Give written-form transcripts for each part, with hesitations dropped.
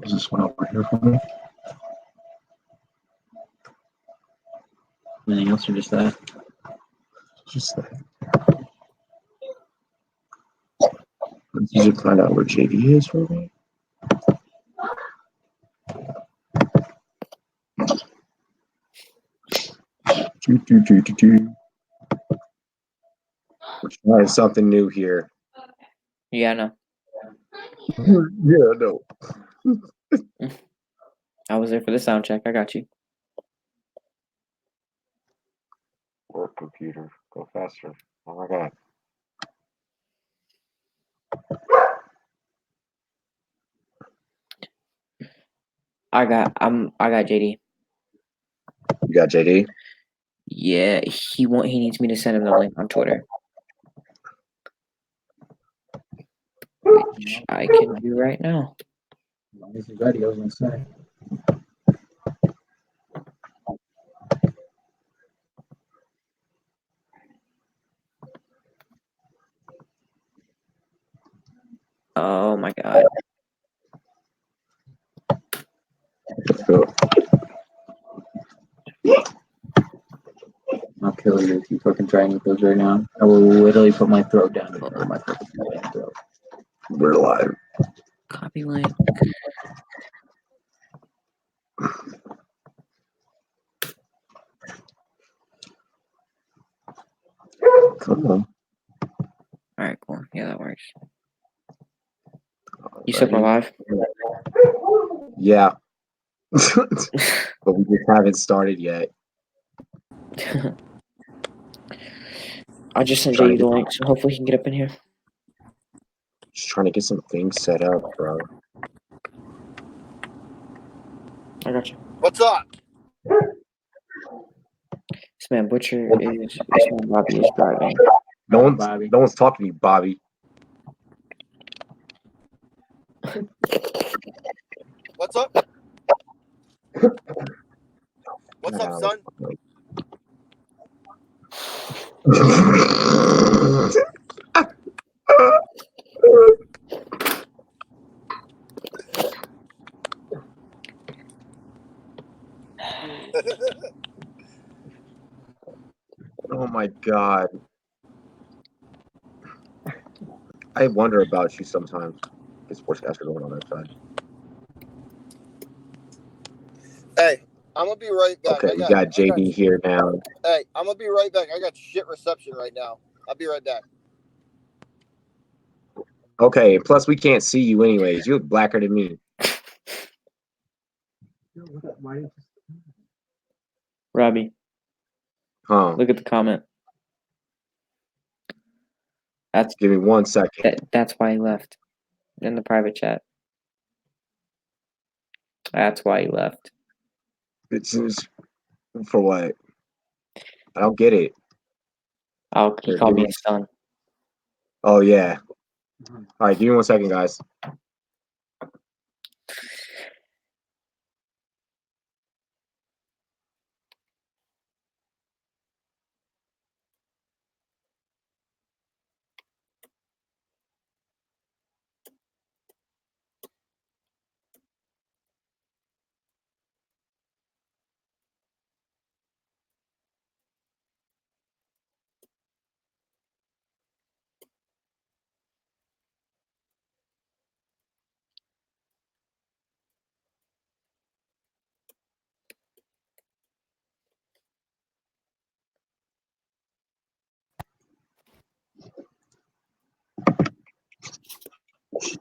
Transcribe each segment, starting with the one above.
Is this one over here for me? Anything else or just that? Just that. Let's usually find out where JD is for me. We're trying something new here. Yeah, no. Yeah, no. I was there for the sound check. I got you. Work computer. Go faster. Oh my god. I got JD. You got JD? Yeah, he needs me to send him the link on Twitter. Which I can do right now. As long as he's ready, I was gonna say. Oh my god. Let's go. I'll kill you if you fucking try any of those right now. I will literally put my throat down to cover my fucking throat. We're live. Copy link. Come on. Alright, cool. Yeah, that works. You said we're live? Yeah. But we just haven't started yet. I just sent you the link, so hopefully he can get up in here. Just trying to get some things set up, bro. I got you. What's up? This man Butcher is this man Bobby is driving. No one's talking to you, Bobby. What's up? What's up, son? Oh my god. I wonder about you sometimes. The sportscaster going on that side. Hey, I'm gonna be right back. Okay, we got JD here now. Hey, I'm gonna be right back. I got shit reception right now. I'll be right back. Okay, plus we can't see you anyways. You look blacker than me. Robbie. Huh. Look at the comment. Give me 1 second. That's why he left. In the private chat. That's why he left. It's just for what? I don't get it. Oh, he called me his son. Oh yeah. All right, give me 1 second, guys.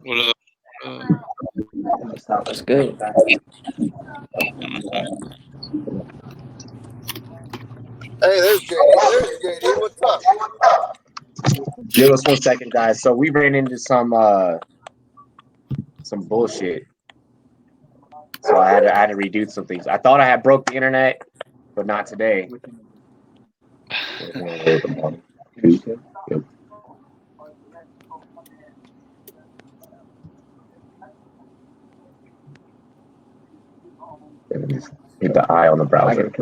What up? That's good. Hey, there's JD. What's up? Give us 1 second, guys. So we ran into some bullshit. So I had to redo some things. I thought I had broke the internet, but not today. Yep. Hit the eye on the browser.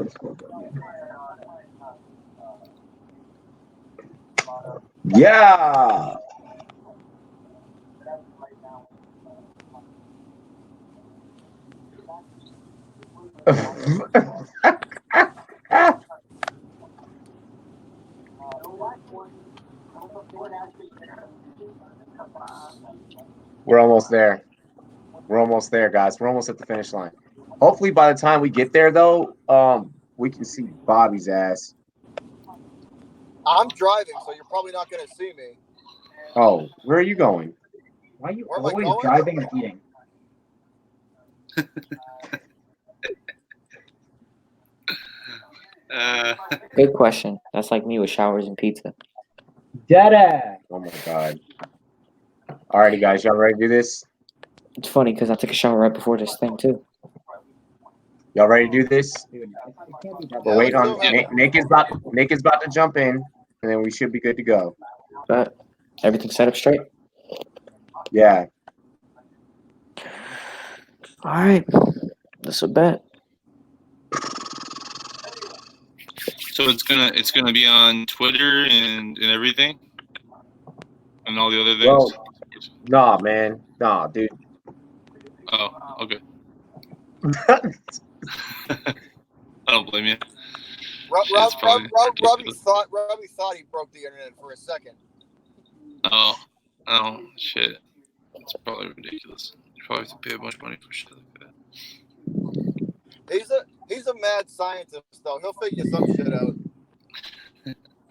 Yeah. We're almost there. We're almost there, guys. We're almost at the finish line. Hopefully, by the time we get there, though, we can see Bobby's ass. I'm driving, so you're probably not going to see me. Oh, where are you going? Why are you Where am I always going? driving and eating? Good question. That's like me with showers and pizza. Deadass. Oh my god. Alrighty, guys, y'all ready to do this? It's funny because I took a shower right before this thing too. Y'all ready to do this? Dude, it can't be that We're Yeah, waiting let's on do it. Nick is about to jump in, and then we should be good to go. But everything set up straight. Yeah. All right. That's a bet. So it's gonna be on Twitter and everything, and all the other things. Well, nah, man. Nah, dude. Oh, okay. I don't blame you. It's probably Robbie thought he broke the internet for a second. Oh, shit. It's probably ridiculous. You probably have to pay a bunch of money for shit like that. He's a mad scientist, though. He'll figure some shit out.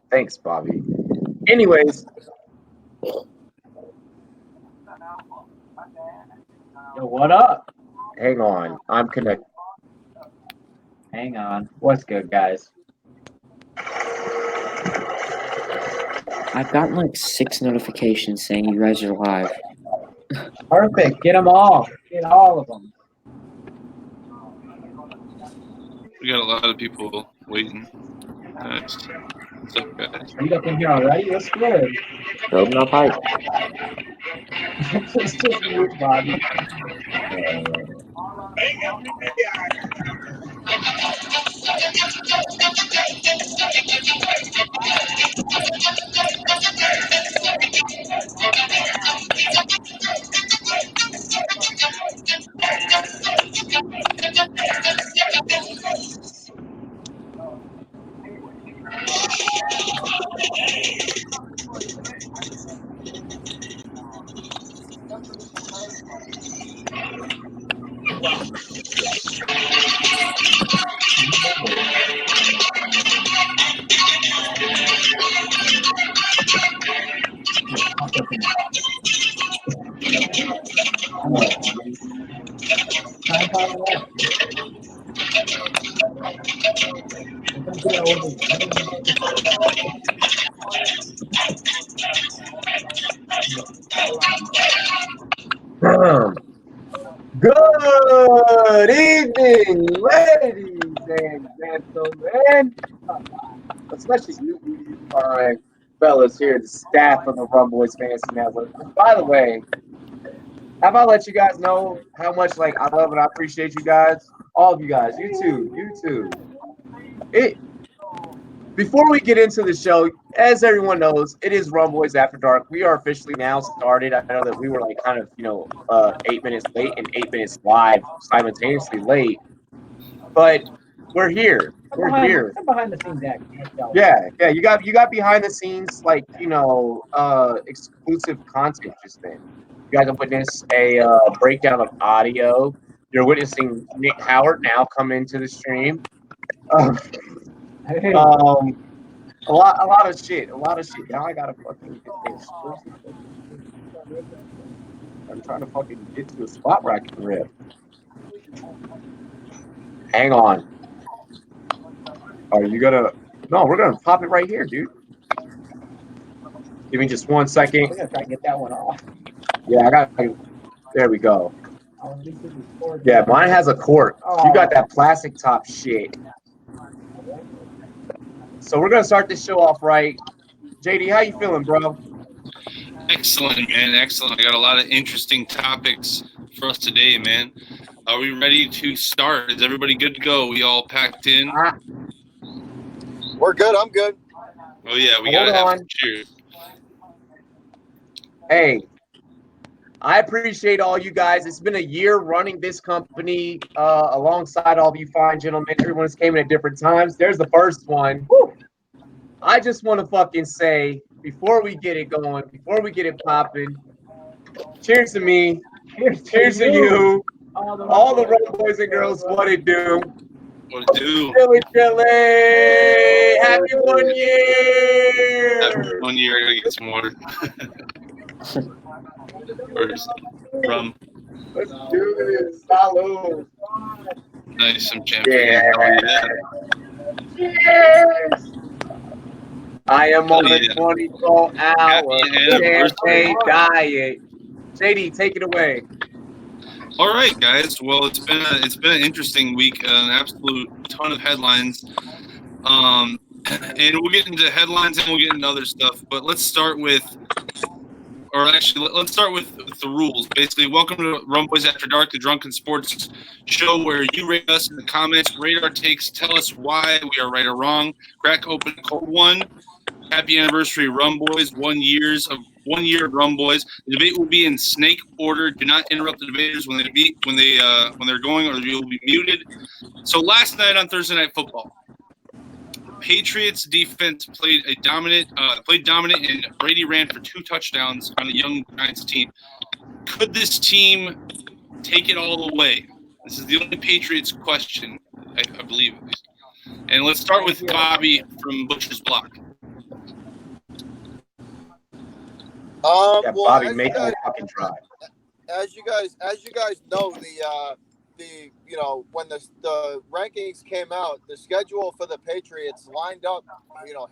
Thanks, Bobby. Anyways, Yo, what up? hang on. I'm connected. Hang on. What's good, guys? I've gotten like 6 notifications saying you guys are live. Perfect. Get them all. Get all of them. We got a lot of people waiting. Nice. What's up, guys? Are you up in here already? That's good. Building up hype. It's just you, Bobby. Good evening, ladies and gentlemen. Especially you fine fellas here, the staff of the Rumboyz Fantasy Network. And by the way, how about let you guys know how much like I love and I appreciate you guys, all of you guys, you too. Before we get into the show, as everyone knows, it is Rumboyz After Dark. We are officially now started. I know that we were like kind of 8 minutes late and 8 minutes live simultaneously late, but we're here. We're here. Behind the scenes act. Yeah. You got behind the scenes exclusive content just then. You guys have witnessed a breakdown of audio. You're witnessing Nick Howard now come into the stream. Hey. A lot of shit. Now I gotta fucking get this. I'm trying to fucking get to a spot where I can rip. Hang on. Are you gonna? No, we're gonna pop it right here, dude. Give me just 1 second. We're gonna try to get that one off. Yeah, I got. There we go. Yeah, mine has a cork. You got that plastic top shit. So we're gonna start this show off right. JD, how you feeling, bro? Excellent, man. Excellent. I got a lot of interesting topics for us today, man. Are we ready to start? Is everybody good to go? We all packed in? We're good. I'm good. Oh, yeah. We Hold got to have on. some cheers. Hey, I appreciate all you guys. It's been a year running this company alongside all of you fine gentlemen. Everyone's came in at different times. There's the first one. Woo. I just want to fucking say, before we get it going, before we get it popping, cheers to me. Cheers to you. All the Rum Boys and girls, what it do? What to do? Chili. Happy 1 year. After 1 year, I gotta get some water. First, rum. Let's do this. Salud. Nice, some champagne. Yeah. Cheers. I am on a 24-hour champagne diet. JD, take it away. All right, guys. Well, it's been an interesting week. An absolute ton of headlines. And we'll get into headlines and we'll get into other stuff. But let's start with the rules. Basically, welcome to Rumboyz After Dark, the Drunken Sports show where you rate us in the comments, rate our takes, tell us why we are right or wrong. Crack open a cold one. Happy anniversary, Rumboyz! 1 year of Rumboyz. The debate will be in snake order. Do not interrupt the debaters when they're going, or you'll be muted. So last night on Thursday Night Football, Patriots defense played dominant, and Brady ran for 2 touchdowns on a young Giants team. Could this team take it all the way? This is the only Patriots question, I believe. And let's start with Bobby from Butcher's Block. Bobby, make me fucking try. As you guys know, when the rankings came out, the schedule for the Patriots lined up,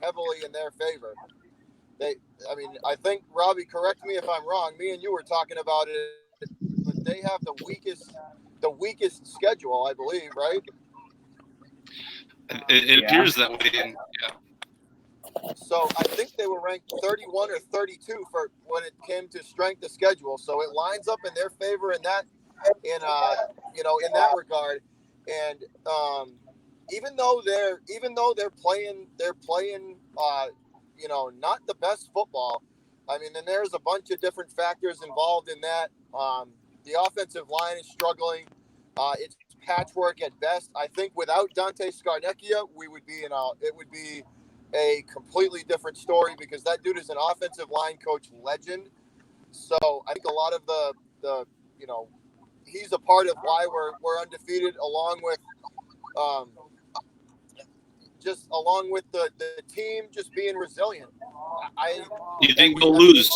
heavily in their favor. I think, Robbie, correct me if I'm wrong. Me and you were talking about it, but they have the weakest schedule, I believe, right? It appears that way. And, yeah. So I think they were ranked 31 or 32 for when it came to strength of schedule. So it lines up in their favor in that regard. And even though they're playing not the best football. I mean, and there's a bunch of different factors involved in that. The offensive line is struggling. It's patchwork at best. I think without Dante Scarnecchia, it would be a completely different story because that dude is an offensive line coach legend. So I think a lot of the he's a part of why we're undefeated, along with the team just being resilient. You think we'll lose?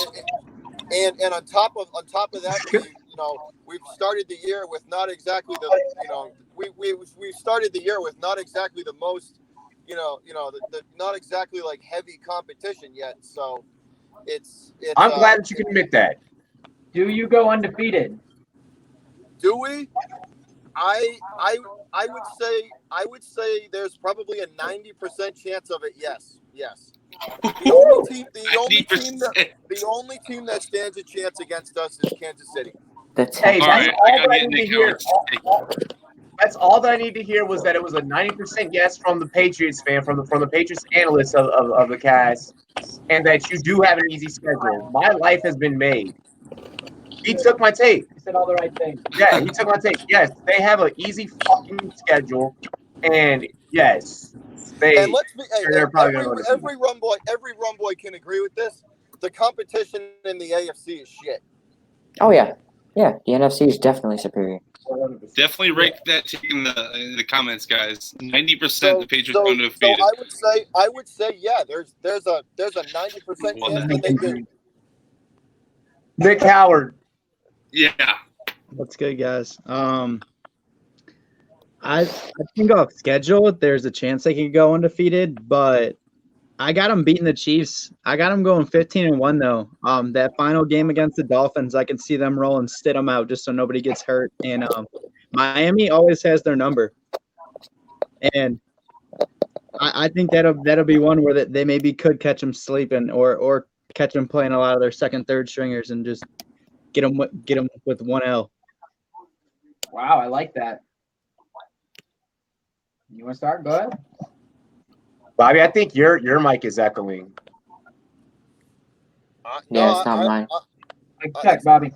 And on top of that, we've started the year with not exactly we started the year with not exactly the most the not exactly like heavy competition yet. So it's I'm glad that you can admit that. Do you go undefeated? Do we? I would say there's probably a 90% chance of it. Yes. The only team that stands a chance against us is Kansas City. That's Hey, All that's right, all I that gotta I get need to Nick hear. Howard. That's all that I need to hear was that it was a 90% yes from the Patriots fan, from the Patriots analysts of the cast, and that you do have an easy schedule. My life has been made. He took my take. You said all the right things. Yeah, he took my take. Yes, they have an easy fucking schedule, and yes, And let's be they're probably gonna go every rum boy can agree with this. The competition in the AFC is shit. Oh yeah, the NFC is definitely superior. Definitely rank that take in the comments, guys. 90% the Patriots going to defeat it. I would say yeah. There's a 90% chance that they do. Nick Howard. Yeah. What's good, guys? I think off schedule, there's a chance they could go undefeated, but I got them beating the Chiefs. I got them going 15-1 though. That final game against the Dolphins, I can see them rolling Stidham out just so nobody gets hurt. And Miami always has their number, and I think that'll be one where they maybe could catch them sleeping or catch them playing a lot of their second, third stringers and just get them with 1L. Wow, I like that. You want to start? Go ahead. Bobby, I think your mic is echoing. Yeah, it's not mine. Check, Bobby.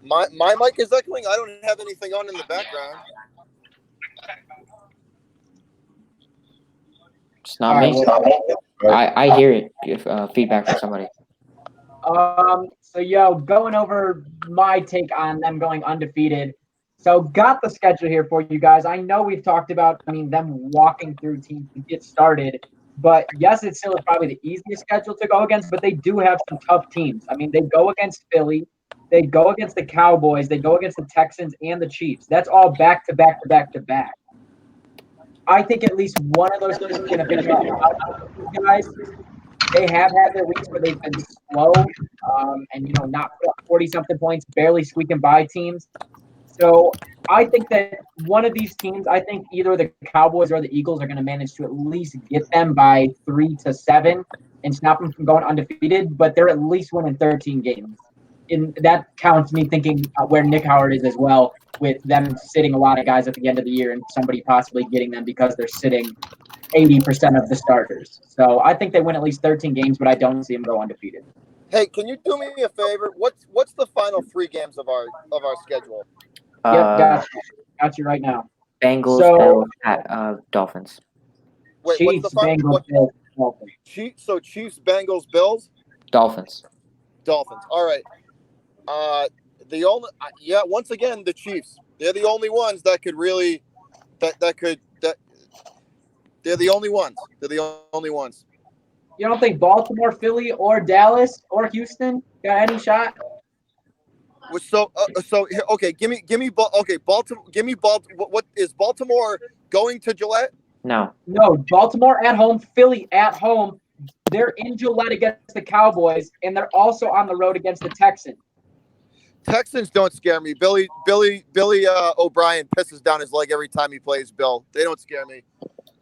My mic is echoing. I don't have anything on in the background. It's not me. I hear it. Feedback from somebody. So going over my take on them going undefeated. So got the schedule here for you guys. I know we've talked about, them walking through teams to get started. But yes, it still is probably the easiest schedule to go against, but they do have some tough teams. They go against Philly, they go against the Cowboys, they go against the Texans and the Chiefs. That's all back to back to back to back. I think at least one of those teams is going to finish out these guys. They have had their weeks where they've been slow and not put up 40-something points, barely squeaking by teams. So I think that one of these teams, I think either the Cowboys or the Eagles are going to manage to at least get them by 3 to 7 and stop them from going undefeated, but they're at least winning 13 games. And that counts me thinking where Nick Howard is as well, with them sitting a lot of guys at the end of the year and somebody possibly getting them because they're sitting 80% of the starters. So I think they win at least 13 games, but I don't see them go undefeated. Hey, can you do me a favor? What's the final 3 games of our schedule? Yep, got you right now. Bengals, So- Bills, Dolphins. Wait, Chiefs, what's the final? Bengals, Bills, Dolphins. Chiefs, Bengals, Bills, Dolphins. Dolphins. All right. Once again, the Chiefs. They're the only ones that could really they're the only ones. They're the only ones. You don't think Baltimore, Philly, or Dallas or Houston got any shot? Okay, give me Baltimore. Give me Baltimore. What is Baltimore going to Gillette? No. No, Baltimore at home, Philly at home. They're in Gillette against the Cowboys, and they're also on the road against the Texans. Texans don't scare me. Billy O'Brien pisses down his leg every time he plays Bill. They don't scare me.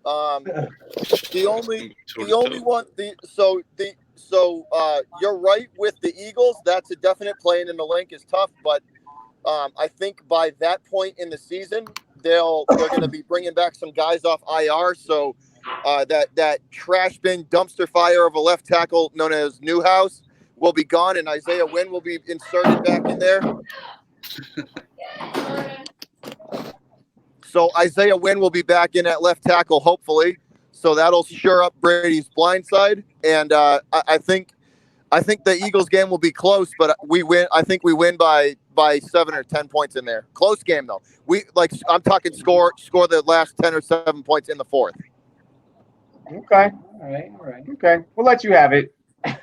The only one. You're right with the Eagles. That's a definite play in the link is tough, but I think by that point in the season, they're going to be bringing back some guys off IR. So that trash bin dumpster fire of a left tackle known as Newhouse will be gone, and Isaiah Wynn will be inserted back in there. So Isaiah Wynn will be back in at left tackle, hopefully. So that'll sure up Brady's blind side, and I think the Eagles game will be close, but we win. I think we win by 7 or 10 points in there. Close game though. I'm talking score the last 10 or 7 points in the fourth. Okay. All right. Okay. We'll let you have it.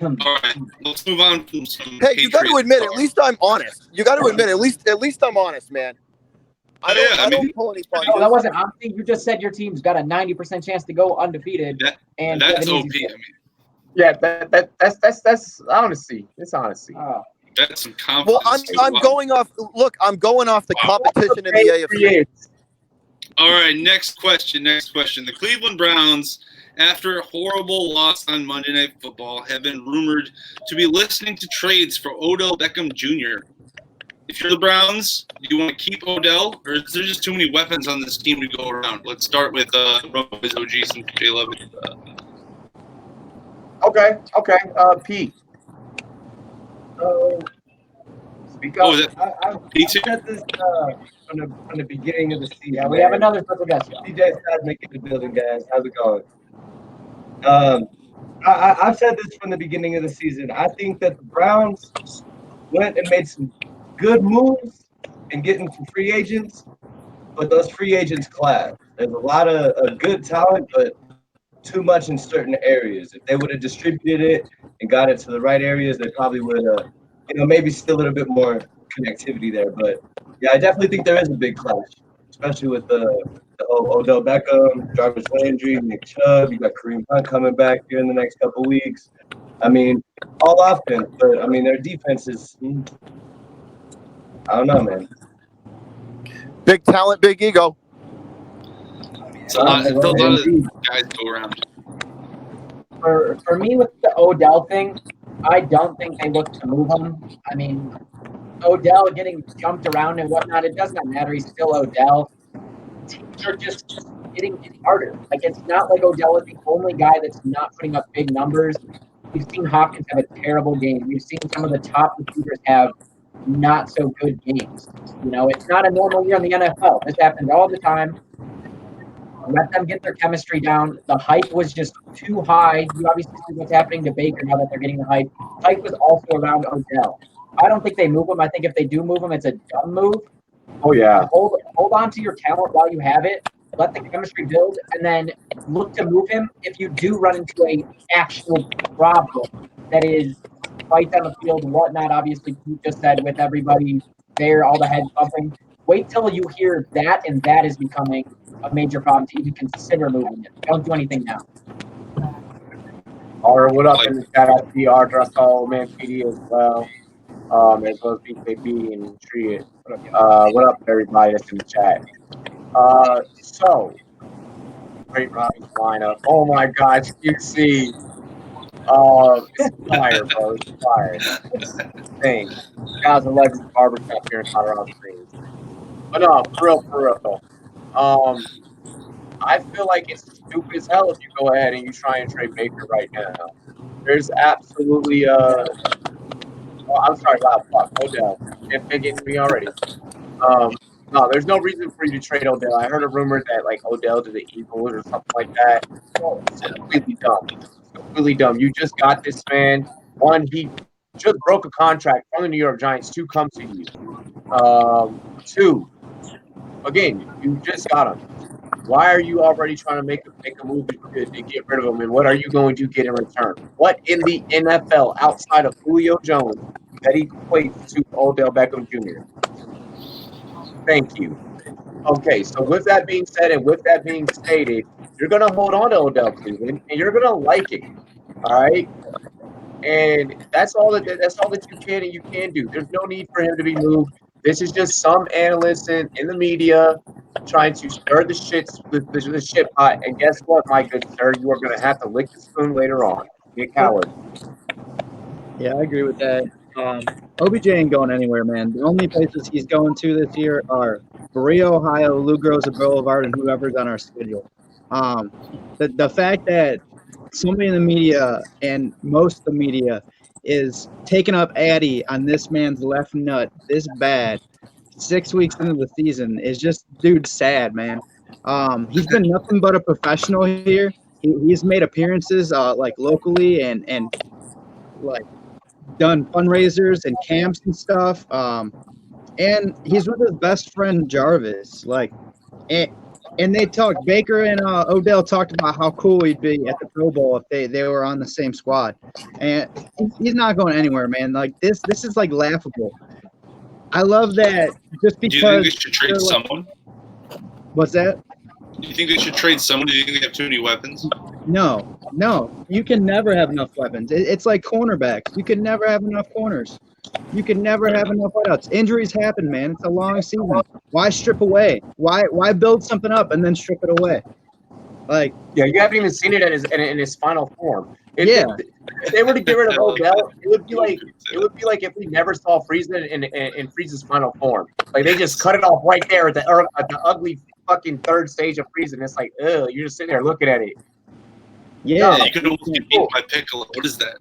All right, let's move on from some. Hey, you got to admit, at least I'm honest. You got to admit, at least I'm honest, man. I don't pull any punches. No, that wasn't honesty. You just said your team's got a 90% chance to go undefeated. That's OP. Yeah, that's honesty. It's honesty. That's some confidence. Well, I'm going off. Look, I'm going off the competition in the AFC. All right, next question. The Cleveland Browns, after a horrible loss on Monday Night Football, have been rumored to be listening to trades for Odell Beckham Jr. If you're the Browns, do you want to keep Odell, or is there just too many weapons on this team to go around? Let's start with Rumboyz OG since J Love. Okay. Pete. Speak up. Oh, is it Pete? I said this from the beginning of the season. Yeah, we have another special guest. DJ Seismic in the building, guys. How's it going? I've said this from the beginning of the season. I think that the Browns went and made some good moves and getting some free agents, but those free agents clash. There's a lot of good talent, but too much in certain areas. If they would have distributed it and got it to the right areas, they probably would have, maybe still a little bit more connectivity there. But yeah, I definitely think there is a big clash, especially with the Odell Beckham, Jarvis Landry, Nick Chubb. You got Kareem Hunt coming back here in the next couple of weeks. I mean, all offense, but I mean their defense is. I don't know, man. Big talent, big ego. It's a lot of guys go around. For me, with the Odell thing, I don't think they look to move him. I mean, Odell getting jumped around and whatnot, it does not matter. He's still Odell. Teams are just getting harder. Like, it's not like Odell is the only guy that's not putting up big numbers. We've seen Hopkins have a terrible game. We've seen some of the top receivers have not so good games. You know, it's not a normal year in the NFL. This happens all the time. Let them get their chemistry down. The hype was just too high. You obviously see what's happening to Baker now that they're getting the hype. Hype was also around Odell. I don't think they move him. I think if they do move him, it's a dumb move. Oh yeah. Hold on to your talent while you have it. Let the chemistry build, and then look to move him if you do run into a actual problem that is fights on the field, whatnot. Obviously, Pete just said with everybody there, all the head bumping. Wait till you hear that, and that is becoming a major problem to even consider moving it. Don't do anything now. All right, what up in the chat? I see R. Russell, man, PD as well. As well as BKB and Tree. What up, everybody that's in the chat? So great Robbie's lineup. Oh my gosh, QC. It's fire, bro. It's fire. It's insane. Guys, a legend barbershop here in Colorado Springs. But no, for real. I feel like it's stupid as hell if you go ahead and you try and trade Baker right now. There's absolutely I'm sorry, wow, fuck, Odell. They're getting me already. No, there's no reason for you to trade Odell. I heard a rumor that like Odell to the Eagles or something like that. Well, it's completely dumb. It's completely dumb. You just got this man. One, he just broke a contract from the New York Giants to come to you. Two, again, you just got him. Why are you already trying to make a move to get rid of him? And what are you going to get in return? What in the NFL outside of Julio Jones that equates to Odell Beckham Jr.? Thank you. Okay, so with that being said and with that being stated, you're going to hold on to Odell Cleveland and you're going to like it. All right? And that's all that you can and you can do. There's no need for him to be moved. This is just some analysts in the media trying to stir the shit pot. And guess what, my good sir? You are going to have to lick the spoon later on. Be a coward. Yeah, I agree with that. OBJ ain't going anywhere, man. The only places he's going to this year are Berea, Ohio, Lou Groza Boulevard, and whoever's on our schedule. The fact that somebody in the media and most of the media is taking up Addy on this man's left nut this bad 6 weeks into the season is just, dude, sad, man. He's been nothing but a professional here. He's made appearances like locally and like done fundraisers and camps and stuff. And he's with his best friend Jarvis. And they talked. Baker and Odell talked about how cool he'd be at the Pro Bowl if they were on the same squad. And he's not going anywhere, man. Like this is like laughable. I love that just because. Do you think they should trade someone? What's that? Do you think they should trade someone? Do you think they have too many weapons? No. You can never have enough weapons. It's like cornerbacks. You can never have enough corners. You can never have enough wideouts. Injuries happen, man. It's a long season. Why strip away? Why build something up and then strip it away? Like, yeah, you haven't even seen it in his final form. If they were to get rid of Odell, it would be like if we never saw Friesen in Friesen's final form. Like they just cut it off right there at the ugly fucking third stage of Friesen. It's like, ugh, you're just sitting there looking at it. Yeah, you can almost get beat by Piccolo. What is that?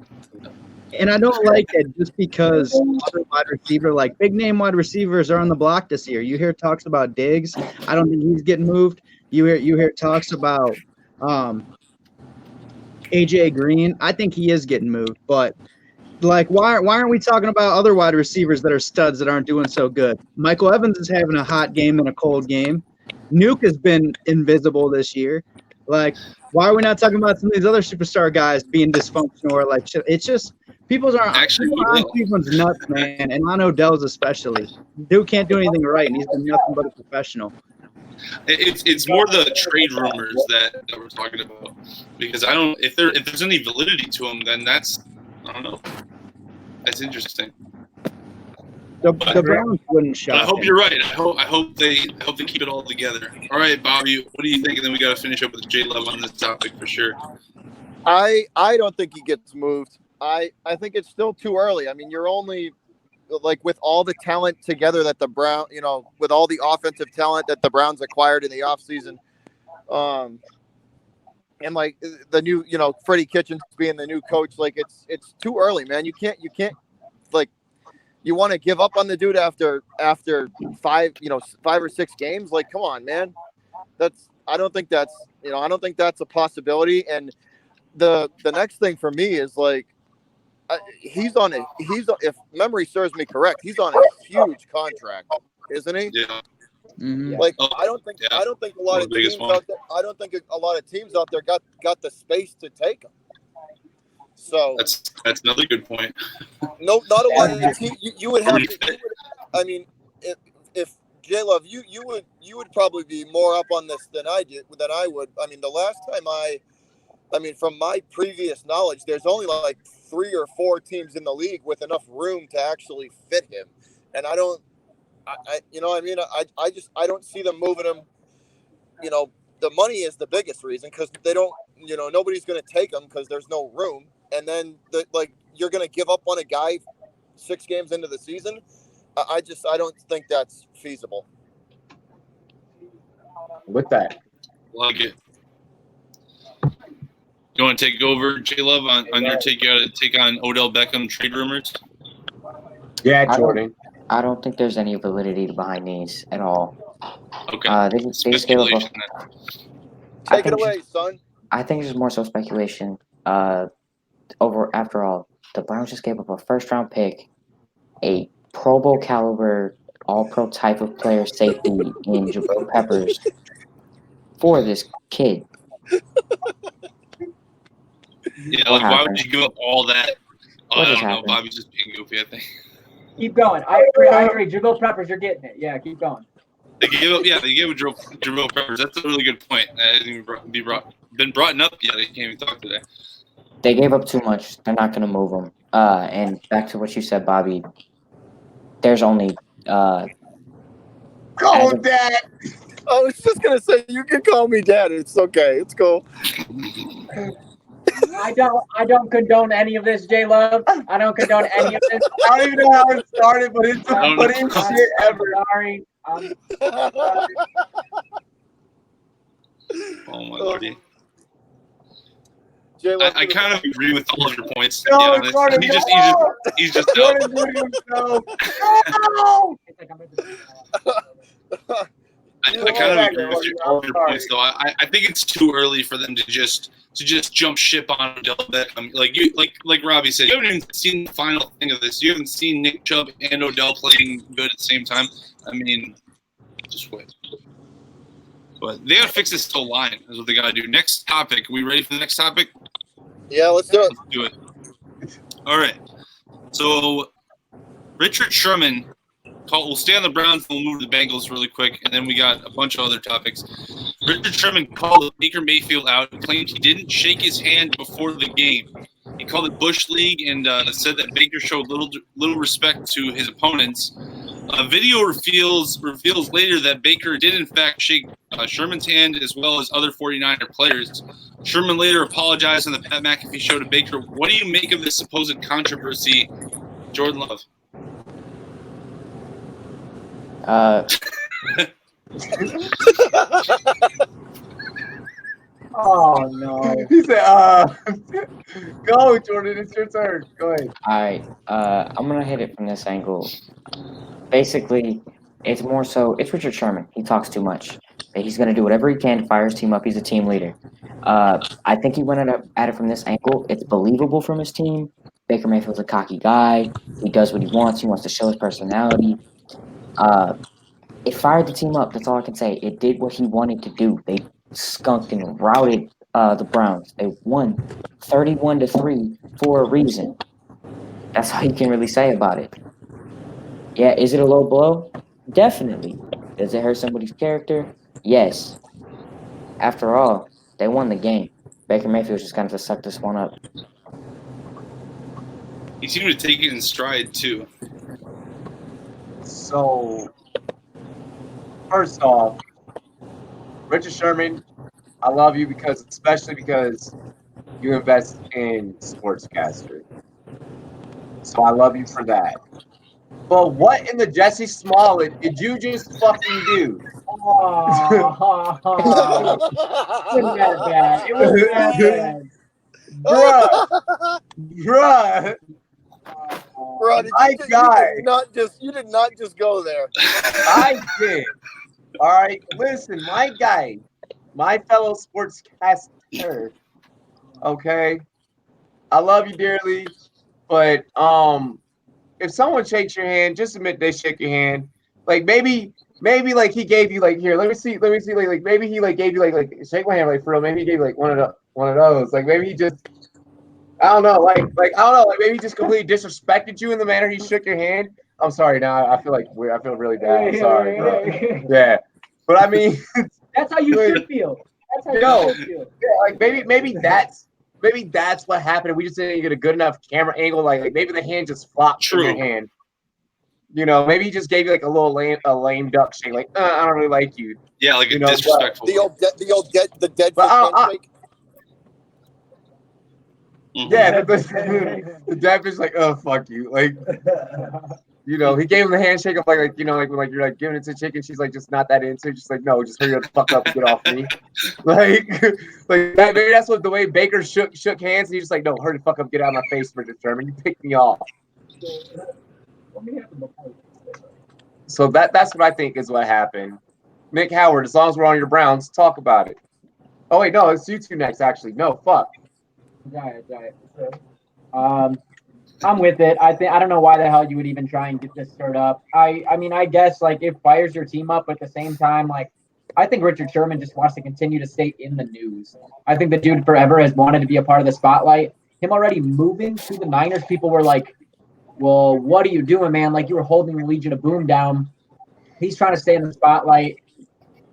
And I don't like it just because other wide receiver, like big name wide receivers, are on the block this year. You hear talks about Diggs. I don't think he's getting moved. You hear talks about AJ Green. I think he is getting moved. But like, why aren't we talking about other wide receivers that are studs that aren't doing so good? Michael Evans is having a hot game and a cold game. Nuke has been invisible this year. Like, why are we not talking about some of these other superstar guys being dysfunctional or like? It's just. People are on Cleveland's nuts, man, and on Odell's especially. Dude can't do anything right, and he's been nothing but a professional. It's more the trade rumors that we're talking about, because I don't if there's any validity to them, then I don't know. That's interesting. The Browns wouldn't shock. I hope you're right. I hope they keep it all together. All right, Bobby, what do you think? And then we got to finish up with J Love on this topic for sure. I don't think he gets moved. I think it's still too early. I mean, you're only like with all the talent together that the Browns, with all the offensive talent that the Browns acquired in the offseason, and like the new, Freddie Kitchens being the new coach, like it's too early, man. You can't like, you want to give up on the dude after 5 or 6 games? Like, come on, man. I don't think that's a possibility. And the next thing for me is like, if memory serves me correct, he's on a huge contract, isn't he? Yeah. Mm-hmm. Like, Oh, I don't think a lot of teams out there. I don't think a lot of teams out there got the space to take him. So That's another good point. no, not a lot of teams. You would have to. I mean, if J-Love, you would probably be more up on this than I would. I mean, the last time from my previous knowledge, there's only like 3 or 4 teams in the league with enough room to actually fit him, and I don't see them moving him. The money is the biggest reason, because they don't. Nobody's going to take him because there's no room, and then you're going to give up on a guy 6 games into the season. I don't think that's feasible. With that, Like it. You want to take over, J-Love, on your take? You got to take on Odell Beckham trade rumors? yeah, Jordan. I don't think there's any validity behind these at all. Okay. They just gave up Speculation. Take it away, son. I think it's more so speculation. After all, the Browns just gave up a first-round pick, a Pro Bowl caliber, All-Pro type of player safety in Jabril Peppers for this kid. Yeah, like, why would you give up all that? Oh, I don't know. happened? Bobby's just being goofy, I think. Keep going. I agree. Jabril Peppers, you're getting it. Yeah, keep going. They gave up Jabril Peppers. That's a really good point. That hasn't even been brought up yet. I can't even talk today. They gave up too much. They're not going to move him. And back to what you said, Bobby, there's only Dad. I was just gonna say, you can call me Dad. It's okay. It's cool. I don't condone any of this, J Love. I don't condone any of this. I don't even know how it started, but it's the funniest shit ever. Sorry. Oh, my lordy. J-Love, I kind of agree with all of your points. No, To be honest. He's just out. Jordan doing himself. No! I kind of agree with all of your points, though. I think it's too early for them to just jump ship on Odell Beckham. Like Robbie said, you haven't even seen the final thing of this. You haven't seen Nick Chubb and Odell playing good at the same time. I mean, just wait. But they got to fix this whole line. That's what they got to do. Next topic. Are we ready for the next topic? Yeah, let's do it. Let's do it. All right. So, Richard Sherman. We'll stay on the Browns and we'll move to the Bengals really quick, and then we got a bunch of other topics. Richard Sherman called Baker Mayfield out and claimed he didn't shake his hand before the game. He called it Bush League and said that Baker showed little respect to his opponents. A video reveals later that Baker did in fact shake Sherman's hand as well as other 49er players. Sherman later apologized on the Pat McAfee show to Baker. What do you make of this supposed controversy, Jordan Love? Oh no. He said, go, Jordan, it's your turn. Go ahead. I'm gonna hit it from this angle. Basically, it's more so it's Richard Sherman. He talks too much. He's gonna do whatever he can to fire his team up. He's a team leader. I think he went at it from this angle. It's believable from his team. Baker Mayfield's a cocky guy. He does what he wants. He wants to show his personality. It fired the team up. That's all I can say. It did what he wanted to do. They skunked and routed the Browns. They won 31-3 for a reason. That's all you can really say about it. Yeah, is it a low blow? Definitely. Does it hurt somebody's character? Yes. After all, they won the game. Baker Mayfield's just going to suck this one up. He seemed to take it in stride, too. So, first off, Richard Sherman, I love you especially because you invest in sportscaster. So I love you for that. But what in the Jesse Smollett did you just fucking do? Oh, it wasn't that bad. It wasn't that bad. Bruh. Bro, did My you, guy. you did not just go there. I did. All right, listen, my guy, my fellow sportscaster. Okay, I love you dearly, but if someone shakes your hand, just admit they shake your hand. Like maybe like he gave you like here. Let me see. Like maybe he like gave you like shake my hand like for real. Maybe he gave you like one of those. Like maybe he just I don't know. Like I don't know. Like maybe he just completely disrespected you in the manner he shook your hand. I'm sorry. Now I feel like weird. I feel really bad. I'm sorry, bro. Yeah, but I mean, That's how you should feel. That's how Yo. you should feel. yeah, like maybe that's what happened. We just didn't get a good enough camera angle. Like maybe the hand just flopped from your True. hand. You know, maybe he just gave you like a lame duck shake. Like I don't really like you. Yeah, like a You know, disrespectful. The dead But fish handshake. Mhm. Yeah, the deaf is like, oh fuck you. Like you know, he gave him the handshake of like you know, like when like you're like giving it to chicken, she's like just not that into it. Just like, no, just hurry the fuck up and get off me. Like like that, maybe that's what the way Baker shook hands, and he's just like, no, hurry the fuck up, get out of my face, Richard Sherman. You picked me off. So that's what I think is what happened. Nick Howard, as long as we're on your Browns, talk about it. Oh wait, no, it's you two next, actually. No, fuck. Giant. I'm with it. I don't know why the hell you would even try and get this stirred up. I mean, I guess like it fires your team up, but at the same time, like I think Richard Sherman just wants to continue to stay in the news. I think the dude forever has wanted to be a part of the spotlight. Him already moving to the Niners, people were like, well, what are you doing, man? Like you were holding the Legion of Boom down. He's trying to stay in the spotlight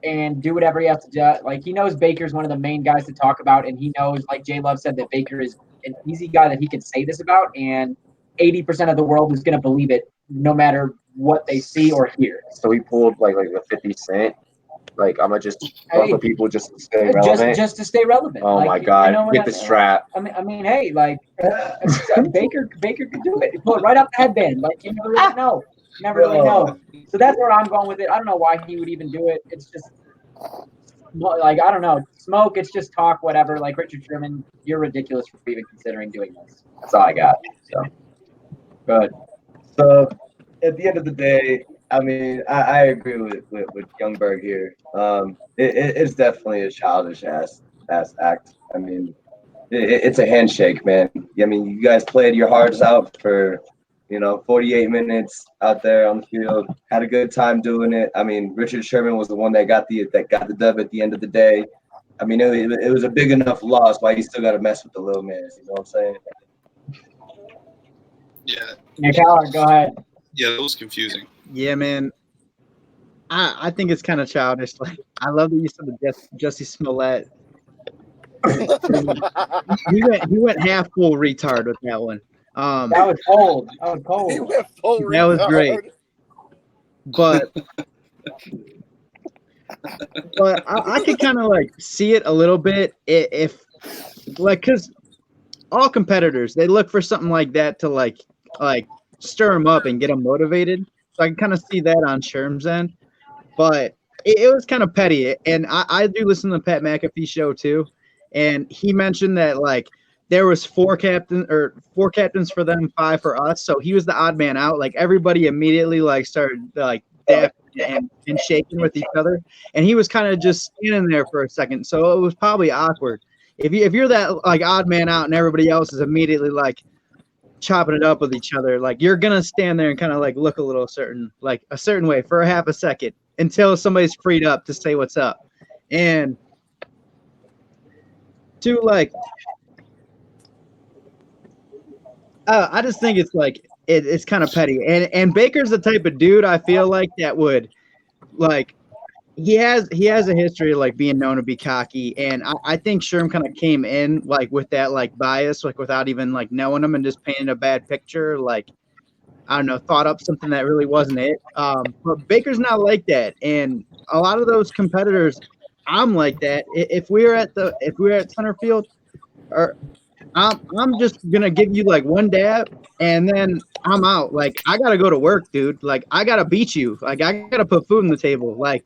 and do whatever he has to do. Like he knows Baker's one of the main guys to talk about, and he knows, like J Love said, that Baker is an easy guy that he can say this about, and 80% of the world is going to believe it, no matter what they see or hear. So he pulled like a 50 Cent. Like I'm gonna just fuck with people just to stay relevant. Just to stay relevant. Oh like, my god! You know Get the strap. I mean, hey, like Baker could do it. He pull it right off the headband. Like you never really know. Never really know. So that's where I'm going with it. I don't know why he would even do it. It's just like I don't know. Smoke. It's just talk. Whatever. Like Richard Sherman, you're ridiculous for even considering doing this. That's all I got. So good. So at the end of the day, I mean, I agree with Youngberg here. It's definitely a childish ass act. I mean, it's a handshake, man. I mean, you guys played your hearts out for 48 minutes out there on the field. Had a good time doing it. I mean, Richard Sherman was the one that got the dub at the end of the day. I mean, it was a big enough loss. Why you still got to mess with the little man? You know what I'm saying? Yeah. Coward, go ahead. Yeah, that was confusing. Yeah, man. I think it's kind of childish. Like I love that you said the Jussie Smollett. he went half full retard with that one. That was cold. He went full That was great. But I could kind of like see it a little bit if like because all competitors, they look for something like that to like stir them up and get them motivated. So I can kind of see that on Sherm's end. But it was kind of petty. And I do listen to the Pat McAfee show too. And he mentioned that like there was four captains for them, 5 for us. So he was the odd man out. Like everybody immediately like started like dapping and shaking with each other. And he was kind of just standing there for a second. So it was probably awkward. If you're that like odd man out and everybody else is immediately like chopping it up with each other, like you're gonna stand there and kind of like look a little certain way for a half a second until somebody's freed up to say what's up. And to like I just think it's like it's kind of petty. And Baker's the type of dude I feel like that would like he has a history of like being known to be cocky, and I think Sherm kind of came in like with that like bias, like without even like knowing him and just painting a bad picture, like I don't know, thought up something that really wasn't it. But Baker's not like that, and a lot of those competitors, I'm like that. If we were at center field, or I'm just gonna give you like one dab and then I'm out. Like I gotta go to work, dude. Like I gotta beat you. Like I gotta put food on the table. Like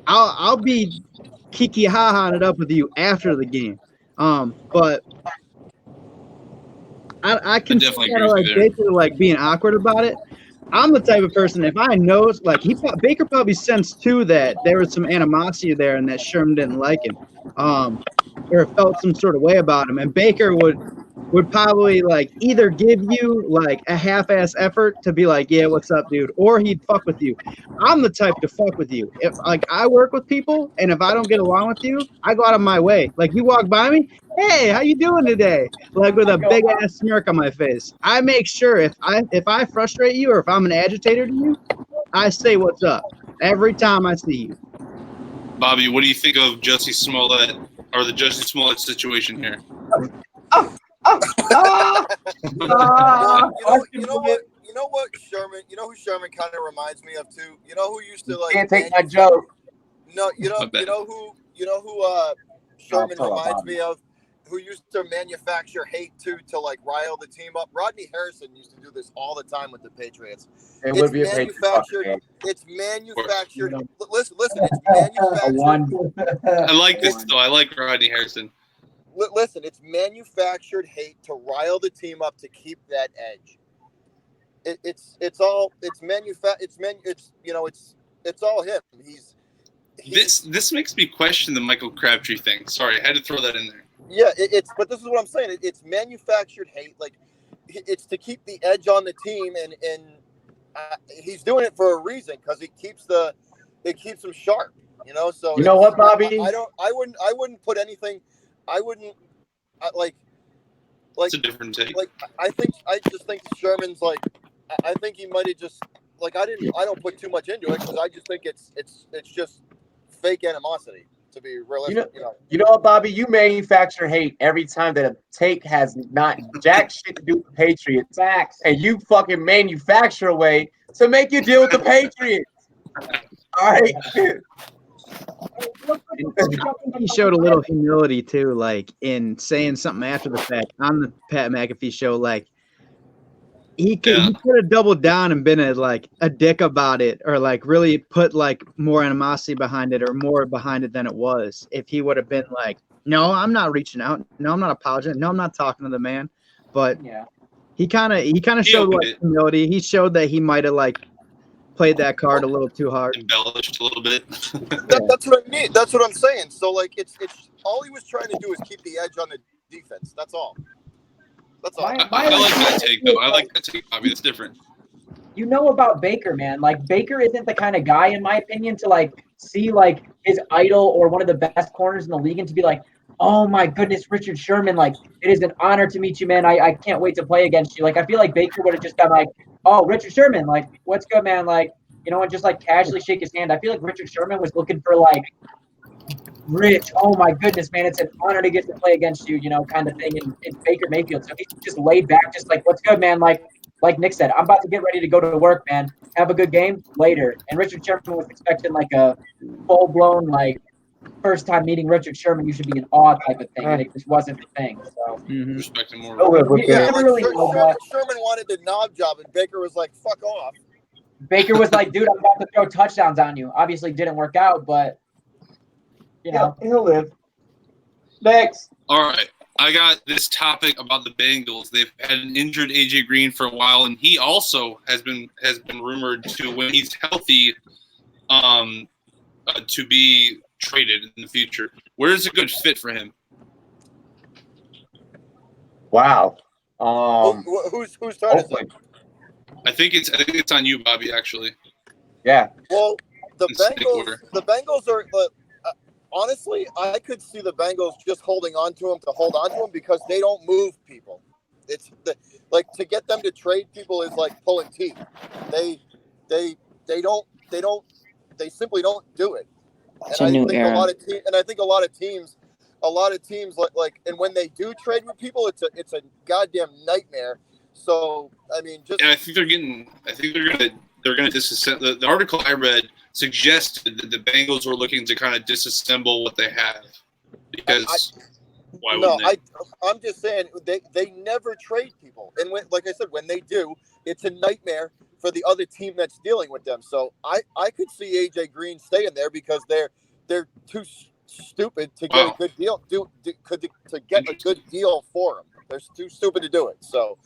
I'll be kiki ha-haing it up with you after the game. But I can see definitely kind agree of with like you there. Baker like being awkward about it. I'm the type of person, if I know, like Baker probably sensed too that there was some animosity there and that Sherman didn't like him, or felt some sort of way about him. And Baker would probably like either give you like a half-ass effort to be like, yeah, what's up, dude, or he'd fuck with you. I'm the type to fuck with you. If like I work with people and if I don't get along with you, I go out of my way. Like you walk by me, hey, how you doing today? Like with a big ass smirk on my face. I make sure if I frustrate you or if I'm an agitator to you, I say what's up every time I see you. Bobby, what do you think of Jussie Smollett or the Jussie Smollett situation here? Well, you know what, Sherman. You know who Sherman kind of reminds me of too. You know who used to like. Can't take my joke. No, you know who Sherman reminds me of. Who used to manufacture hate to like rile the team up. Rodney Harrison used to do this all the time with the Patriots. It would be a manufactured. It's manufactured. Listen. It's manufactured. I like this though. I like Rodney Harrison. Listen, it's manufactured hate to rile the team up to keep that edge. It's all him. This makes me question the Michael Crabtree thing. Sorry, I had to throw that in there. Yeah, but this is what I'm saying. It's manufactured hate. Like it's to keep the edge on the team, and he's doing it for a reason because it keeps him sharp. You know. So you know what, Bobby? I wouldn't put anything. I wouldn't like. It's a different take. Like I just think Sherman's like. I think he might have just like I don't put too much into it because I just think it's just fake animosity. To be realistic, you know what, Bobby? You manufacture hate every time that a take has not jack shit to do with the Patriots. Facts. And you fucking manufacture a way to make you deal with the Patriots. All right. He showed a little humility too, like in saying something after the fact on the Pat McAfee show. Like he could have doubled down and been a dick about it, or like really put like more animosity behind it or more behind it than it was. If he would have been like, no, I'm not reaching out. No, I'm not apologizing. No, I'm not talking to the man. But he kind of showed like humility. He showed that he might have like played that card a little too hard, embellished a little bit. That's what I mean. That's what I'm saying. So like it's all he was trying to do is keep the edge on the defense. That's all. That's all. I like that take though. I like that take, Bobby. It's different. You know about Baker, man. Like Baker isn't the kind of guy, in my opinion, to like see like his idol or one of the best corners in the league and to be like, oh my goodness, Richard Sherman, like it is an honor to meet you, man. I can't wait to play against you. Like I feel like Baker would have just been like, oh, Richard Sherman, like what's good, man? Like, and just like casually shake his hand. I feel like Richard Sherman was looking for like, Rich, oh my goodness, man, it's an honor to get to play against you, kind of thing. And it's Baker Mayfield. So he's just laid back, just like, what's good, man? Like Nick said, I'm about to get ready to go to work, man. Have a good game later. And Richard Sherman was expecting like a full-blown, like, first time meeting Richard Sherman, you should be in awe type of thing. And it just wasn't the thing. So Respect him more. Sherman wanted the knob job, and Baker was like, fuck off. Baker was like, dude, I'm about to throw touchdowns on you. Obviously didn't work out, but he'll live. Next. All right. I got this topic about the Bengals. They've had an injured AJ Green for a while, and he also has been rumored to, when he's healthy, to be traded in the future. Where's a good fit for him? Wow. Whose turn is it? I think it's on you, Bobby. Actually. Yeah. Well, the Bengals are. Honestly, I could see the Bengals just holding on to him because they don't move people. It's to get them to trade people is like pulling teeth. They simply don't do it. It's a new era. I think a lot of teams like, and when they do trade with people, it's a goddamn nightmare. So I mean, and I think they're gonna disassemble. The article I read suggested that the Bengals were looking to kind of disassemble what they have, because why wouldn't they? I'm just saying they never trade people, and like I said, when they do, it's a nightmare for the other team that's dealing with them. So I could see AJ Green staying there because they're too stupid to get a good deal. To get a good deal for him. They're too stupid to do it. So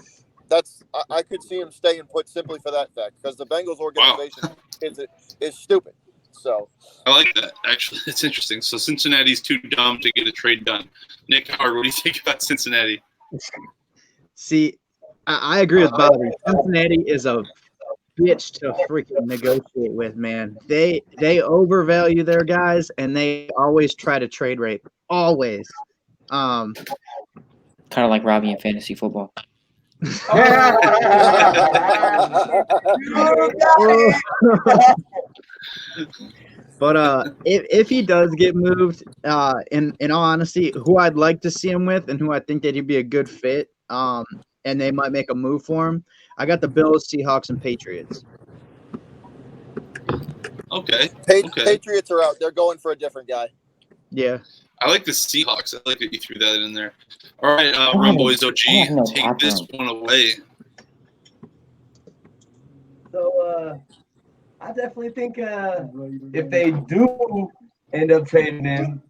I could see him staying put simply for that fact, because the Bengals organization is stupid. So I like that. Actually, it's interesting. So Cincinnati's too dumb to get a trade done. Nick Howard, what do you think about Cincinnati? See, I agree with Bobby. Cincinnati is a bitch to freaking negotiate with, man. They overvalue their guys, and they always try to trade rape. Always. Kind of like Robbie in fantasy football. But if he does get moved, in all honesty, who I'd like to see him with and who I think that he'd be a good fit, and they might make a move for him, I got the Bills, Seahawks, and Patriots. Okay. Patriots are out. They're going for a different guy. Yeah. I like the Seahawks. I like that you threw that in there. All right, Rumboyz OG, take this one away. So I definitely think if they do end up trading him,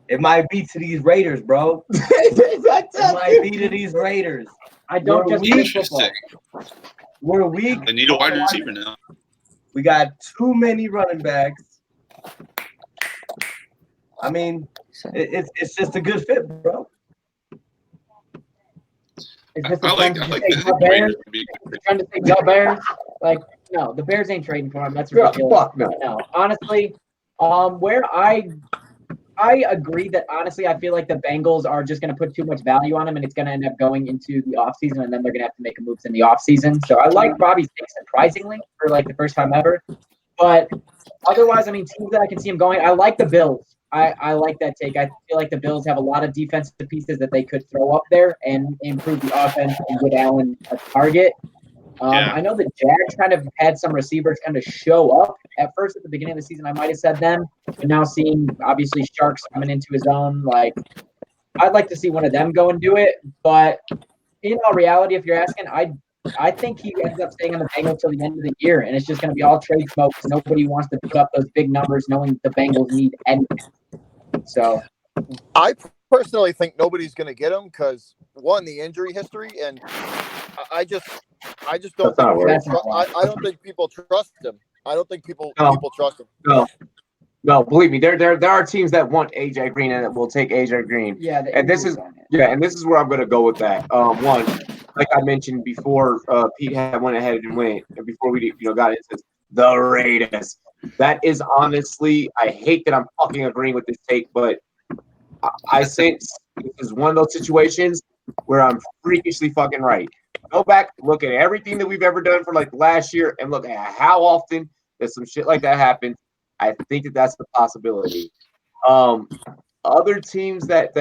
it might be to these Raiders, bro. It might be to these Raiders. I don't just think football. We're weak. They need a wide receiver now. We got too many running backs. I mean, it's just a good fit, bro. Is this I like the Bears. trying to say the Bears? Like, no, the Bears ain't trading for him. That's ridiculous. Fuck no. No, honestly, where I agree that honestly I feel like the Bengals are just going to put too much value on him, and it's going to end up going into the offseason, and then they're going to have to make moves in the offseason. So I like Robbie's pick surprisingly for like the first time ever. But otherwise, I mean, teams that I can see him going, I like the Bills. I like that take. I feel like the Bills have a lot of defensive pieces that they could throw up there and improve the offense and get Allen a target. I know the Jags kind of had some receivers kind of show up at first at the beginning of the season. I might have said them, but now seeing obviously Sharks coming into his own, like I'd like to see one of them go and do it. But in all reality, if you're asking, I think he ends up staying on the Bengals till the end of the year, and it's just going to be all trade smoke because nobody wants to put up those big numbers knowing the Bengals need anything. So I personally think nobody's going to get him because, one, the injury history, and I just don't think I don't think people trust him. I don't think people trust him. No, believe me, there are teams that want AJ Green and that will take AJ Green. yeah, And this is where I'm going to go with that. One, like I mentioned before, Pete went ahead and went, and before we got into this, the Raiders. That is honestly, I hate that I'm fucking agreeing with this take, but I think this is one of those situations where I'm freakishly fucking right. Go back, look at everything that we've ever done for like last year, and look at how often that some shit like that happens. I think that's the possibility. Other teams that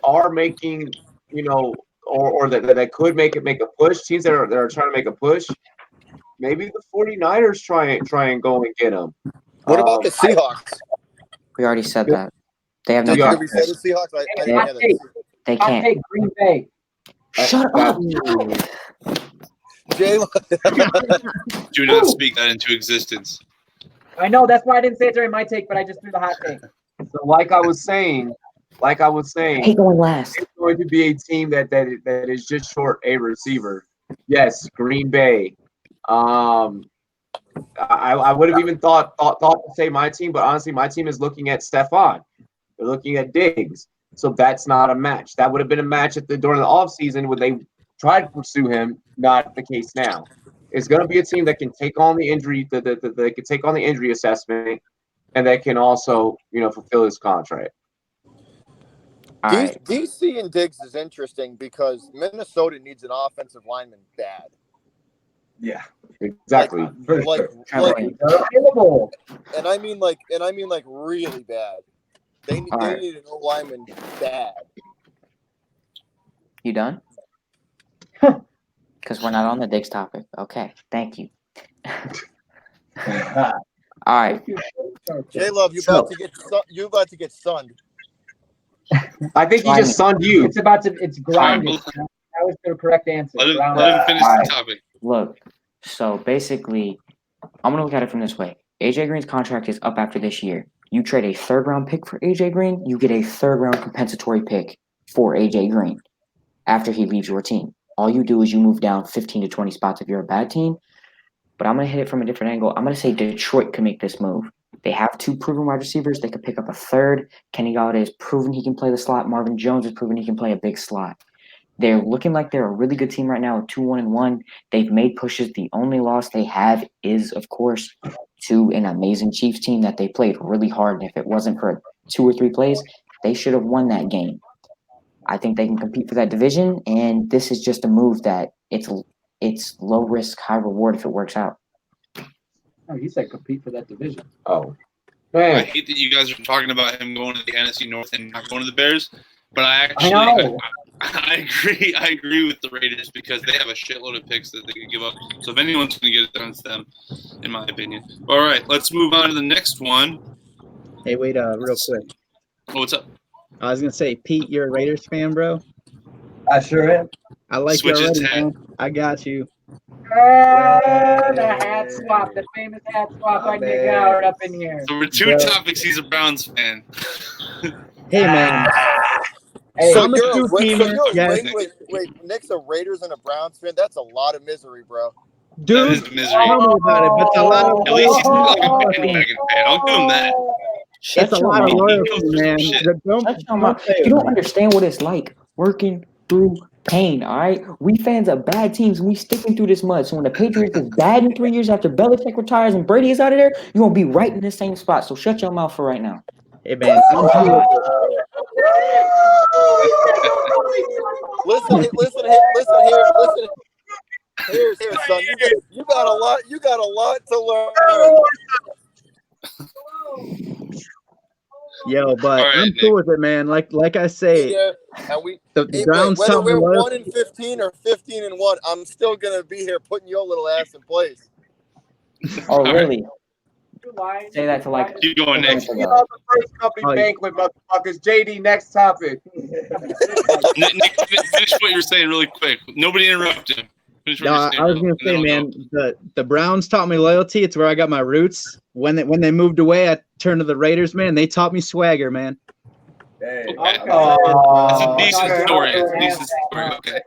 are making, or that could make a push, teams that are trying to make a push, maybe the 49ers try and go and get them. What about the Seahawks? We already said that. They have no Did we targets. say the Seahawks? I didn't hear that. They I can't. take Green Bay. Shut up. Jay, Do not speak that into existence. I know that's why I didn't say it during my take, but I just threw the hot take. So like I was saying, I hate going last. it's going to be a team that is just short a receiver. Yes, Green Bay. I would have even thought to say my team, but honestly, my team is looking at Stephon. They're looking at Diggs. So that's not a match. That would have been a match during the offseason when they tried to pursue him. Not the case now. It's going to be a team that can take on the injury, that can take on the injury assessment, and that can also, fulfill his contract. All right. DC and Diggs is interesting because Minnesota needs an offensive lineman bad. Yeah, exactly. Like, Available. and I mean really bad. They need an O lineman bad. You done? Because we're not on the Diggs topic. Okay, thank you. All right. J-Love, you about to get sunned. I think he just sunned you. It's grounded. That was the correct answer. Let him finish the topic. Look, so basically, I'm going to look at it from this way. AJ Green's contract is up after this year. You trade a third-round pick for AJ Green, you get a third-round compensatory pick for AJ Green. after he leaves your team. All you do is you move down 15 to 20 spots if you're a bad team. But I'm going to hit it from a different angle. I'm going to say Detroit can make this move. They have 2 proven wide receivers. They could pick up a third. Kenny Galladay has proven he can play the slot. Marvin Jones has proven he can play a big slot. They're looking like they're a really good team right now with 2-1-1. They've made pushes. The only loss they have is, of course, to an amazing Chiefs team that they played really hard. And if it wasn't for 2 or 3 plays, they should have won that game. I think they can compete for that division, and this is just a move that it's low risk, high reward if it works out. Oh, you said compete for that division. Oh, I man. hate that you guys are talking about him going to the NFC North and not going to the Bears, but I know. agree. I agree with the Raiders because they have a shitload of picks that they could give up. So if anyone's going to get it done, it's them, in my opinion. All right, let's move on to the next one. Hey, wait, real quick. Oh, what's up? I was gonna say, Pete, you're a Raiders fan, bro. I sure am. I like Switch you his already, hat. man. I got you. The hat swap, the famous hat swap by Nick Howard up in here. So we're 2 topics. He's a Browns fan. Hey, man. Hey, So I'm a you're true gamer, yes. wait, Nick's a Raiders and a Browns fan? That's a lot of misery, bro. That is Dude, misery. tell me about it, but it's a lot of At least he's not like a loyalty. bandwagon fan. I'll give him that. It's a lot of loyalty, man. Shit. Don't say You it, don't man. understand what it's like working through pain, all right? We fans of bad teams, we sticking through this mud. So when the Patriots is bad in 3 years after Belichick retires and Brady is out of there, you're going to be right in the same spot. So shut your mouth for right now. Hey, man. Listen here, son. You got a lot to learn. Yo, but All right, I'm cool with it, man. Like I say, Yeah, and the Browns whether taught me we're loyalty. 1-15 or 15-1, I'm still gonna be here putting your little ass in place. Oh, right. you lying? Say that to like Keep going, Nick. You know, the first company Oh, yeah. banquet, motherfuckers. JD, next topic. Nick, finish what you're saying really quick. Nobody interrupt him. Finish what No, you're saying I was gonna and then say, I'll man, go. the Browns taught me loyalty. It's where I got my roots. When they moved away, I turned to the Raiders, man. They taught me swagger, man. Hey, Okay. Oh, That's a decent okay. story. It's a decent story. Okay.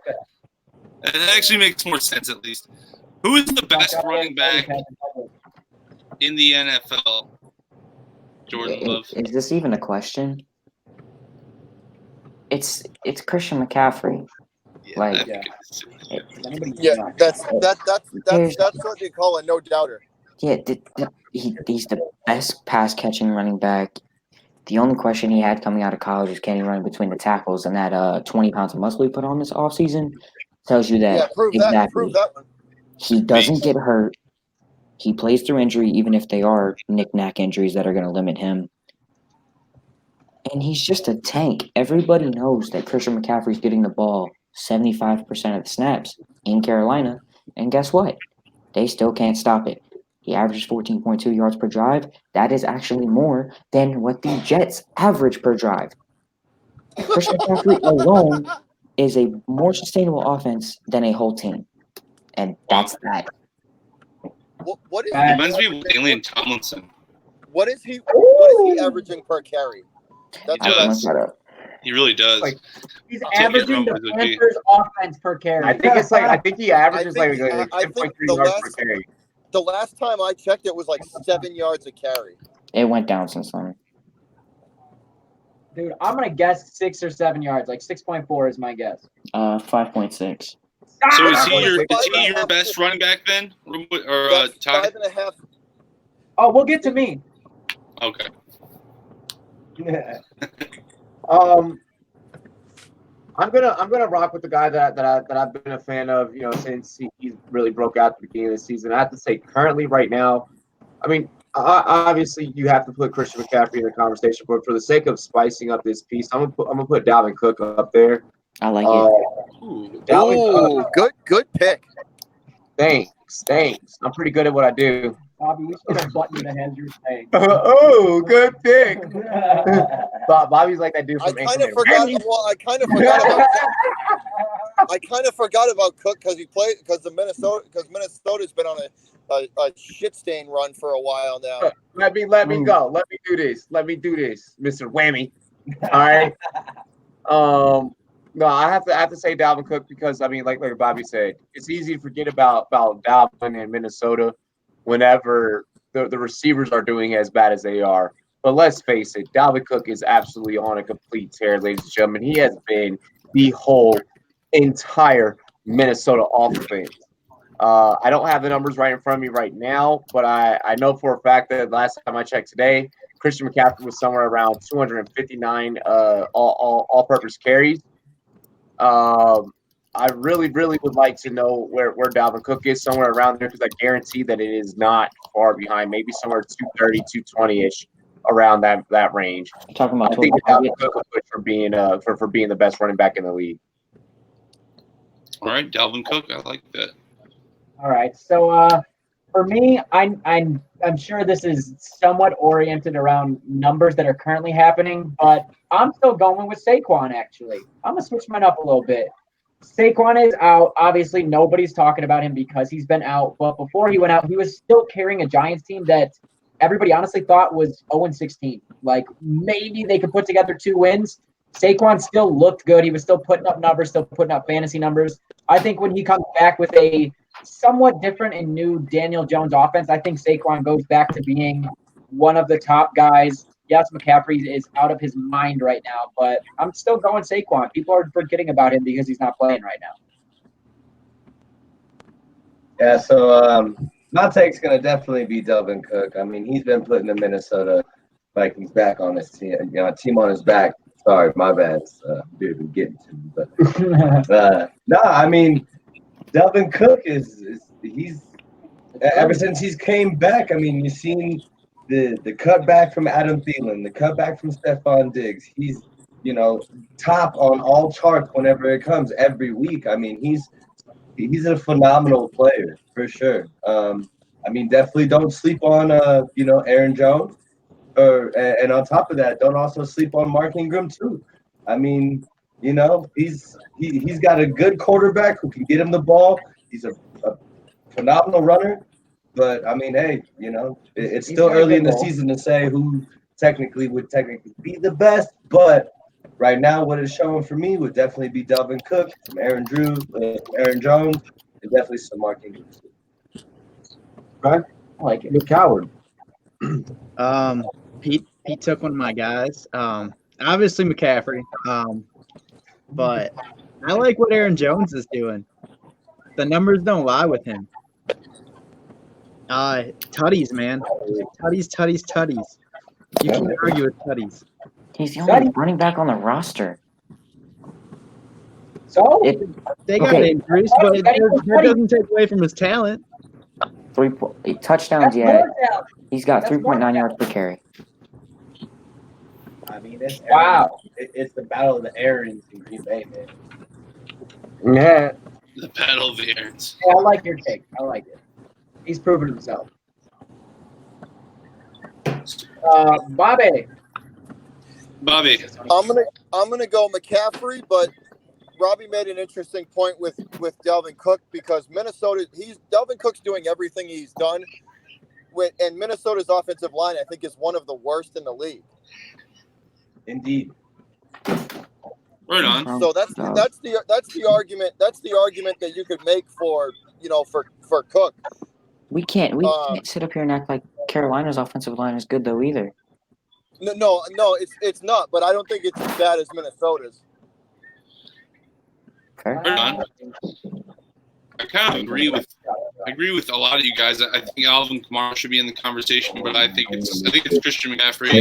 That actually makes more sense, at least. Who is the best running back in the NFL? Jordan Love. Is this even a question? It's Christian McCaffrey. Like, I think it's- Yeah, that's what they call a no doubter. yeah, he's the best pass catching running back. The only question he had coming out of college is can he run between the tackles, and that 20 pounds of muscle he put on this offseason tells you that Yeah, prove exactly. that one. He doesn't get hurt. He plays through injury, even if they are knick-knack injuries that are going to limit him. And he's just a tank. Everybody knows that Christian McCaffrey's getting the ball 75% of the snaps in Carolina. And guess what? They still can't stop it. He averages 14.2 yards per drive. That is actually more than what the Jets average per drive. Christian McCaffrey alone is a more sustainable offense than a whole team. And that's that. What is He reminds me of Alien Tomlinson. what is he averaging per carry? He I can look does. that up. He really does. Like, He's I'll take it, averaging the Rumboyz, okay. Panthers' offense per carry. I think he averages I think 10.3 the yards per last- carry. The last time I checked, it was like 7 yards a carry. It went down since then. Dude, I'm gonna guess 6 or 7 yards. Like 6.4 is my guess. 5.6. So is Ah, he your five- best running back then, or That's Ty? 5.5. Oh, we'll get to me. Okay. I'm gonna rock with the guy that I've been a fan of, since he really broke out at the beginning of the season. I have to say, currently, right now, I mean, obviously you have to put Christian McCaffrey in the conversation, but for the sake of spicing up this piece, I'm gonna put Dalvin Cook up there. I like it. Ooh, good pick. Thanks. I'm pretty good at what I do. Bobby, we should have buttoned the heads you're saying. Oh, good pick. Bobby's like that dude I from kind of Anchorman. forgot. Well, I kind of forgot about Cook because Minnesota's been on a shit stain run for a while now. Let me go. Let me do this, Mr. Whammy. All right. No, I have to say Dalvin Cook because I mean, like Bobby said, it's easy to forget about Dalvin in Minnesota whenever the receivers are doing as bad as they are. But let's face it, Dalvin Cook is absolutely on a complete tear, ladies and gentlemen. He has been the whole entire Minnesota offense. I don't have the numbers right in front of me right now, but I know for a fact that last time I checked today, Christian McCaffrey was somewhere around 259 all-purpose carries. I really would like to know where Dalvin Cook is, somewhere around there, because I guarantee that it is not far behind, maybe somewhere 230, 220-ish, around that range. You're talking about I think total Dalvin Cook will push for being the best running back in the league. All right, Dalvin Cook. I like that. All right. So for me, I'm sure this is somewhat oriented around numbers that are currently happening, but I'm still going with Saquon, actually. I'm going to switch mine up a little bit. Saquon is out. Obviously, nobody's talking about him because he's been out. But before he went out, he was still carrying a Giants team that everybody honestly thought was 0-16. Like, maybe they could put together 2 wins. Saquon still looked good. He was still putting up numbers, still putting up fantasy numbers. I think when he comes back with a somewhat different and new Daniel Jones offense, I think Saquon goes back to being one of the top guys. Yes, McCaffrey is out of his mind right now, but I'm still going Saquon. People are forgetting about him because he's not playing right now. Yeah, so my take's going to definitely be Dalvin Cook. I mean, he's been putting the Minnesota Vikings back on his team, team on his back. Sorry, my bad. Been getting to me, but no, I mean, Dalvin Cook he's ever since he's came back. I mean, you've seen the cutback from Adam Thielen, the cutback from Stephon Diggs. He's top on all charts whenever it comes every week. I mean, he's a phenomenal player for sure. I mean, definitely don't sleep on Aaron Jones. And on top of that, don't also sleep on Mark Ingram too. I mean, he's got a good quarterback who can get him the ball. He's a phenomenal runner. But I mean, hey, it's still early in the season to say who would technically be the best. But right now, what it's showing for me would definitely be Dalvin Cook, from Aaron Jones, and definitely some Mark Ingram too. Right? I like it. You're a coward. Pete took one of my guys. Obviously McCaffrey. But I like what Aaron Jones is doing. The numbers don't lie with him. Tutties, man. Tutties. You can't argue with tutties. He's the only running back on the roster. So They got injuries, but that doesn't take away from his talent. 3 touchdowns, yeah. He's got 3.9 yards per carry. I mean, it's the battle of the Aarons in Green Bay, man. Yeah. The battle of the Aarons. Yeah, I like your take. I like it. He's proven himself. Bobby. I'm gonna go McCaffrey, but Robbie made an interesting point with Dalvin Cook because Dalvin Cook's doing everything he's done. And Minnesota's offensive line, I think, is one of the worst in the league. Indeed. Right on. So that's the argument. That's the argument that you could make for Cook. We can't sit up here and act like Carolina's offensive line is good though either. No, it's not. But I don't think it's as bad as Minnesota's. Okay. Right on. I kind of agree with a lot of you guys. I think Alvin Kamara should be in the conversation, but I think it's Christian McCaffrey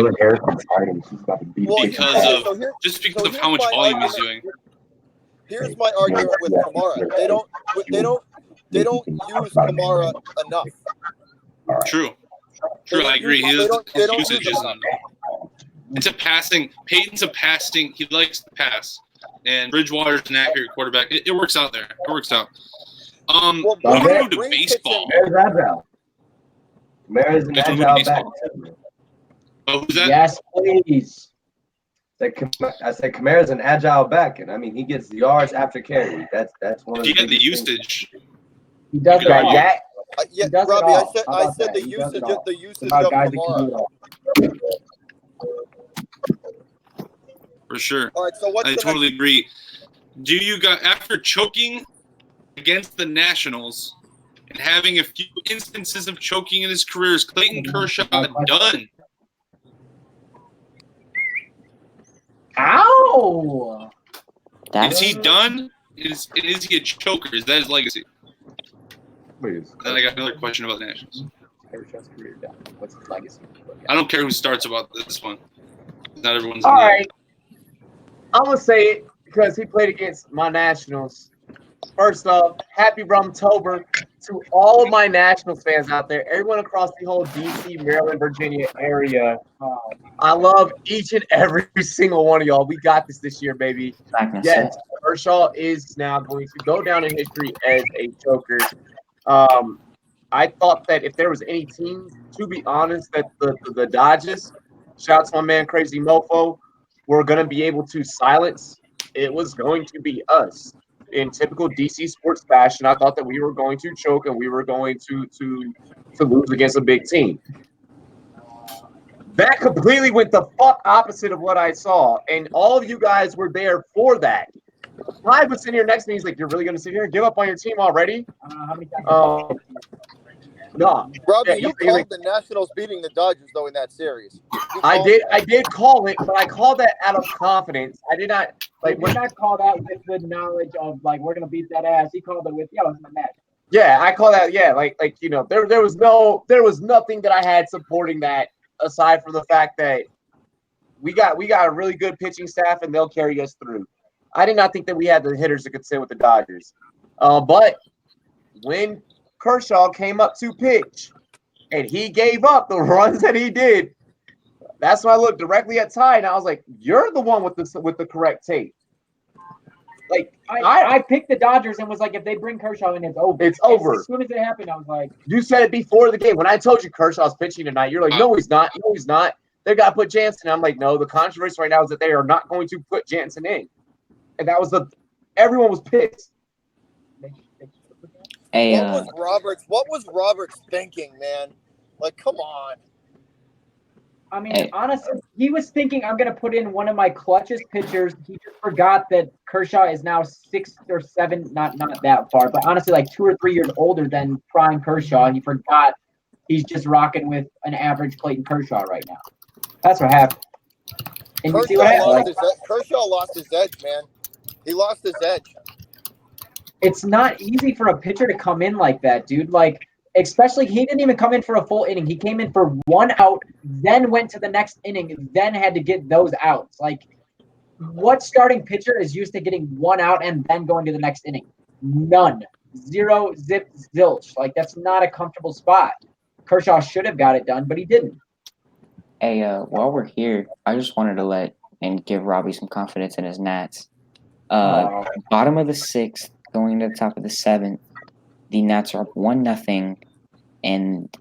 because of how much volume he's doing. Here's my argument with Kamara. They don't use Kamara enough. True, I agree. His usage isn't enough. It's a passing. Peyton's a passing. He likes to pass, and Bridgewater's an accurate quarterback. It works out there. It works out. We're going to move to baseball. Kamara's an agile back. Oh, who's that? Yes, please. I said Kamara's an agile back, and I mean he gets yards after carry. That's one of the usage. He does that. Yeah, Robbie. I said the usage of Kamara. For sure. All right, so I totally agree. Do you got after choking against the Nationals and having a few instances of choking in his career, is Clayton Kershaw done? Ow! Is he done? Is he a choker? Is that his legacy? Please. Then I got another question about the Nationals. Kershaw's career done. What's his legacy? I don't care who starts about this one. Not everyone's. All right. I'm going to say it because he played against my Nationals. First off, happy Rumtober to all my Nationals fans out there, everyone across the whole D.C., Maryland, Virginia area. I love each and every single one of y'all. We got this year, baby. Yes, Kershaw is now going to go down in history as a choker. I thought that if there was any team, to be honest, that the Dodgers, shout out to my man Crazy Mofo, were going to be able to silence, it was going to be us. In typical DC sports fashion, I thought that we were going to choke and we were going to lose against a big team. That completely went the fuck opposite of what I saw, and all of you guys were there for that. Clive was sitting here next to me. He's like, "You're really going to sit here and give up on your team already?" How many times? No, Robbie, you called the Nationals beating the Dodgers though in that series. I did call it, but I called that out of confidence. I did not We're not call that with the knowledge of like we're gonna beat that ass. He called it with it's my match. Yeah, I call that there was nothing that I had supporting that aside from the fact that we got a really good pitching staff and they'll carry us through. I did not think that we had the hitters that could sit with the Dodgers. But when Kershaw came up to pitch and he gave up the runs that he did, that's when I looked directly at Ty and I was like, "You're the one with the correct tape." Like I picked the Dodgers and was like, if they bring Kershaw in, it's over. It's over. As soon as it happened, I was like, you said it before the game. When I told you Kershaw's pitching tonight, you're like, "No, he's not. No, he's not. They got to put Jansen." I'm like, "No, the controversy right now is that they are not going to put Jansen in." And that was everyone was pissed. Hey, what was Roberts thinking, man? Like, come on. I mean, honestly, he was thinking I'm going to put in one of my clutchest pitchers. He just forgot that Kershaw is now 6 or 7, not that far, but honestly, like 2 or 3 years older than prime Kershaw. And he forgot he's just rocking with an average Clayton Kershaw right now. That's what happened. And you see what happened? Kershaw lost his edge, man. He lost his edge. It's not easy for a pitcher to come in like that, dude. Like, especially he didn't even come in for a full inning. He came in for 1 out, then went to the next inning, then had to get those outs. Like, what starting pitcher is used to getting 1 out and then going to the next inning? None. 0, zip, zilch. Like, that's not a comfortable spot. Kershaw should have got it done, but he didn't. Hey, while we're here, I just wanted to let and give Robbie some confidence in his Nats. Bottom of the 6th, going to the top of the 7th, the Nats are up 1-0, and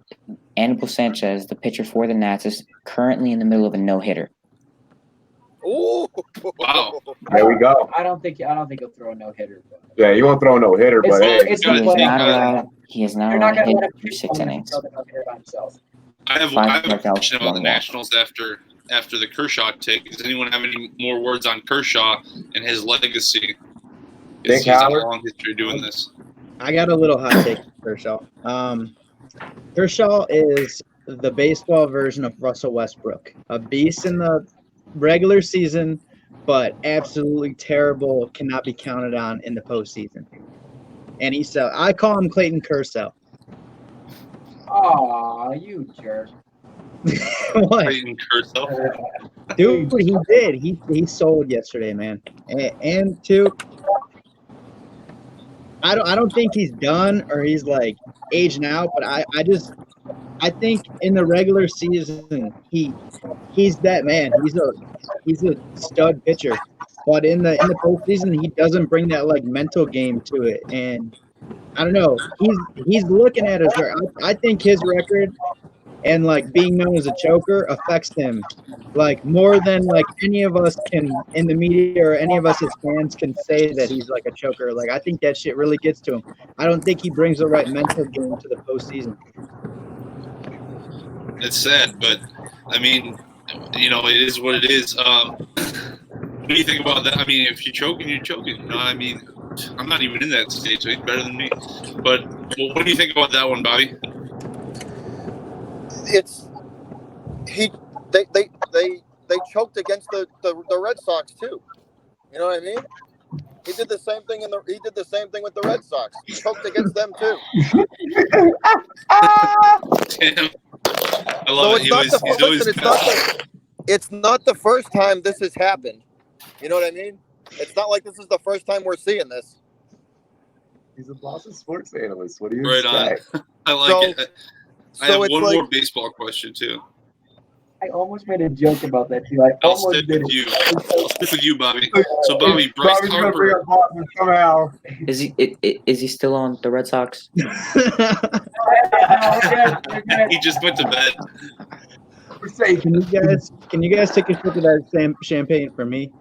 Anibal Sanchez, the pitcher for the Nats, is currently in the middle of a no-hitter. Ooh! Wow! There we go. I don't think he'll throw a no-hitter. Yeah, you won't throw a no-hitter, but He is not allowed to hit through 6 innings. I have a question about the Nationals after the Kershaw take. Does anyone have any more words on Kershaw and his legacy? He's had a long history doing this. I got a little hot take for Kershaw. Kershaw is the baseball version of Russell Westbrook. A beast in the regular season, but absolutely terrible, cannot be counted on in the postseason. And I call him Clayton Kershaw. Aw, you jerk. What? Clayton Kershaw. Dude, he did. He sold yesterday, man. And two, I don't think he's done or he's like aging out, but I think in the regular season he's that man. He's a stud pitcher. But in the postseason he doesn't bring that like mental game to it. And I don't know. He's looking at his I think his record and like being known as a choker affects him like more than like any of us can in the media or any of us as fans can say that he's like a choker. Like I think that shit really gets to him. I don't think he brings the right mental game to the postseason. It's sad, but I mean, it is what it is. do you think about that? I mean, if you're choking, you're choking. You know, I mean, I'm not even in that stage, so he's better than me. But what do you think about that one, Bobby? They choked against the Red Sox too. You know what I mean? He did the same thing with the Red Sox. He choked against them too. Damn. I love it. It's not the first time this has happened. You know what I mean? It's not like this is the first time we're seeing this. He's a Boston sports analyst. What do you Right expect? on. I like it. I have one like, more baseball question too. I almost made a joke about that too. I I'll almost stick did with it. you. I'll stick with you, Bobby. So, Bobby, Bryce Bobby's gonna Harper. bring up Boston somehow. Is he still on the Red Sox? He just went to bed. We're safe. Can you guys take a sip of that champagne for me?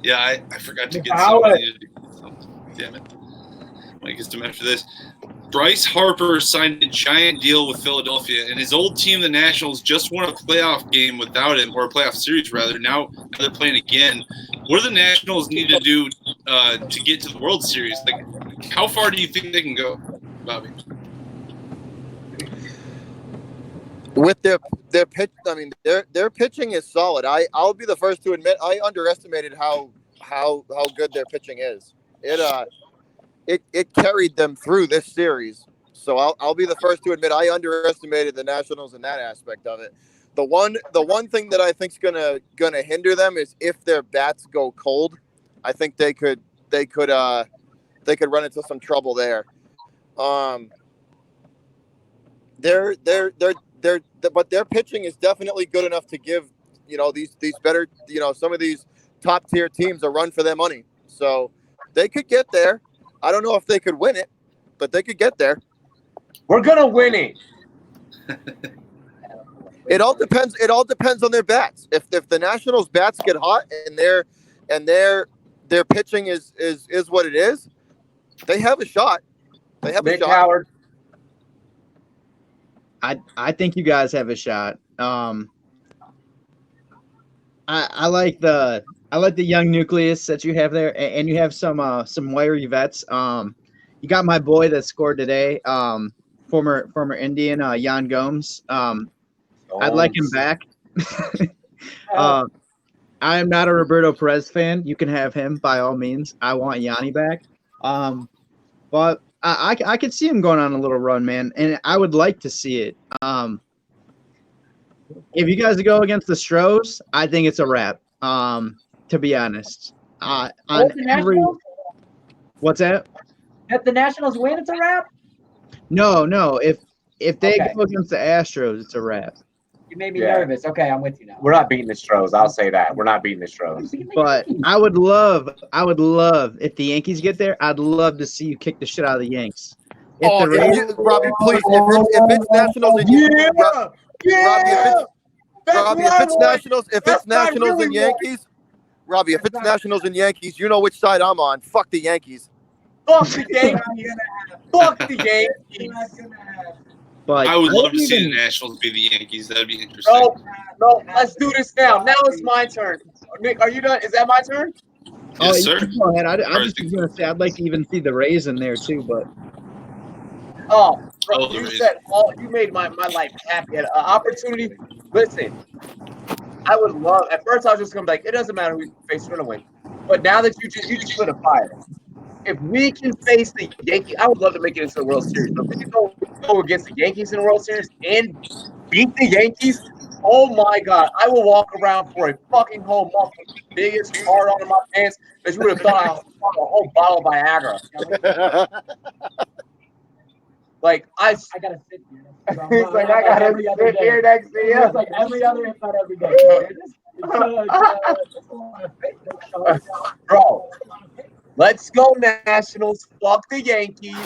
Yeah, I forgot to get Howard. some. I needed to get some. Damn it. Mike gets them after this. Bryce Harper signed a giant deal with Philadelphia, and his old team, the Nationals, just won a playoff game without him, or a playoff series rather. Now they're playing again. What do the Nationals need to do to get to the World Series? Like, how far do you think they can go, Bobby? with their pitch, I mean their pitching is solid. I'll be the first to admit I underestimated how good their pitching is. It carried them through this series. So I'll be the first to admit I underestimated the Nationals in that aspect of it. The one thing that I think's gonna hinder them is if their bats go cold. I think they could run into some trouble there. But their pitching is definitely good enough to give these better some of these top tier teams a run for their money. So they could get there. I don't know if they could win it, but they could get there. We're gonna win it. It all depends. It all depends on their bats. If the Nationals' bats get hot and their pitching is what it is, they have a shot. They have a shot. Howard. I think you guys have a shot. I like the young nucleus that you have there, and you have some wiry vets. You got my boy that scored today, former Indian Yan Gomes. I'd like him back. I am not a Roberto Perez fan. You can have him by all means. I want Yanni back. But I could see him going on a little run, man, and I would like to see it. If you guys go against the Stros, I think it's a wrap. To be honest, what's that? If the Nationals win, it's a wrap. No. If they go against the Astros, it's a wrap. You made me nervous. Okay, I'm with you now. We're not beating the Stros. I'll say that. We're not beating the Stros. But I would love if the Yankees get there. I'd love to see you kick the shit out of the Yanks. Robbie, please. If it's Nationals and Robbie, if it's Nationals and Yankees, Robbie, if it's Nationals and Yankees, you know which side I'm on. Fuck the Yankees. Fuck the Yankees. Fuck the Yankees. But I would love to see the Nationals be the Yankees. That'd be interesting. No, let's do this now. Now it's my turn. Nick, are you done? Is that my turn? Yes, sir. Go ahead. I just was gonna say I'd like to even see the Rays in there too, but you made my life happy. An opportunity. Listen, I would love. At first, I was just gonna be like, it doesn't matter who we face, we're gonna win. But now that you just lit a fire. If we can face the Yankees, I would love to make it into the World Series. But if we can go against the Yankees in the World Series and beat the Yankees, oh my God, I will walk around for a fucking whole month with the biggest hard on in my pants that you would have thought I was a whole bottle of Viagra. Like I gotta sit here. He's like, I gotta sit here next to you. It's like every other, if not every day. Bro, let's go Nationals. Fuck the Yankees.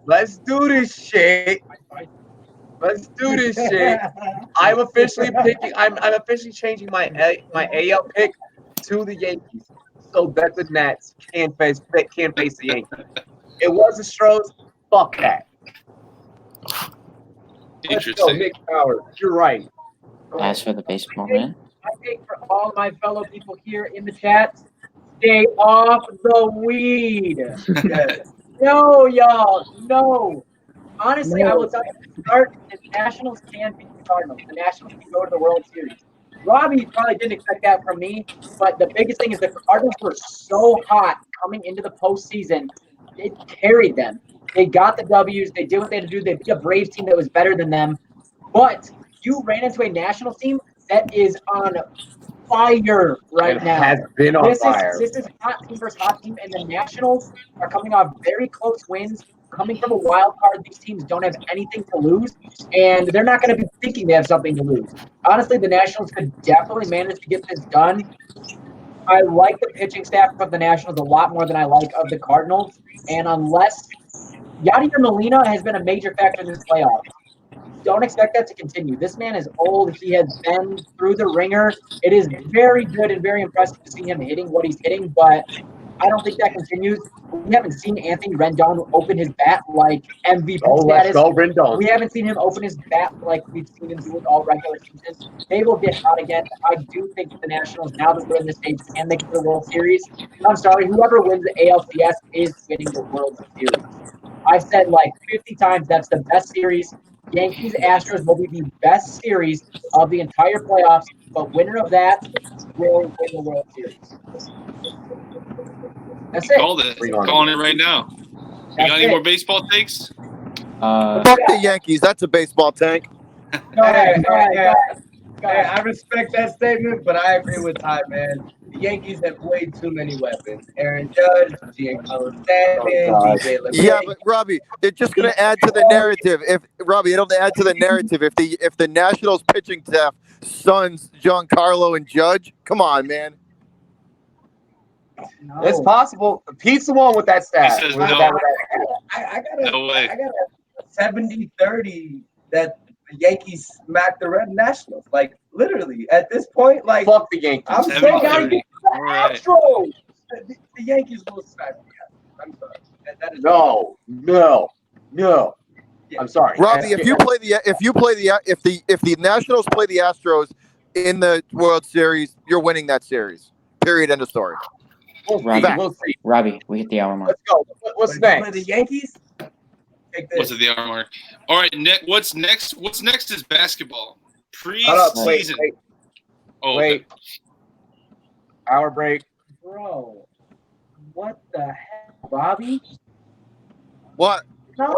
Let's do this shit. Let's do this shit. I'm officially picking. I'm officially changing my AL pick to the Yankees so that the Nats can face the Yankees. It was the Stros. Fuck that. Interesting. Let's go, Nick Howard. You're right. As for the baseball, man. take for all my fellow people here in the chat, stay off the weed. No, y'all, no. Honestly, I will tell you at the start, the Nationals can beat the Cardinals. The Nationals can go to the World Series. Robbie probably didn't expect that from me, but the biggest thing is the Cardinals were so hot coming into the postseason. It carried them. They got the W's. They did what they had to do. They beat a Braves team that was better than them. But you ran into a Nationals team that is on fire right It now. has been on This fire. is hot team versus hot team, and the Nationals are coming off very close wins. Coming from a wild card, these teams don't have anything to lose, and they're not going to be thinking they have something to lose. Honestly, the Nationals could definitely manage to get this done. I like the pitching staff of the Nationals a lot more than I like of the Cardinals, and unless Yadier Molina has been a major factor in this playoff, don't expect that to continue. This man is old. He has been through the ringer. It is very good and very impressive to see him hitting what he's hitting, but I don't think that continues. We haven't seen Anthony Rendon open his bat like MVP Let's status. go, Rendon. We haven't seen him open his bat like we've seen him do it all regular season. They will get hot again. I do think that the Nationals, now that we're in this stage, can make it to the World Series. I'm sorry, whoever wins the ALCS is winning the World Series. I've said like 50 times that's the best series. Yankees Astros will be the best series of the entire playoffs, but winner of that will win the World Series. That's it. Called it. Calling it right now. You got any more baseball takes? Fuck the Yankees. That's a baseball tank. I respect that statement, but I agree with Ty, man. The Yankees have way too many weapons. Aaron Judge, Giancarlo Stanton, DJ LeMahieu. Yeah, but Robbie, they're just going to add to the narrative. It'll add to the narrative if the Nationals pitching staff sons Giancarlo and Judge. Come on, man. No. It's possible. Pete's the one with that stat. He says I no. got a No way. 70-30 that the Yankees smacked the Red Nationals. Like, literally, at this point, like, Fuck the Yankees. I'm 70-30. saying All right. Astros. The Yankees will smack the Astros. I'm sorry. That is No. Yeah. I'm sorry. Robbie, if the Nationals play the Astros in the World Series, you're winning that series. Period. End of story. We'll see. Robbie, we hit the hour mark. Let's go. What's But next? the Yankees, take this. What's at the hour mark? All right, what's next? What's next is basketball. Hold up. Preseason. Wait. Hour break. Bro, what the heck, Bobby? What? No.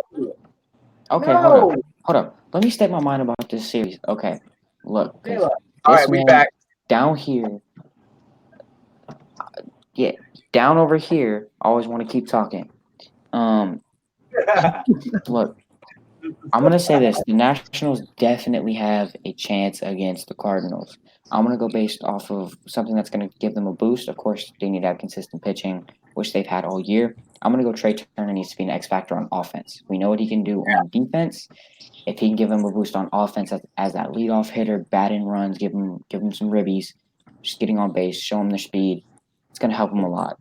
Okay, No. hold up. Let me state my mind about this series. Okay, look. 'cause Taylor. All this right, we man back. down here. Yeah, down over here. I always want to keep talking. Look, I'm gonna say this: the Nationals definitely have a chance against the Cardinals. I'm gonna go based off of something that's gonna give them a boost. Of course, they need to have consistent pitching, which they've had all year. I'm gonna go Trey Turner needs to be an X factor on offense. We know what he can do on defense. If he can give them a boost on offense as that leadoff hitter, batting runs, give him some ribbies, just getting on base, show him their speed. It's gonna help him a lot.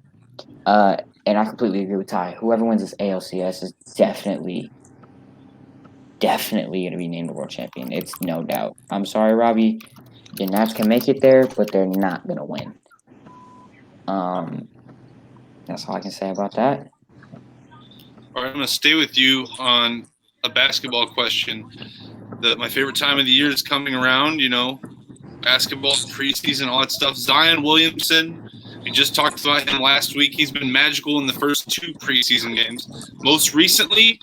And I completely agree with Ty. Whoever wins this ALCS is definitely going to be named the world champion. It's no doubt. I'm sorry, Robbie. The Nats can make it there, but they're not going to win. That's all I can say about that. All right, I'm going to stay with you on a basketball question. My favorite time of the year is coming around, basketball, preseason, all that stuff. Zion Williamson, we just talked about him last week. He's been magical in the first 2 preseason games. Most recently,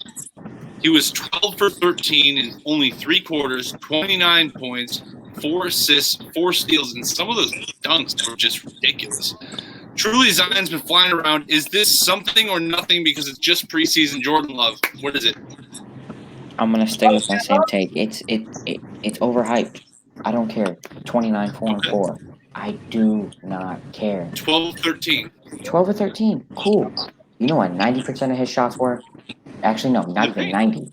he was 12 for 13 in only 3 quarters, 29 points, 4 assists, 4 steals, and some of those dunks were just ridiculous. Truly, Zion's been flying around. Is this something or nothing because it's just preseason? Jordan Love, what is it? I'm going to stay with my same take. It's overhyped. I don't care. 29, 4, and 4. I do not care. 12 13. 12 or 13. Cool. You know what 90% of his shots were? Actually, no, not even 90.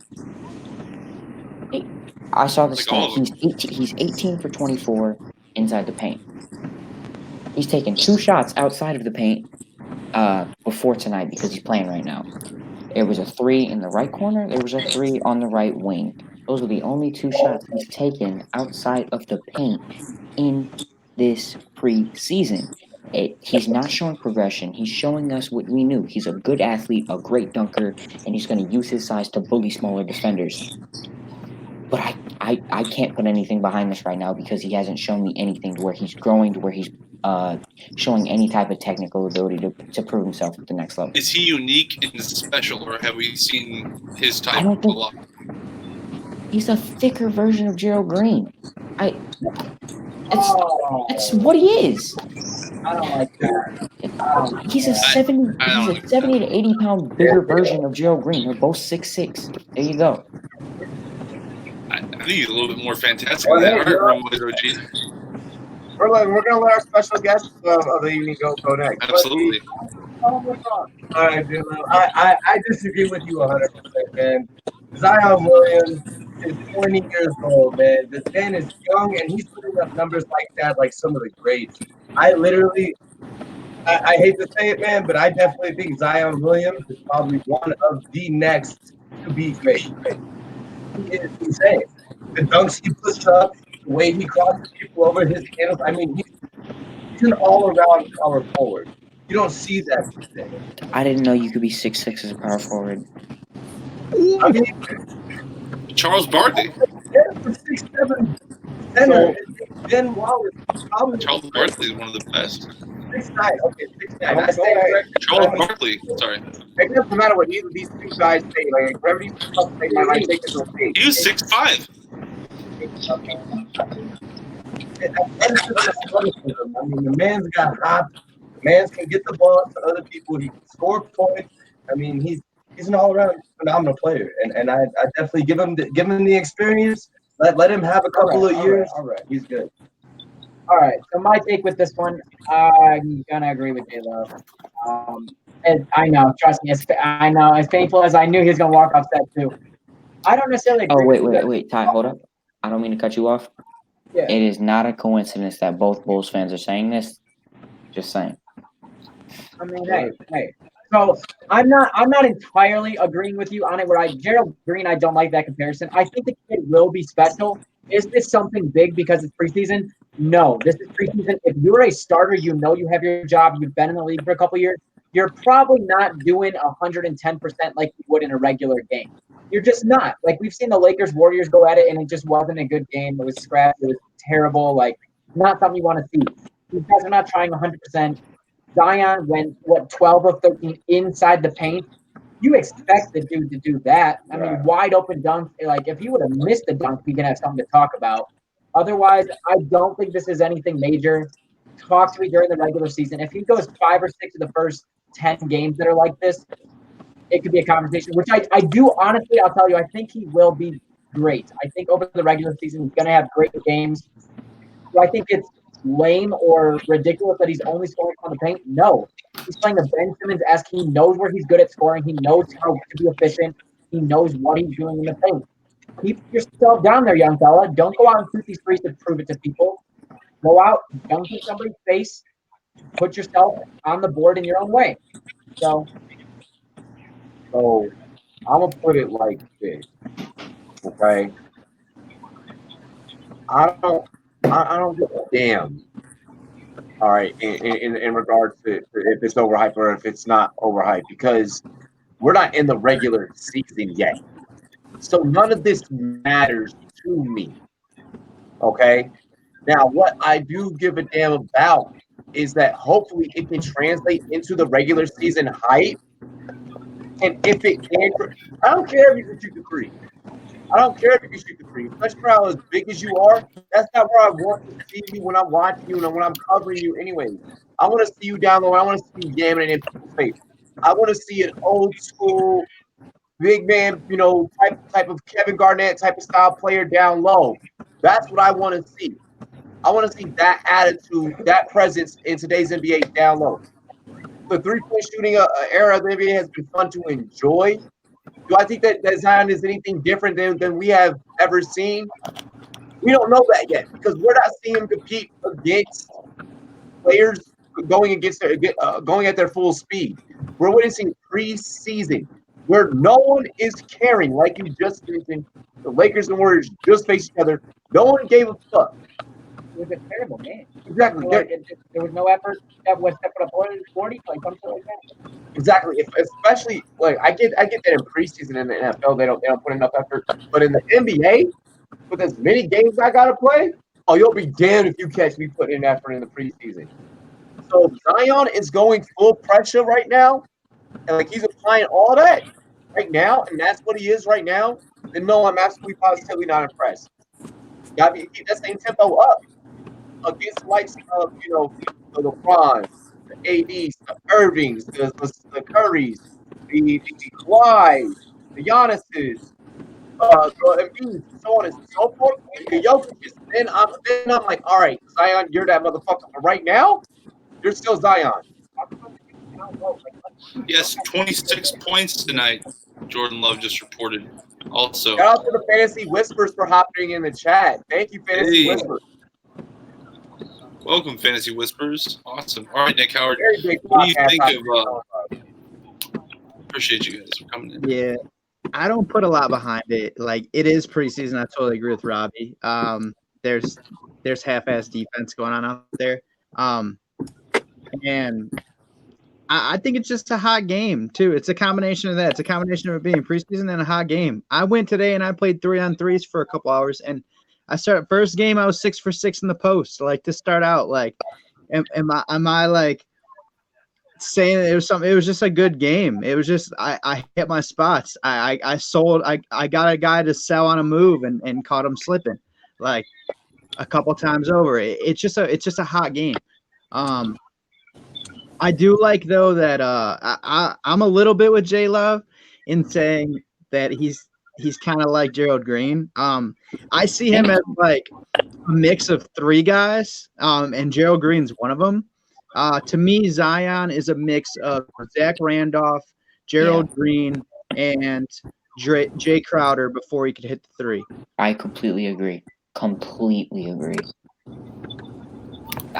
I saw the stat. He's 18 for 24 inside the paint. He's taken 2 shots outside of the paint before tonight because he's playing right now. There was a 3 in the right corner. There was a 3 on the right wing. Those were the only 2 shots he's taken outside of the paint in this preseason. He's not showing progression. He's showing us what we knew. He's a good athlete, a great dunker, and he's going to use his size to bully smaller defenders. But I can't put anything behind this right now because he hasn't shown me anything to where he's growing, to where he's showing any type of technical ability to prove himself at the next level. Is he unique and special, or have we seen his I type don't a think lot? he's a thicker version of Gerald Green. Oh, It's what he is. I don't like that. He's a I 70 don't to 80 pound bigger version of Gerald Green. They're both 6'6". There you go. I think he's a little bit more fantastic than that. All right, Rumboyz OG. We're gonna let our special guest of the evening go next. Absolutely. All right, Jim. I disagree with you 100%, man. Zion Williams is 20 years old, man. This man is young, and he's putting up numbers like that, like some of the greats. I hate to say it, man, but I definitely think Zion Williams is probably one of the next to be great. He is insane. The dunks he puts up, the way he crosses people over his handles. I mean, he's an all-around power forward. You don't see that today. I didn't know you could be 6'6" as a power forward. I mean, Charles Barkley. yeah, for 6'7" center. Ben Wallace probably Charles Barkley is one of the best. 6'9". Okay, 6'9". I stand corrected. Charles Barkley. Sorry. It doesn't matter what either of these two guys say. Like, whatever these two say, they might take it to a stage. He was 6'5". Athleticism. I mean, the man's got hop. The man can get the ball to other people. He can score points. I mean, he's an all-around phenomenal player, and I definitely give him the experience. Let him have a couple of years. All right. He's good. All right. So my take with this one, I'm gonna agree with J-Lo. And I know, trust me, I know, as painful as I knew he was gonna walk off set too. I don't necessarily agree. Oh, wait, Ty, hold up. I don't mean to cut you off. Yeah. It is not a coincidence that both Bulls fans are saying this. Just saying. I mean, hey. So I'm not entirely agreeing with you on it. Where Gerald Green, I don't like that comparison. I think the kid will be special. Is this something big because it's preseason? No, this is preseason. If you're a starter, you know you have your job. You've been in the league for a couple years. You're probably not doing 110% like you would in a regular game. You're just not. Like, we've seen the Lakers Warriors go at it, and it just wasn't a good game. It was scrapped. It was terrible. Like, not something you want to see. These guys are not trying 100%. Zion went, 12 of 13 inside the paint. You expect the dude to do that. I mean, wide open dunk. Like, if he would have missed the dunk, we can have something to talk about. Otherwise, I don't think this is anything major. Talk to me during the regular season. If he goes 5 or 6 of the first 10 games that are like this, it could be a conversation, which I do honestly, I'll tell you, I think he will be great. I think over the regular season, he's going to have great games. Do I think it's lame or ridiculous that he's only scoring on the paint? No. He's playing a Ben Simmons-esque. He knows where he's good at scoring. He knows how to be efficient. He knows what he's doing in the paint. Keep yourself down there, young fella. Don't go out and shoot these threes to prove it to people. Go out, dunk in somebody's face, put yourself on the board in your own way. So I'm gonna put it like this, okay? I don't give a damn. All right, in regards to if it's overhyped or if it's not overhyped, because we're not in the regular season yet, so none of this matters to me. Okay. Now, what I do give a damn about is that hopefully it can translate into the regular season hype. And if it can, I don't care if you can shoot the three. I don't care if you can shoot the three. Especially for how as big as you are, that's not where I want to see you when I'm watching you and when I'm covering you anyway. I want to see you down low. I want to see you jamming it in people's face. I want to see an old school, big man, type of Kevin Garnett type of style player down low. That's what I want to see. I want to see that attitude, that presence in today's NBA down low. The three-point shooting era of the NBA has been fun to enjoy. Do I think that Zion is anything different than we have ever seen? We don't know that yet because we're not seeing him compete against players going at their full speed. We're witnessing preseason where no one is caring, like you just mentioned. The Lakers and Warriors just faced each other. No one gave a fuck. was a terrible game. Exactly. So, like, there was no effort that was to put up 40, like something like that. Exactly. Especially like I get that in preseason in the NFL they don't put enough effort, but in the NBA with as many games I gotta play, oh you'll be damned if you catch me putting in effort in the preseason. So Zion is going full pressure right now, and like he's applying all that right now, and that's what he is right now. Then no, I'm absolutely positively not impressed. Got to keep that same tempo up against the likes of the LeBrons, the ADs, the Irvings, the Currys, the Kawhis, the Giannis's, the Embiids, so on and so forth, the Jokic's. Then I'm like, all right, Zion, you're that motherfucker. But right now, you're still Zion. Yes, 26 points tonight. Jordan Love just reported. Also, Shout out to the Fantasy Whispers for hopping in the chat. Thank you, Fantasy Hey. Whispers. welcome, Fantasy Whispers. Awesome. All right, Nick Howard. Very big What do you podcast think topic. Appreciate you guys for coming in. Yeah, I don't put a lot behind it. Like it is preseason. I totally agree with Robbie. There's half-ass defense going on out there. And I think it's just a hot game too. It's a combination of that. It's a combination of it being preseason and a hot game. I went today and I played 3-on-3s for a couple hours, and I started first game. I was 6 for 6 in the post. Like to start out, like, am I like saying it was something? It was just a good game. It was just I hit my spots. I sold. I got a guy to sell on a move and caught him slipping, like a couple times over. It's just a hot game. I do like though that I'm a little bit with J Love in saying that he's kind of like Gerald Green. I see him as like a mix of three guys, and Gerald Green's one of them. To me, Zion is a mix of Zach Randolph, Gerald Green, and Jay Crowder before he could hit the three. I completely agree. Completely agree.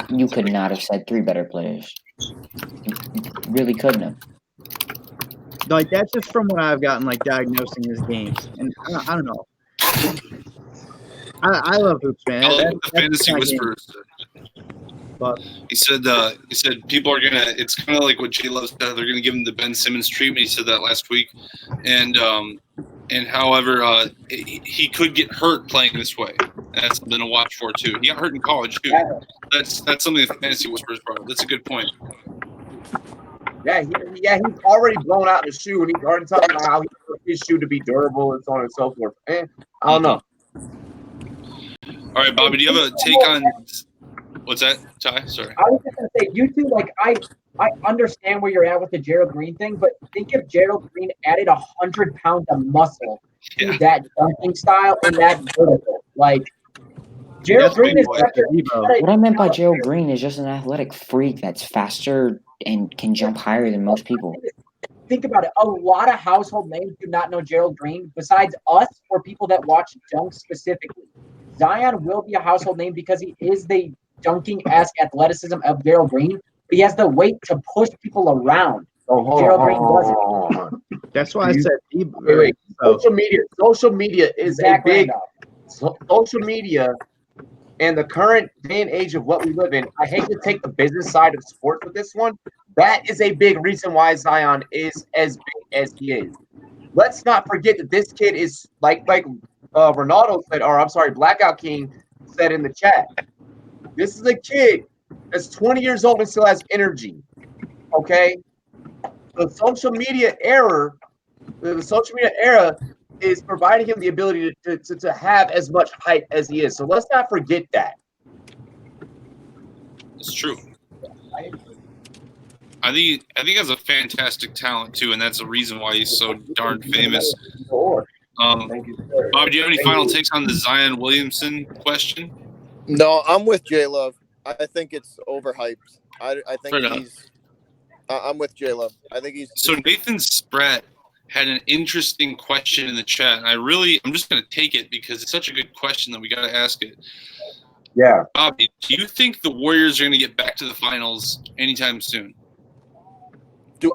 You could not have said three better players. You really couldn't have. Like that's just from what I've gotten, like diagnosing his games, and I don't know. I love hoops, man. I like the Fantasy my Whispers. But He said people are gonna. It's kind of like what J Love said. They're gonna give him the Ben Simmons treatment. He said that last week, and however, he could get hurt playing this way. That's something to watch for too. He got hurt in college too. That's something that Fantasy Whispers brought up. That's a good point. Yeah, he's already blown out the shoe, and he's already talking about how he wants his shoe to be durable and so on and so forth. I don't know. All right, Bobby, do you have a take on what's that, Ty? Sorry. I was just gonna say, you two, like I understand where you're at with the Gerald Green thing, but think if Gerald Green added 100 pounds of muscle to that dunking style and that vertical, like Gerald Green is such What I meant by Gerald Green is just an athletic freak that's faster and can jump higher than most people. Think about it. A lot of household names do not know Gerald Green besides us or people that watch dunk specifically. Zion will be a household name because he is the dunking-esque athleticism of Gerald Green, but he has the weight to push people around. Gerald Green doesn't. That's why I said wait. Social media is Zach a big Randolph. social media. And the current day and age of what we live in, I hate to take the business side of sports with this one. That is a big reason why Zion is as big as he is. Let's not forget that this kid is like Ronaldo said, or I'm sorry, Blackout King said in the chat. This is a kid that's 20 years old and still has energy. Okay, the social media era is providing him the ability to have as much hype as he is. So let's not forget that. It's true. I think he has a fantastic talent too, and that's the reason why he's so darn famous. Bob, do you have any final takes on the Zion Williamson question? No, I'm with J Love. I think it's overhyped. I think I'm with J Love. I think he's. So Nathan Spratt had an interesting question in the chat, and I'm just going to take it because it's such a good question that we got to ask it. Yeah. Bobby, do you think the Warriors are going to get back to the finals anytime soon?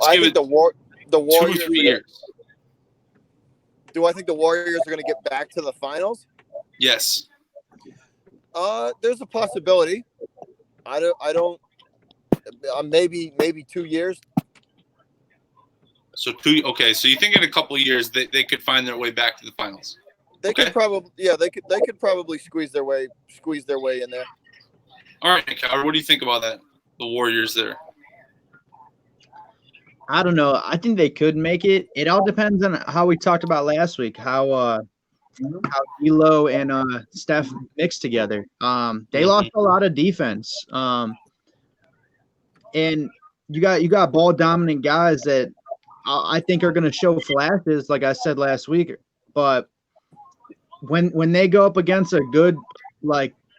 I think the Warriors 2 or 3 years. Do I think the Warriors are going to get back to the finals? Yes. There's a possibility. I don't. Maybe 2 years. So okay. So you think in a couple of years they could find their way back to the finals? They could probably, they could probably squeeze their way in there. All right, Nick Howard, what do you think about that? The Warriors there. I don't know. I think they could make it. It all depends on how we talked about last week, how D'Lo and Steph mixed together. They lost a lot of defense. And you got ball dominant guys that I think are going to show flashes, like I said last week. But when they go up against a good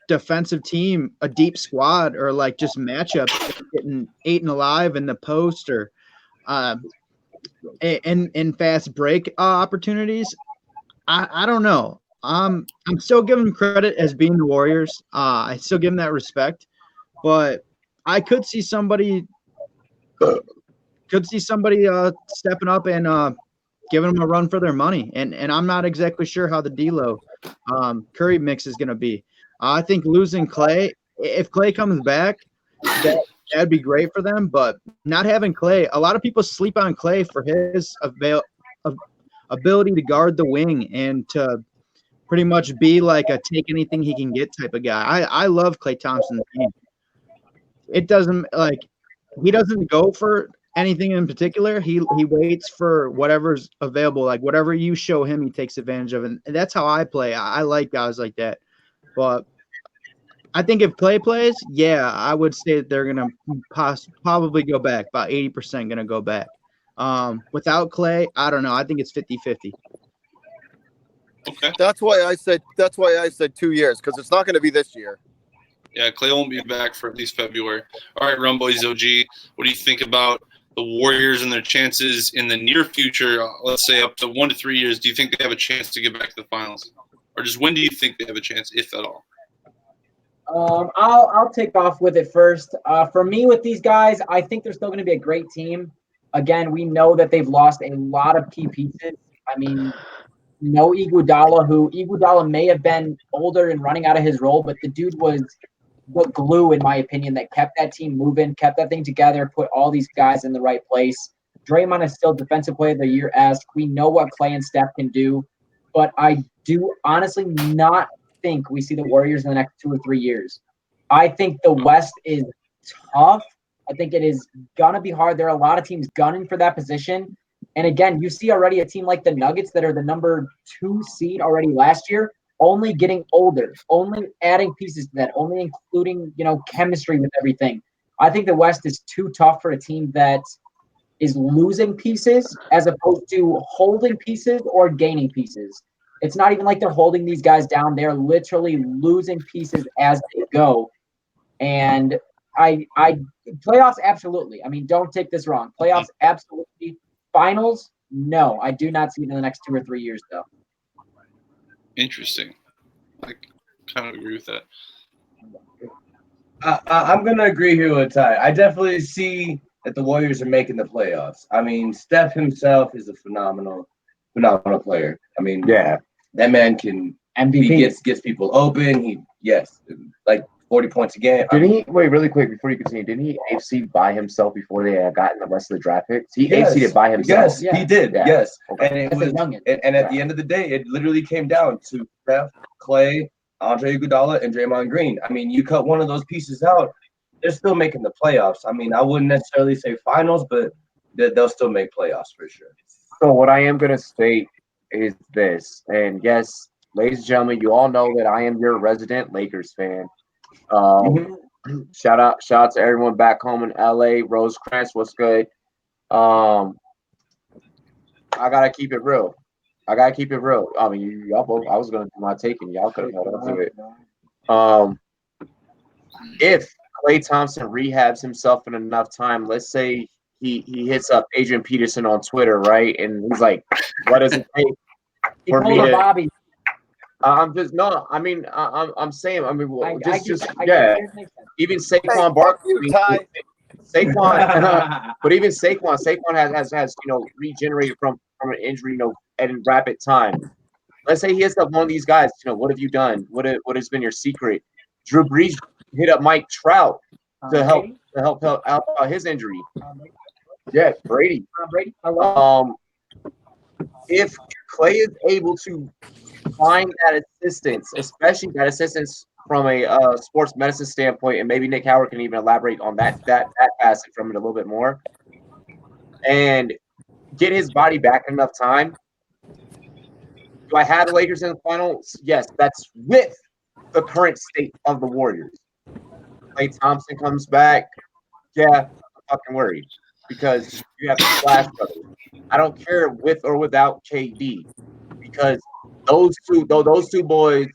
defensive team, a deep squad, or just matchups, getting 8 and alive in the post or in fast break opportunities, I don't know. I'm still giving them credit as being the Warriors. I still give them that respect, but I could see somebody stepping up and giving them a run for their money. And I'm not exactly sure how the D'Lo Curry mix is going to be. I think losing Clay, if Clay comes back, that'd be great for them. But not having Clay, a lot of people sleep on Clay for his ability to guard the wing and to pretty much be like a take anything he can get type of guy. I love Klay Thompson's game. It doesn't he doesn't go for anything in particular. He waits for whatever's available. Like whatever you show him, he takes advantage of. And that's how I play. I like guys like that. But I think if Clay plays, yeah, I would say that they're going to probably go back. About 80% going to go back. Without Clay, I don't know. I think it's 50-50. Okay. That's why I said 2 years, because it's not going to be this year. Yeah, Clay won't be back for at least February. All right, Rumboyz OG, what do you think about the Warriors and their chances in the near future? Let's say up to 1 to 3 years. Do you think they have a chance to get back to the finals, or just when do you think they have a chance, if at all? I'll take off with it first. For me, with these guys, I think they're still going to be a great team. Again, we know that they've lost a lot of key pieces. I mean, no Iguodala may have been older and running out of his role, but the dude was the glue, in my opinion, that kept that team moving, kept that thing together, put all these guys in the right place. Draymond is still Defensive Player of the Year-esque. We know what Clay and Steph can do, but I do honestly not think we see the Warriors in the next 2 or 3 years. I think the West is tough. I think it is going to be hard. There are a lot of teams gunning for that position. And again, you see already a team like the Nuggets that are the number 2 seed already last year, only getting older, only adding pieces to that, only including, chemistry with everything. I think the West is too tough for a team that is losing pieces as opposed to holding pieces or gaining pieces. It's not even like they're holding these guys down. They're literally losing pieces as they go. And I playoffs, absolutely. I mean, don't take this wrong. Playoffs, absolutely. Finals, no. I do not see it in the next 2 or 3 years, though. Interesting. I kind of agree with that. I'm going to agree here with Ty. I definitely see that the Warriors are making the playoffs. I mean, Steph himself is a phenomenal player. I mean, yeah, that man can MVP. He gets people open. Like 40 points a game. Didn't he wait really quick before you continue? Didn't he AFC by himself before they had gotten the rest of the draft picks? He AFC'd by himself. Yes, he did. Yeah. Yes, okay. And at the end of the day, it literally came down to Steph, Clay, Andre Iguodala, and Draymond Green. I mean, you cut one of those pieces out, they're still making the playoffs. I mean, I wouldn't necessarily say finals, but they'll still make playoffs for sure. So what I am going to state is this, and yes, ladies and gentlemen, you all know that I am your resident Lakers fan. Shout out to everyone back home in LA. Rosecrans, what's good? I gotta keep it real. I mean, y'all both. I was gonna do my take, and y'all could have held up to it. If Klay Thompson rehabs himself in enough time, let's say he hits up Adrian Peterson on Twitter, right? And he's like, "What does it take for me to?" Bobby. I'm saying. I mean, well, Even Saquon Barkley, Saquon, but even Saquon has regenerated from an injury, at rapid time. Let's say he hits up one of these guys. What have you done? What has been your secret? Drew Brees hit up Mike Trout to help Brady? out his injury. Brady? Yeah, Brady. Brady? I love If Clay is able to find that assistance, especially that assistance from a sports medicine standpoint, and maybe Nick Howard can even elaborate on that facet from it a little bit more, and get his body back in enough time. Do I have the Lakers in the finals? Yes, that's with the current state of the Warriors. Klay Thompson comes back. Yeah, I'm fucking worried because you have the Splash Brothers. I don't care with or without KD because those two boys,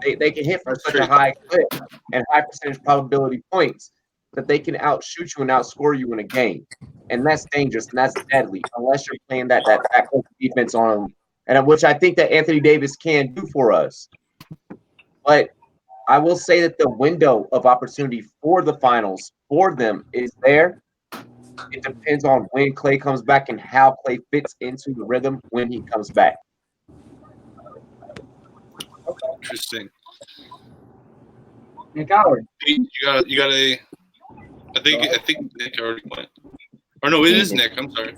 they can hit from such a high clip and high percentage probability points that they can outshoot you and outscore you in a game. And that's dangerous and that's deadly unless you're playing that backcourt defense on them, and which I think that Anthony Davis can do for us. But I will say that the window of opportunity for the finals for them is there. It depends on when Clay comes back and how Clay fits into the rhythm when he comes back. Interesting. Nick Howard. You got a. I think Nick already went. Or no, it is Nick. I'm sorry.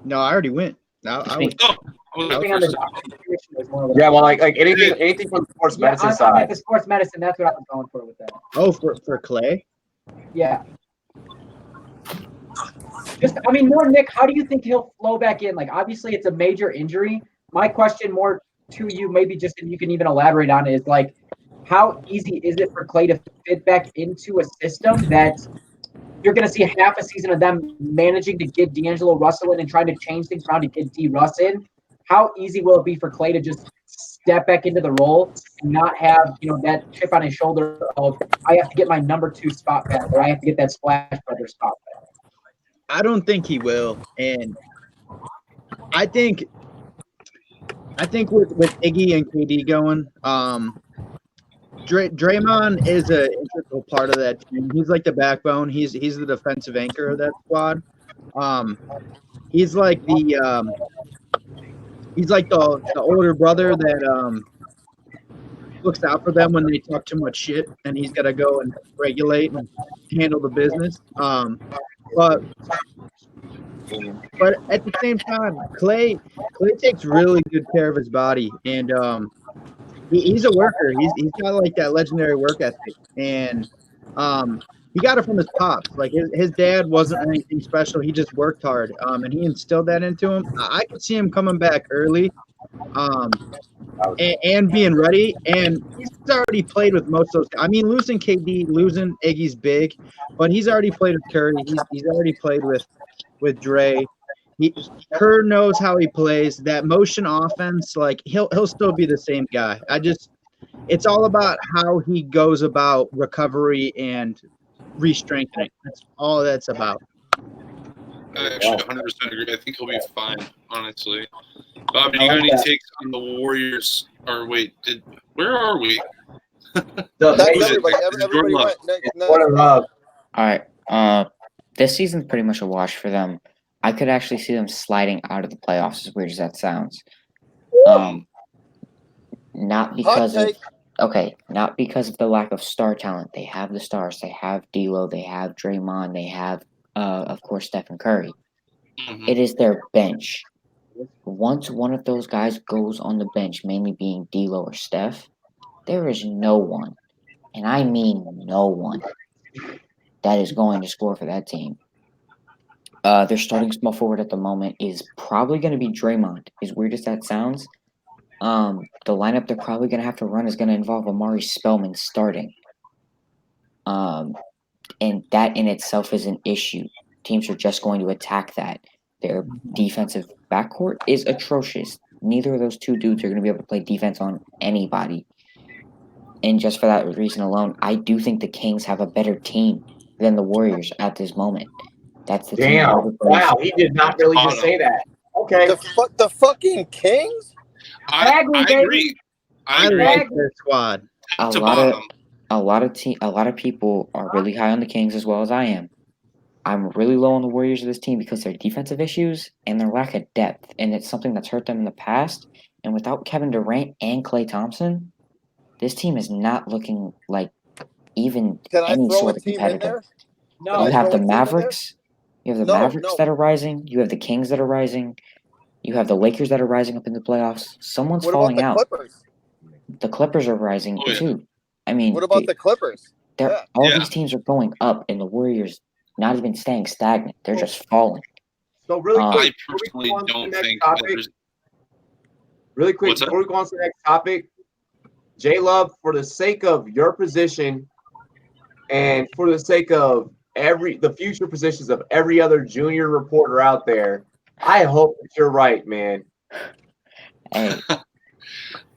No, I already went. I was, Oh, I was Anything on the first. doctor situation is more like Yeah, well, like anything from the sports medicine I'm side. at the sports medicine. That's what I was going for with that. oh, for Clay. Yeah. More Nick, how do you think he'll flow back in? Like, obviously, it's a major injury. My question more to you, maybe just if you can even elaborate on it, is like, how easy is it for Clay to fit back into a system that you're going to see half a season of them managing to get D'Angelo Russell in and trying to change things around to get D. Russ in? How easy will it be for Clay to just step back into the role and not have, that chip on his shoulder of, I have to get my number 2 spot back, or I have to get that Splash Brothers spot back? I don't think he will, and I think with Iggy and KD going, Draymond is an integral part of that team. He's like the backbone. He's the defensive anchor of that squad. He's like the older brother that looks out for them when they talk too much shit, and he's got to go and regulate and handle the business. But at the same time, Clay takes really good care of his body, and he's a worker. He's got like that legendary work ethic, and he got it from his pops. Like his dad wasn't anything special. He just worked hard, and he instilled that into him. I could see him coming back early, and being ready. And he's already played with most of those. I mean, losing KD, losing Iggy's big, but he's already played with Curry. He's already played with Dre. Kerr knows how he plays that motion offense. Like he'll still be the same guy. It's all about how he goes about recovery and re-strengthening. That's all that's about. I actually 100% agree. I think he'll be fine, honestly. Bob, do you got any takes on the Warriors? Or wait, where are we? Everybody went. All right. This season's pretty much a wash for them. I could actually see them sliding out of the playoffs, as weird as that sounds. Not because of the lack of star talent. They have the stars. They have D'Lo. They have Draymond. They have, of course, Stephen Curry. Mm-hmm. It is their bench. Once one of those guys goes on the bench, mainly being D'Lo or Steph, there is no one, and I mean no one, that is going to score for that team. Their starting small forward at the moment is probably going to be Draymond. As weird as that sounds, the lineup they're probably going to have to run is going to involve Amari Spellman starting. And that in itself is an issue. Teams are just going to attack that. Their defensive backcourt is atrocious. Neither of those two dudes are going to be able to play defense on anybody. And just for that reason alone, I do think the Kings have a better team than the Warriors at this moment. That's the team. Wow, he did not really just say that. Okay. The fucking Kings? I agree. I like their squad. A lot of people are really high on the Kings as well as I am. I'm really low on the Warriors of this team because their defensive issues and their lack of depth, and it's something that's hurt them in the past. And without Kevin Durant and Klay Thompson, this team is not looking like even Can I any throw a sort of team in competitor. there? No, Can I You have throw the a team in there? Mavericks. You have the No, Mavericks no. that are rising. You have the Kings that are rising. You have the Lakers that are rising up in the playoffs. Someone's What about falling the out. Clippers? The Clippers are rising Oh, yeah. too. I mean, What about the Clippers? Yeah. all Yeah. these teams are going up, and the Warriors not even staying stagnant. They're just falling. So really Um, quick, I before we personally go on to the don't next think that topic, there's. really quick, What's that? before we go on to the next topic, J Love, for the sake of your position and for the sake of the future positions of every other junior reporter out there, I hope that you're right, man. Hey,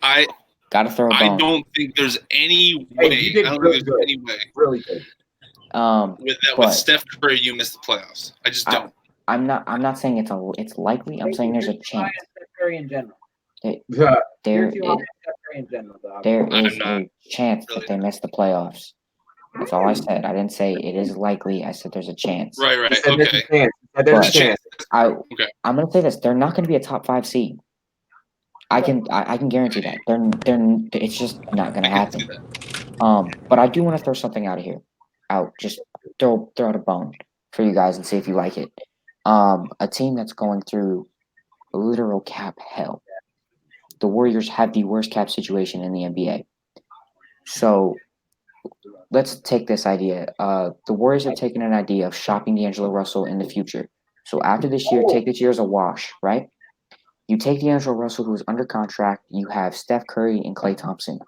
I gotta throw a I bone. don't think there's any Hey, way. you did I don't really think there's good. any way Really good. with But Steph Curry you missed the playoffs. I just don't. I'm not saying it's likely. I'm saying there's a You're too high chance. on Steph Curry in general. Yeah. There You're too high on is Steph Curry in general, dog. there I'm is not a chance really that they miss the playoffs. That's all I said. I didn't say it is likely. I said there's a chance. He Right. said there's Okay. a chance. He said there's a But chance. Okay. I'm gonna say this: they're not gonna be a top 5 seed. I can guarantee that. It's just not gonna I can see happen. that. But I do want to throw something out. Just throw out a bone for you guys and see if you like it. A team that's going through literal cap hell. The Warriors have the worst cap situation in the NBA. So let's take this idea. The Warriors have taken an idea of shopping D'Angelo Russell in the future. So after this year, take this year as a wash, right? You take D'Angelo Russell, who's under contract. You have Steph Curry and Klay Thompson.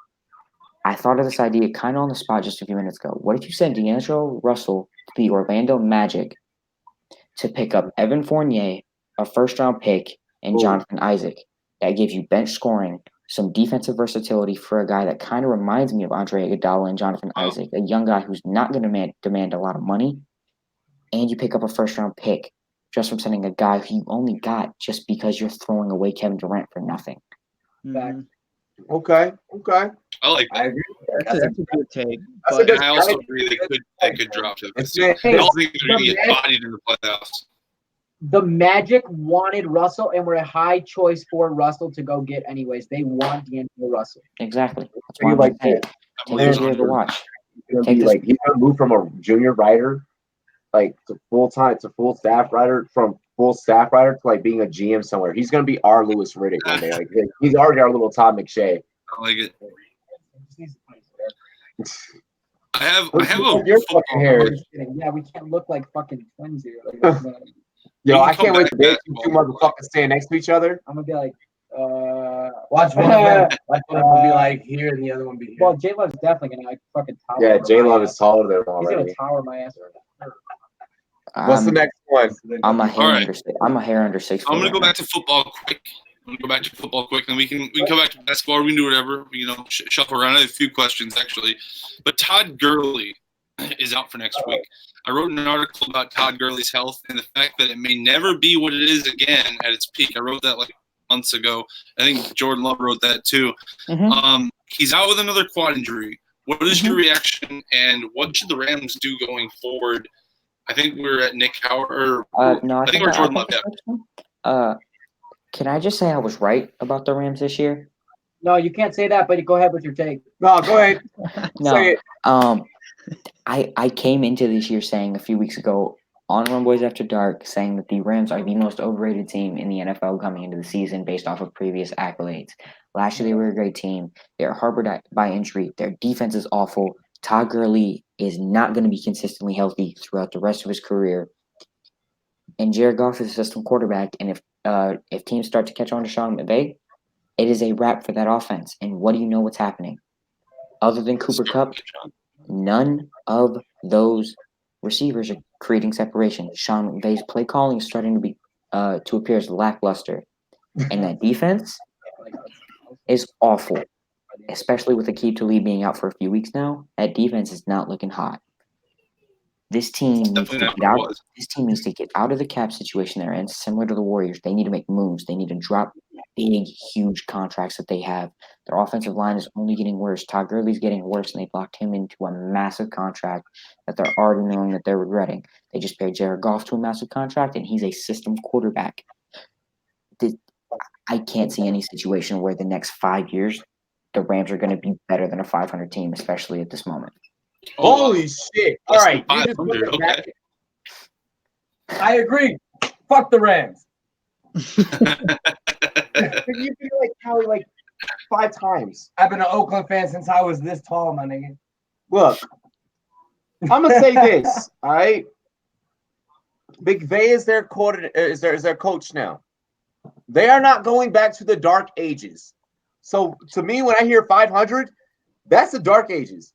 I thought of this idea kind of on the spot just a few minutes ago. What if you sent D'Angelo Russell to the Orlando Magic to pick up Evan Fournier, a first-round pick, and Jonathan Isaac? That gives you bench scoring, some defensive versatility for a guy that kind of reminds me of Andre Iguodala and Jonathan Isaac, a young guy who's not going to demand a lot of money, and you pick up a first-round pick just from sending a guy who you only got just because you're throwing away Kevin Durant for nothing. Mhm. Okay. I like I that. agree with that. That's a good take. That's a But good And I also strategy. agree they could drop to the It's fifth seed. I man, don't think they're going to the get Magic- bodied in the playoffs. The Magic wanted Russell and were a high choice for Russell to go get anyways. They want D'Angelo Russell. Exactly. That's So why you I'm like saying this. take this year to watch. He's gonna Take be this- like he's gonna move from a junior writer, like to full staff writer, from full staff writer to like being a GM somewhere. He's gonna be our Lewis Riddick one day. Like he's already our little Todd McShay. I like it. I have Look a at your football fucking hair. Just kidding. Yeah, we can't look like fucking twins here. Like, Yo, We can I come can't wait back to to date you two basketball. motherfuckers stand next to each other. I'm gonna be like, Watch one of them will be like here and the other one be here. well, J Love's definitely gonna like fucking tower. Yeah, my J Love ass. is taller than him He's gonna already. tower my ass. What's the I'm, next one? I'm a hair All right. under 6. I'm a hair under 6 foot. I'm gonna right go back to football quick. And we can come back to basketball. Or we can do whatever. Shuffle around. I have a few questions actually, but Todd Gurley is out for next week. I wrote an article about Todd Gurley's health and the fact that it may never be what it is again at its peak. I wrote that like months ago. I think Jordan Love wrote that too. Mhm. He's out with another quad injury. What is your reaction, and what should the Rams do going forward? I think we're at Nick Howard. No, I think we're Jordan Love. Yeah. Can I just say I was right about the Rams this year? No, you can't say that, but go ahead with your take. No, go ahead. No. Say it. I came into this year saying a few weeks ago on Rumboyz After Dark saying that the Rams are the most overrated team in the NFL coming into the season based off of previous accolades. Last year they were a great team. They're harbored by injury. Their defense is awful. Todd Gurley is not going to be consistently healthy throughout the rest of his career. And Jared Goff is a system quarterback. And if teams start to catch on to Sean McVay, it is a wrap for that offense. And what do you know what's happening? Other than Cooper Kupp, none of those receivers are creating separation. Sean McVay's play calling is starting to be to appear as lackluster, and that defense is awful, especially with Aqib Talib being out for a few weeks now. That defense is not looking hot. This team needs to get out. This team needs to get out of the cap situation they're in. Similar to the Warriors, they need to make moves. They need to drop big, huge contracts that they have. Their offensive line is only getting worse. Todd Gurley's getting worse, and they've locked him into a massive contract that they're already knowing that they're regretting. They just paid Jared Goff to a massive contract, and he's a system quarterback. I can't see any situation where the next 5 years the Rams are going to be better than a 500 team, especially at this moment. Oh, wow. Holy shit! All Less right, than you just put 500, it back. okay. I agree. Fuck the Rams. You feel like Cali like 5 times. I've been an Oakland fan since I was this tall, my nigga. Look, I'm gonna say this. All right, McVay is their coach now. They are not going back to the dark ages. So to me, when I hear 500, that's the dark ages.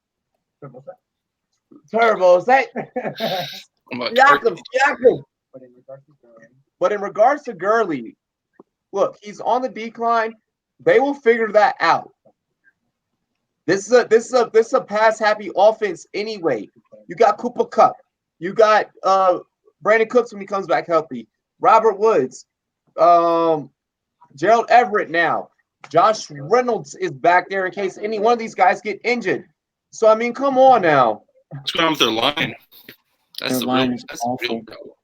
Turbo set. Yakum. But in regards to Gurley, look, he's on the decline. They will figure that out. This is a pass happy offense anyway. You got Cooper Kupp. You got Brandon Cooks when he comes back healthy. Robert Woods. Gerald Everett now. Josh Reynolds is back there in case any one of these guys get injured. So, I mean, come on now. What's going on with their line? That's Their line the is real awful. problem.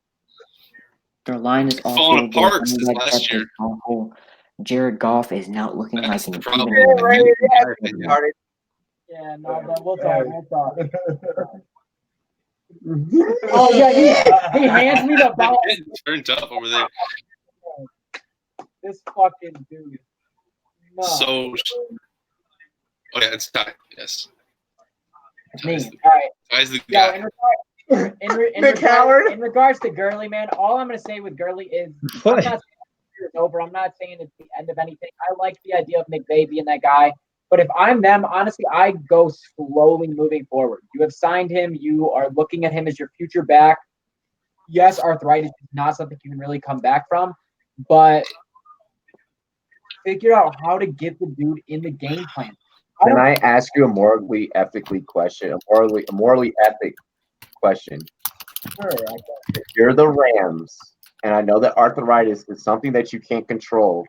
Their line is awful. Falling Their apart since running back last depth year. is awful. Jared Goff is not looking That's like the an problem. Yeah, no, but we'll talk. We'll talk. Oh, Oh yeah, he hands me the ball. Getting turned up over there. This fucking dude. No. So, oh yeah, it's time. Yes, It's me. All right. Ty's the Yeah, guy. in regards to Gurley, man, all I'm gonna say with Gurley is I'm not saying it's over. I'm not saying it's the end of anything. I like the idea of McVay being that guy. But if I'm them, honestly, I go slowly moving forward. You have signed him. You are looking at him as your future back. Yes, arthritis is not something you can really come back from, but figure out how to get the dude in the game plan. Can I ask you a morally ethic question? A morally ethic question. Sure, If you're the Rams, and I know that arthritis is something that you can't control,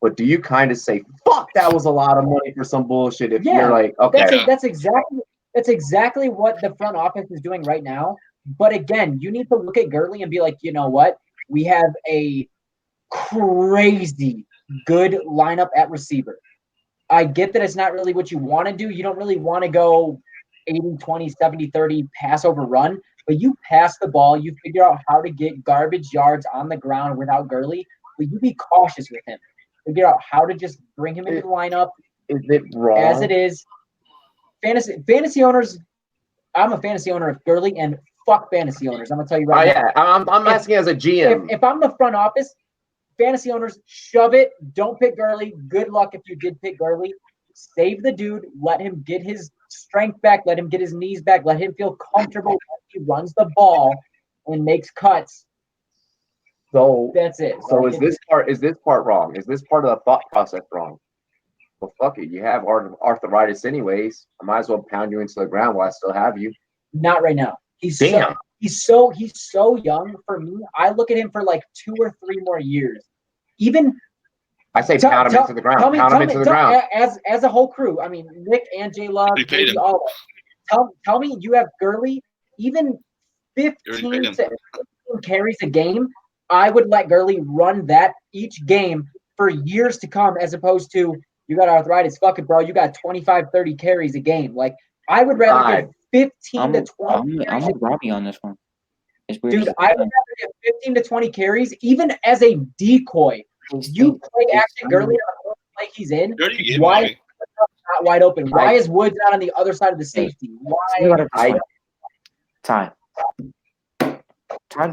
but do you kind of say, "Fuck, that was a lot of money for some bullshit"? If you're like, okay, that's exactly what the front office is doing right now. But again, you need to look at Gurley and be like, you know what? We have a crazy good lineup at receiver. I get that it's not really what you want to do. You don't really want to go 80-20, 70-30 pass over run, but you pass the ball. You figure out how to get garbage yards on the ground without Gurley, but you be cautious with him. Figure out how to just bring him into the lineup. Is it wrong? As it is. Fantasy owners, I'm a fantasy owner of Gurley, and fuck fantasy owners. I'm going to tell you right now. Yeah, I'm asking as a GM. If I'm the front office, fantasy owners, shove it. Don't pick Gurley. Good luck if you did pick Gurley. Save the dude. Let him get his strength back. Let him get his knees back. Let him feel comfortable when he runs the ball and makes cuts. So that's it. So is this part wrong? Is this part of the thought process wrong? Well, fuck it. You have arthritis anyways. I might as well pound you into the ground while I still have you. Not right now. He's so young for me. I look at him for like 2 or 3 more years. Even I say pound him into the ground. Pound him into the ground. As a whole crew. I mean, Nick and J Love, all of them. Tell me you have Gurley, even 15 to 15 carries a game. I would let Gurley run that each game for years to come, as opposed to you got arthritis. Fuck it, bro. You got 25, 30 carries a game. Like, I would rather give 15 to 20. I'm with Robbie on this one. Dude, I would rather give 15 to 20 carries, even as a decoy. You play action Gurley on the play he's in. Why is not wide open? Why is Woods not on the other side of the safety? Why? Todd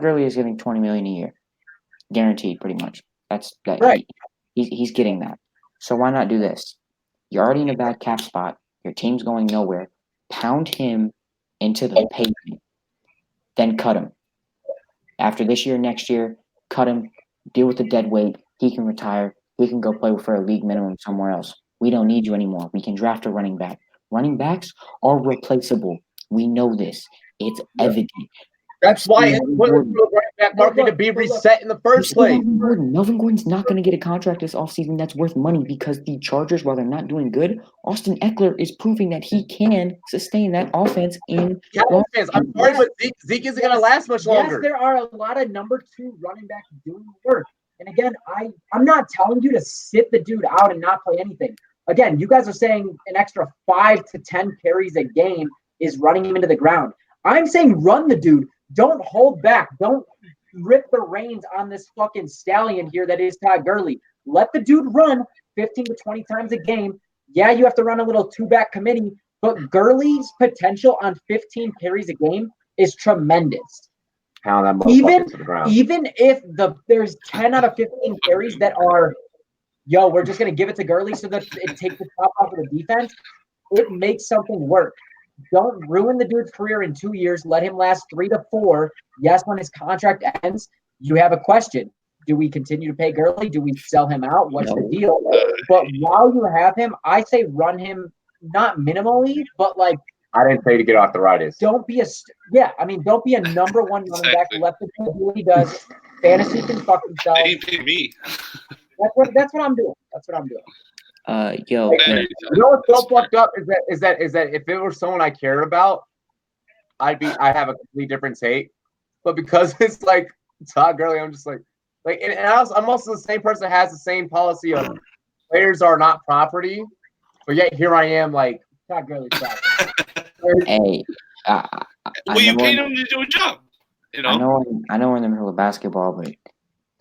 Gurley is getting $20 million a year, guaranteed, pretty much. That's that. Right. He's getting that. So why not do this? You're already in a bad cap spot. Your team's going nowhere. Pound him into the pavement, then cut him. After this year, next year, cut him. Deal with the dead weight. He can retire. He can go play for a league minimum somewhere else. We don't need you anymore. We can draft a running back. Running backs are replaceable. We know this. It's evident. That's why it's important for the running back market to be reset in the first place. Melvin Gordon's not going to get a contract this offseason that's worth money because the Chargers, while they're not doing good, Austin Eckler is proving that he can sustain that offense in. I'm sorry, but Zeke isn't going to last much longer. Yes, there are a lot of number 2 running backs doing work. And again, I'm not telling you to sit the dude out and not play anything. Again, you guys are saying an extra 5 to 10 carries a game is running him into the ground. I'm saying run the dude. Don't hold back. Don't rip the reins on this fucking stallion here that is Todd Gurley. Let the dude run 15 to 20 times a game. Yeah, you have to run a little two-back committee, but Gurley's potential on 15 carries a game is tremendous. Pound that motherfucker to the ground. Even if there's 10 out of 15 carries that are, yo, we're just going to give it to Gurley so that it takes the top off of the defense, it makes something work. Don't ruin the dude's career in 2 years. Let him last 3 to 4. Yes, when his contract ends, you have a question. Do we continue to pay Gurley? Do we sell him out? What's the deal? But while you have him, I say run him not minimally, but like I didn't say to get arthritis. don't be a number one running back. Let the dude do what he does. Fantasy can fuck himself. They pay me. That's what I'm doing. That's what I'm doing. Yo, You know what's so fucked up is that if it were someone I cared about, I'd have a completely different take. But because it's like Todd Gurley, I'm just like and I'm also the same person that has the same policy of players are not property, but yet here I am like Todd Gurley's property. hey, Well, you paid him to do a job. You know. I know we're in the middle of basketball, but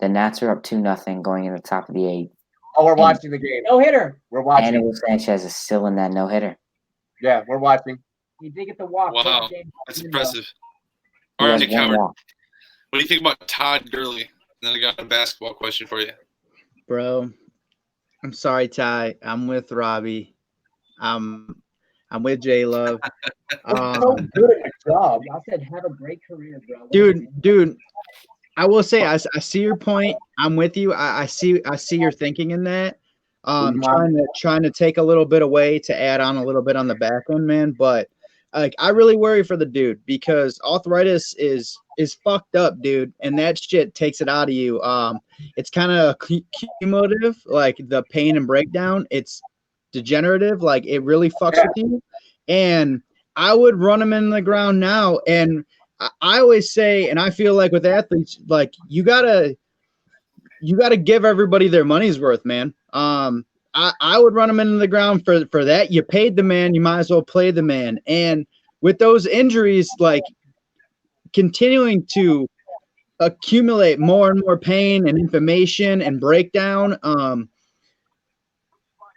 the Nats are up 2-0 going in the top of the 8th. Oh, we're watching the game. No hitter. We're watching. Anibal Sanchez is still in that no hitter. Yeah, we're watching. He did get the walk. Wow, that's impressive. He has RJ one Coward, walk. what do you think about Todd Gurley? And then I got a basketball question for you. Bro, I'm sorry, Ty. I'm with Robbie. I'm with J Love. So good at your job. I said have a great career, bro. Dude, I will say I see your point. I'm with you. I see your thinking in that. Trying to take a little bit away to add on a little bit on the back end, man. But like I really worry for the dude because arthritis is fucked up, dude, and that shit takes it out of you. It's kind of cumulative, like the pain and breakdown. It's degenerative, like it really fucks with you. And I would run him in the ground now. And I always say, and I feel like with athletes, like you gotta give everybody their money's worth, man. I would run him into the ground for that. You paid the man, you might as well play the man. And with those injuries, like continuing to accumulate more and more pain and inflammation and breakdown,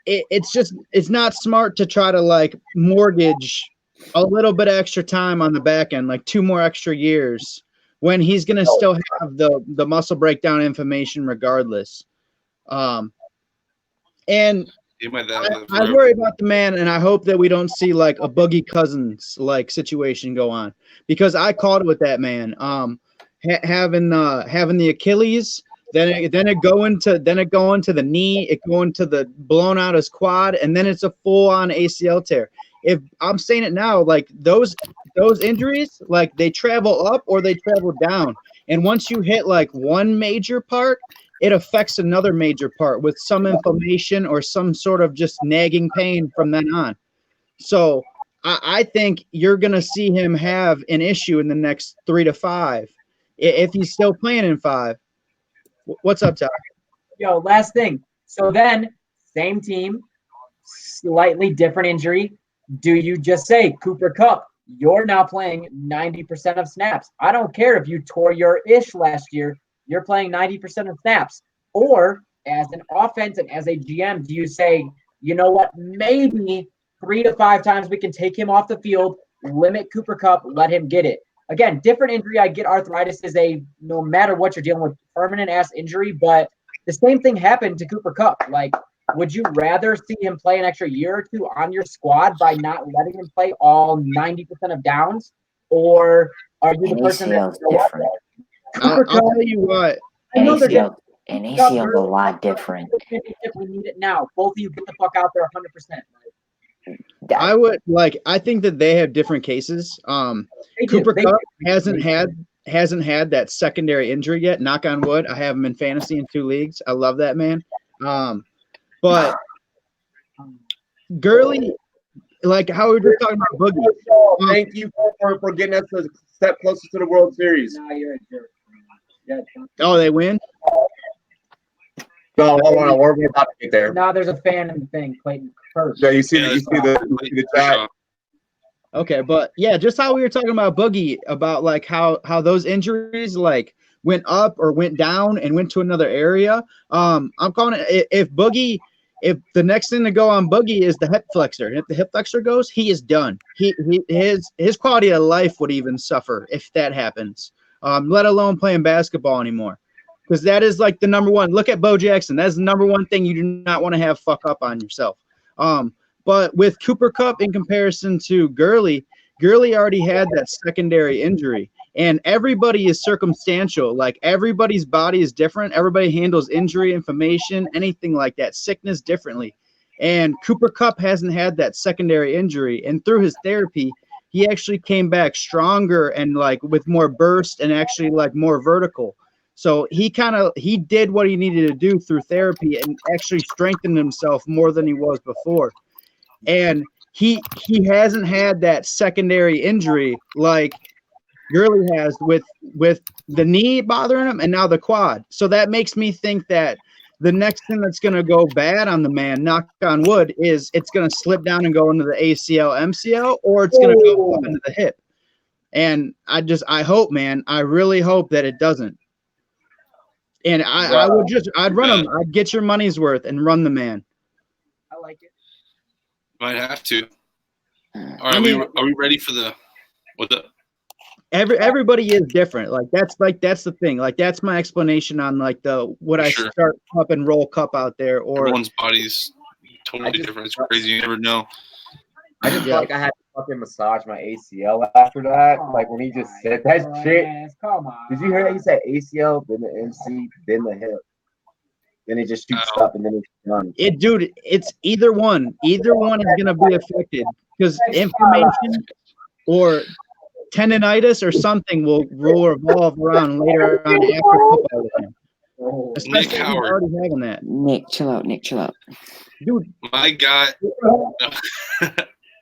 it's not smart to try to like mortgage a little bit of extra time on the back end, like 2 more extra years, when he's going to still have the muscle breakdown inflammation regardless. And I worry about the man, and I hope that we don't see like a Boogie Cousins like situation go on, because I called it with that man. Having the Achilles, then it go into the knee, it go into the blown out his quad, and then it's a full on ACL tear. If I'm saying it now, like those injuries, like they travel up or they travel down, and once you hit like one major part, it affects another major part with some inflammation or some sort of just nagging pain from then on. So I think you're going to see him have an issue in the next 3 to 5 if he's still playing in 5. What's up, Ty? Yo, last thing. So then, same team, slightly different injury. Do you just say, Cooper Kupp, you're now playing 90% of snaps? I don't care if you tore your ish last year. You're playing 90% of snaps. Or as an offense and as a GM, do you say, you know what, maybe 3 to 5 times we can take him off the field, limit Cooper Kupp, let him get it? Again, different injury. I get arthritis is no matter what you're dealing with, permanent ass injury, but the same thing happened to Cooper Kupp. Like, would you rather see him play an extra year or 2 on your squad by not letting him play all 90% of downs? Or are you the person that's different? I'll tell you what. I know they're different. An ACL is a lot different. We need it now. Both of you get the fuck out there 100%. I think that they have different cases. Cooper Kupp hasn't had that secondary injury yet. Knock on wood. I have him in fantasy in 2 leagues. I love that man. But Gurley, like how we were just talking about Boogie. Thank you for getting us a step closer to the World Series. Oh, they win? No, we're about to get there. No, there's a fan in the thing, Clayton. Yeah, you see Yeah, the chat. Okay, but yeah, just how we were talking about Boogie, about like how those injuries like went up or went down and went to another area. I'm calling it if the next thing to go on Boogie is the hip flexor, and if the hip flexor goes, he is done. His quality of life would even suffer if that happens. Let alone playing basketball anymore, because that is like the number one. Look at Bo Jackson. That's the number one thing you do not want to have fuck up on yourself. But with Cooper Kupp in comparison to Gurley already had that secondary injury. And everybody is circumstantial. Like everybody's body is different. Everybody handles injury, inflammation, anything like that, sickness differently. And Cooper Kupp hasn't had that secondary injury. And through his therapy, he actually came back stronger and like with more burst and actually like more vertical. So he did what he needed to do through therapy and actually strengthened himself more than he was before. And he hasn't had that secondary injury like Gurley has with the knee bothering him and now the quad. So that makes me think that the next thing that's going to go bad on the man, knock on wood, is it's going to slip down and go into the ACL, MCL, or it's going to go up into the hip. And I hope, man, I really hope that it doesn't. And I'd run him. I'd get your money's worth and run the man. I like it. Might have to. All right, are we ready for the Everybody is different. Like that's the thing. Like that's my explanation on like I start Cup and roll Cup out there. Or everyone's body's totally different. It's crazy. You never know. I just felt like I had to fucking massage my ACL after that. Like when he just said that shit. Come on. Did you hear that? He said ACL, then the MC, then the hip. Then it just shoots up and then it's done. Dude, it's either one. Either one is gonna be affected because inflammation or tendonitis or something will revolve around later on after football. Especially Nick Howard. Already having that. Nick, chill out. Dude, My guy.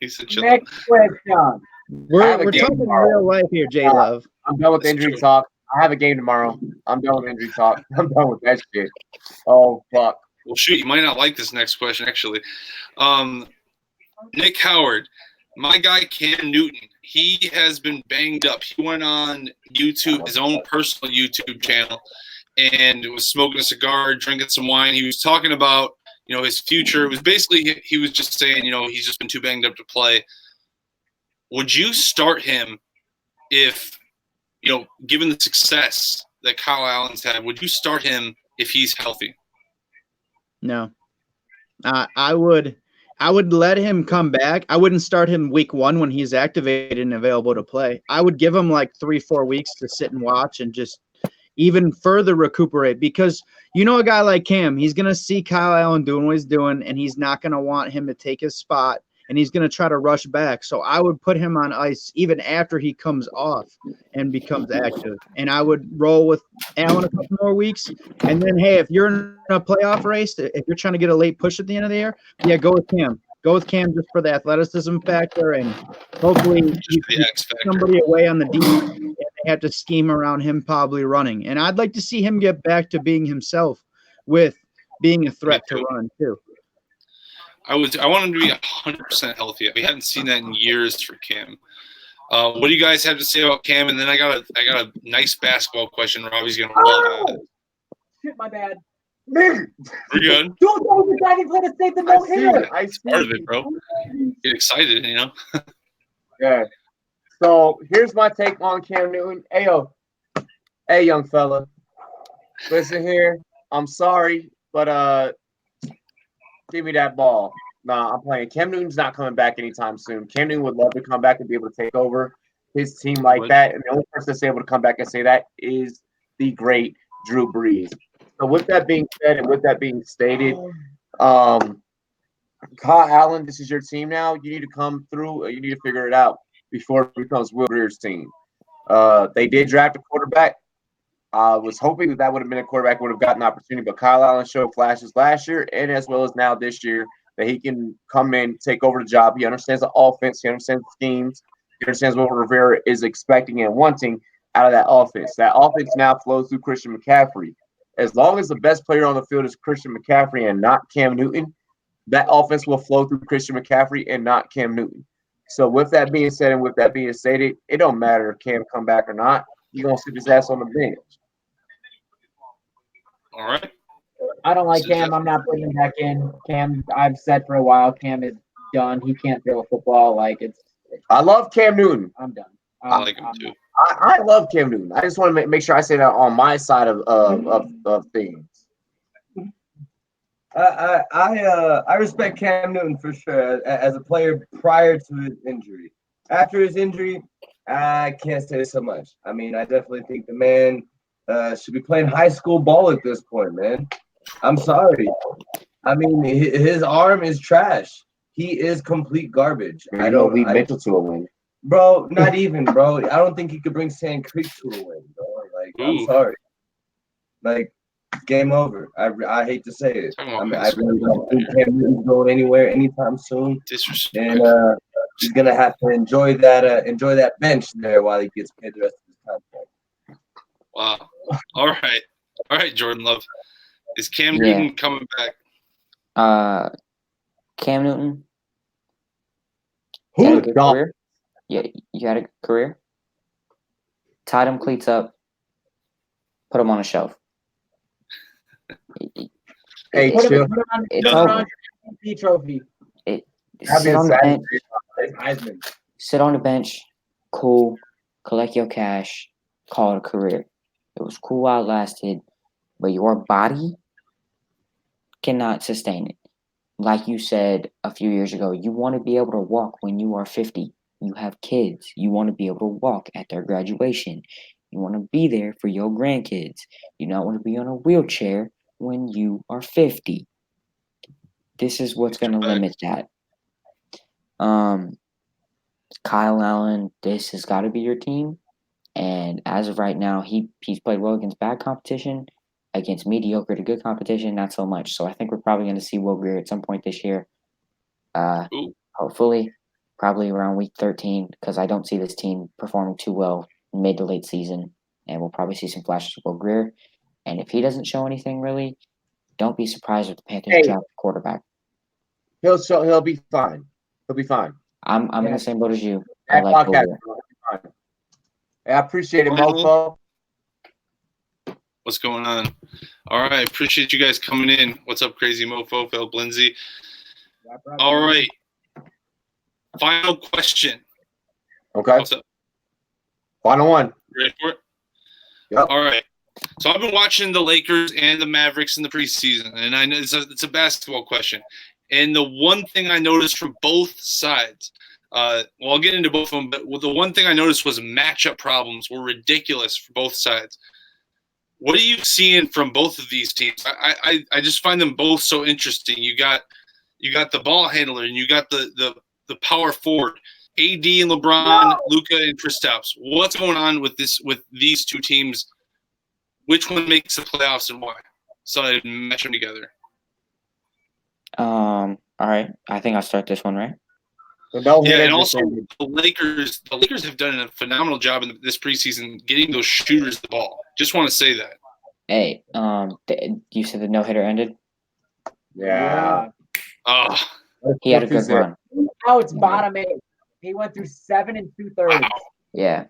He said chill out. Next question. We're talking real life here, J Love. I'm done with injury talk. I have a game tomorrow. I'm done with injury talk. I'm done with that shit. Oh fuck. Well, shoot, you might not like this next question actually. Nick Howard, my guy Cam Newton. He has been banged up. He went on YouTube, his own personal YouTube channel, and was smoking a cigar, drinking some wine. He was talking about, his future. It was basically, he was just saying, he's just been too banged up to play. Would you start him if, given the success that Kyle Allen's had, would you start him if he's healthy? No. I would let him come back. I wouldn't start him week 1 when he's activated and available to play. I would give him like 3-4 weeks to sit and watch and just even further recuperate, because a guy like Cam, he's going to see Kyle Allen doing what he's doing, and he's not going to want him to take his spot, and he's going to try to rush back. So I would put him on ice even after he comes off and becomes active. And I would roll with Allen a couple more weeks. And then, hey, if you're in a playoff race, if you're trying to get a late push at the end of the year, yeah, go with Cam. Go with Cam just for the athleticism factor, and hopefully you can get somebody away on the D, and they have to scheme around him probably running. And I'd like to see him get back to being himself with being a threat to run too. I want him to be 100% healthy. We haven't seen that in years for Cam. What do you guys have to say about Cam? And then I got a nice basketball question. Robbie's gonna love it. Shit, my bad. We're good. Don't go with the guy who's gonna save the no hitter. It's part of it, bro. Get excited, Yeah. So here's my take on Cam Newton. Hey, young fella. Listen here. I'm sorry, but give me that ball. Nah, I'm playing. Cam Newton's not coming back anytime soon. Cam Newton would love to come back and be able to take over his team like that. And the only person that's able to come back and say that is the great Drew Brees. So with that being said, and with that being stated, Kyle Allen, this is your team now. You need to come through. You need to figure it out before it becomes Will Greer's team. They did draft a quarterback. I was hoping that would have been a quarterback would have gotten an opportunity, but Kyle Allen showed flashes last year and as well as now this year that he can come in, take over the job. He understands the offense. He understands the schemes. He understands what Rivera is expecting and wanting out of that offense. That offense now flows through Christian McCaffrey. As long as the best player on the field is Christian McCaffrey and not Cam Newton, that offense will flow through Christian McCaffrey and not Cam Newton. So with that being said and with that being stated, it don't matter if Cam come back or not. He's gonna sit his ass on the bench. All right. I don't like Cam. I'm not putting him back in. Cam, I've said for a while, Cam is done. He can't throw a football. Like I love Cam Newton. I'm done. I like him too. I love Cam Newton. I just want to make sure I say that on my side of things. I respect Cam Newton for sure as a player prior to his injury. After his injury, I can't say so much. I mean, I definitely think the man should be playing high school ball at this point, man. I'm sorry. I mean, his arm is trash. He is complete garbage. I know we mental to a win. Bro, not even, bro. I don't think he could bring Sand Creek to a win, bro. Like, I'm sorry. Like, game over. I hate to say it. I mean, I really don't think Cam Newton's going anywhere anytime soon. Disrespect. And he's gonna have to enjoy that bench there while he gets paid the rest of his contract. Wow. All right, Jordan Love. Is Cam Newton coming back? Cam Newton. Who had a good career. Yeah, you had a good career. Tied him cleats up. Put him on a shelf. Hey, put him it's on over. your MVP trophy. Sit on the bench. Sit on the bench. Cool. Collect your cash. Call it a career. It was cool while it lasted, but your body cannot sustain it. Like you said a few years ago, you want to be able to walk when you are 50. You have kids. You want to be able to walk at their graduation. You want to be there for your grandkids. You don't want to be on a wheelchair when you are 50. This is what's going to limit that. Kyle Allen, this has got to be your team. And as of right now, he's played well against bad competition. Against mediocre to good competition, not so much. So I think we're probably going to see Will Grier at some point this year. Hopefully, probably around week 13, because I don't see this team performing too well mid to late season. And we'll probably see some flashes of Will Grier. And if he doesn't show anything really, don't be surprised if the Panthers draft a quarterback. He'll be fine. He'll be fine. I'm in the same boat as you. I like Will Grier. I appreciate it, mofo. What's going on? All right. Appreciate you guys coming in. What's up, Crazy Mofo, Phil Lindsay? All right. Final question. Okay. What's up? Final one. Ready for it? Yep. All right. So I've been watching the Lakers and the Mavericks in the preseason, and I know it's a basketball question. And the one thing I noticed from both sides, I'll get into both of them, but the one thing I noticed was matchup problems were ridiculous for both sides. What are you seeing from both of these teams? I just find them both so interesting. You got the ball handler and you got the power forward, AD and LeBron, Luka and Kristaps. What's going on with these two teams? Which one makes the playoffs and why? So I match them together. All right. I think I'll start this one, right? Yeah, and also the Lakers have done a phenomenal job in this preseason getting those shooters the ball. Just want to say that. Hey, you said the no-hitter ended? Yeah. He had a good run. Now it's bottom 8. He went through 7 2/3. Wow. Yeah.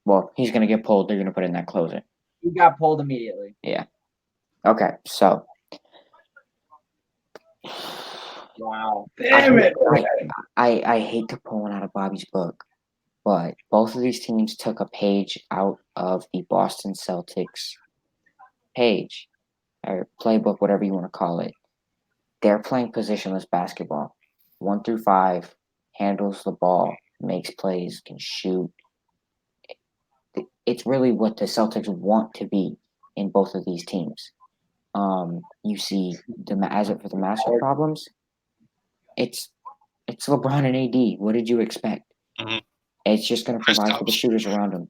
Well, he's gonna get pulled. They're gonna put in that closer. He got pulled immediately. Yeah. Okay. So. Wow. Damn it. I hate to pull one out of Bobby's book, but both of these teams took a page out of the Boston Celtics page or playbook, whatever you want to call it. They're playing positionless basketball. 1 through 5, handles the ball, makes plays, can shoot. It's really what the Celtics want to be in both of these teams. You see, as for the matchup problems, it's LeBron and AD. What did you expect? Mm-hmm. It's just going to provide for the shooters around him.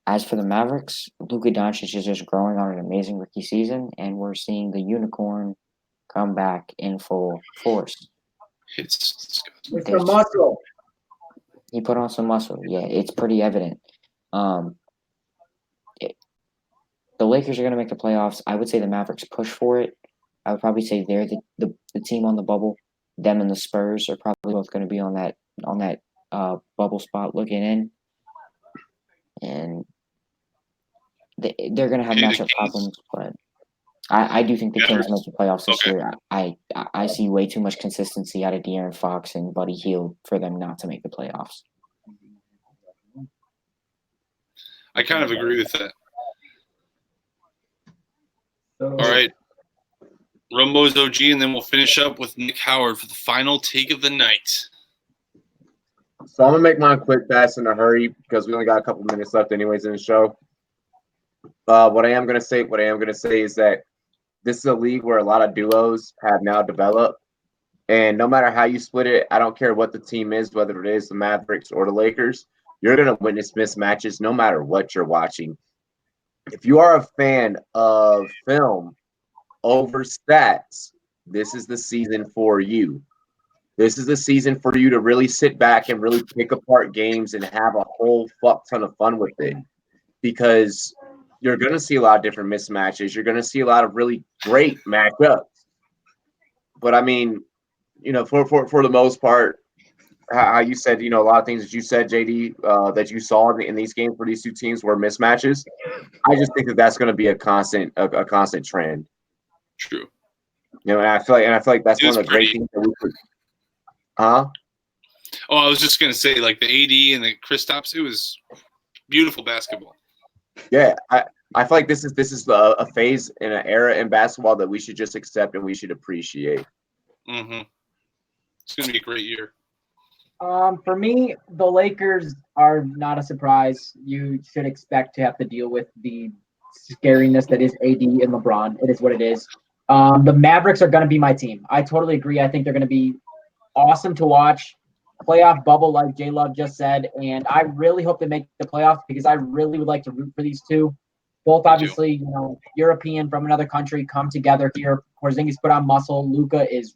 As for the Mavericks, Luka Doncic is just growing on an amazing rookie season, and we're seeing the unicorn come back in full force. It's the muscle. He put on some muscle. Yeah, it's pretty evident. The Lakers are going to make the playoffs. I would say the Mavericks push for it. I would probably say they're the team on the bubble. Them and the Spurs are probably both going to be on that bubble spot looking in, and they're going to have matchup problems. But I do think the Kings make the playoffs this year. I see way too much consistency out of De'Aaron Fox and Buddy Hield for them not to make the playoffs. I kind of agree with that. So, All right. Rumboyz OG, and then we'll finish up with Nick Howard for the final take of the night. So I'm gonna make mine quick, fast, in a hurry because we only got a couple minutes left, anyways, in the show. What I am gonna say is that this is a league where a lot of duos have now developed, and no matter how you split it, I don't care what the team is, whether it is the Mavericks or the Lakers, you're gonna witness mismatches no matter what you're watching. If you are a fan of film over stats, this is the season for you. This is the season for you to really sit back and really pick apart games and have a whole fuck ton of fun with it, because you're going to see a lot of different mismatches. You're going to see a lot of really great matchups. But I mean, for the most part, how you said, a lot of things that you said, JD, that you saw in these games for these two teams were mismatches. I just think that that's going to be a constant trend. True. And I feel like that's one of the great things that we could. Huh? Oh, I was just gonna say, like the AD and the Kristaps, it was beautiful basketball. Yeah, I feel like this is a phase in an era in basketball that we should just accept and we should appreciate. Mm-hmm. It's gonna be a great year. For me, the Lakers are not a surprise. You should expect to have to deal with the scariness that is AD and LeBron. It is what it is. The Mavericks are going to be my team. I totally agree. I think they're going to be awesome to watch. Playoff bubble, like J Love just said, and I really hope they make the playoffs because I really would like to root for these two. Both obviously, European from another country come together here. Porzingis put on muscle. Luka is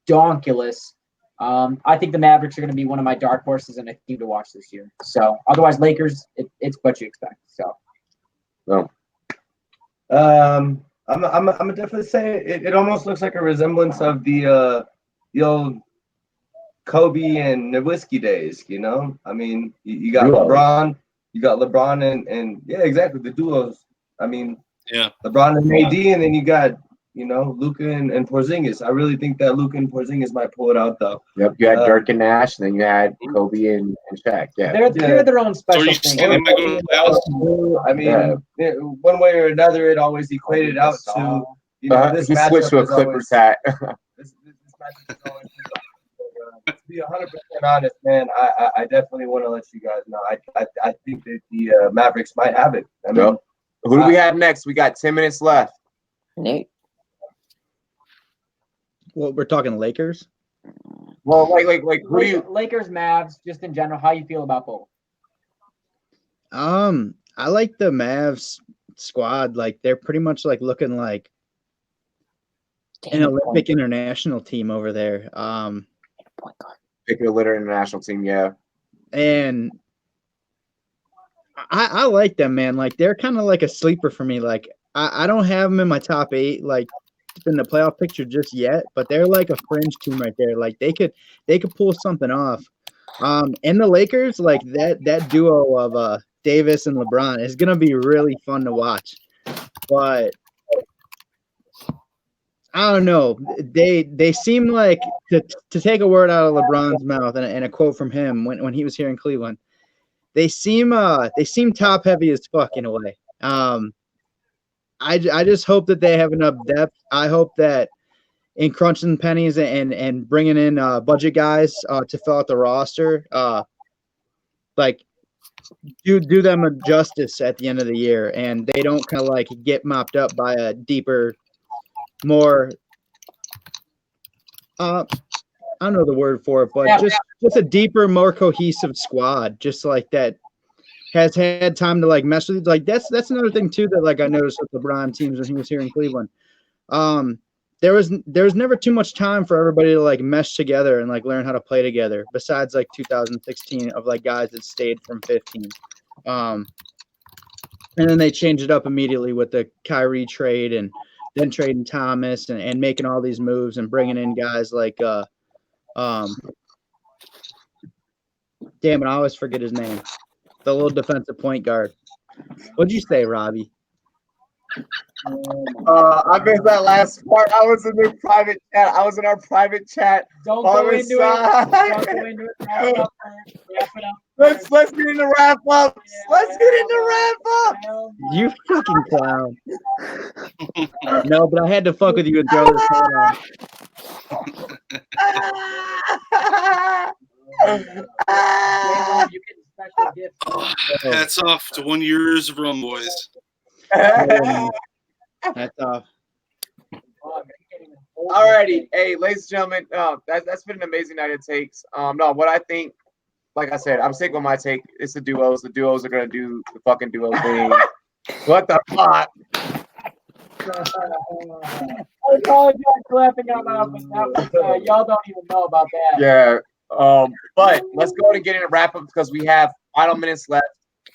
redonkulous. I think the Mavericks are going to be one of my dark horses and a team to watch this year. So, otherwise, Lakers, it's what you expect. So, I'm gonna definitely say it almost looks like a resemblance of the old Kobe and Nowitzki days. I mean, you got LeBron, and yeah, exactly, the duos. I mean, yeah, LeBron and AD, and then you got Luka and Porzingis. I really think that Luka and Porzingis might pull it out though. Yep, you had Dirk and Nash, and then you had Kobe and Shaq. Yeah, they're their own special you thing. see them go to the playoffs? I mean, one way or another, it always equated out to this he matchup switched to a is Clippers always, hat. this matchup is always. To be 100% honest, man, I definitely want to let you guys know. I think that the Mavericks might have it. I mean, who do we have next? We got 10 minutes left. Nate. Well, we're talking Lakers. Well, like who do you? Lakers, Mavs, just in general, how you feel about both? I like the Mavs squad. Like they're pretty much like looking like an Olympic international team over there. Pick a litter international team, yeah. And I like them, man. Like they're kind of like a sleeper for me. Like I don't have them in my top 8, like in the playoff picture just yet, but they're like a fringe team right there. Like they could pull something off. And the Lakers, like that duo of Davis and LeBron is gonna be really fun to watch. But I don't know. They seem like to take a word out of LeBron's mouth and a quote from him when he was here in Cleveland. They seem top heavy as fuck in a way. I just hope that they have enough depth. I hope that in crunching pennies and bringing in budget guys to fill out the roster, like do them a justice at the end of the year, and they don't kind of like get mopped up by a deeper, more I don't know the word for it, but just a deeper, more cohesive squad, just like that has had time to like mess with. Like that's another thing too that like I noticed with LeBron teams when he was here in Cleveland. There was never too much time for everybody to like mesh together and like learn how to play together. Besides like 2016 of like guys that stayed from 15. And then they changed it up immediately with the Kyrie trade and then trading Thomas and making all these moves and bringing in guys like damn it, I always forget his name. The little defensive point guard. What'd you say, Robbie? I missed that last part. I was in the private chat. I was in our private chat. Don't on go the into side. it. Don't go into it. Wrap it up. Wrap it up. Let's get into wrap up. Let's get into wrap up. You fucking clown. No, but I had to fuck with you and throw this hat on. You get special gifts. Hats off to 1 years of Rumboyz. That's off. Alrighty, hey, ladies and gentlemen, that's been an amazing night of takes. No, what I think, like I said, I'm sticking with my take. It's the duos. The duos are gonna do the fucking duo thing. What the fuck? I apologize for laughing out loud, but that was, y'all don't even know about that. Yeah. But let's go and get in a wrap up because we have final minutes left,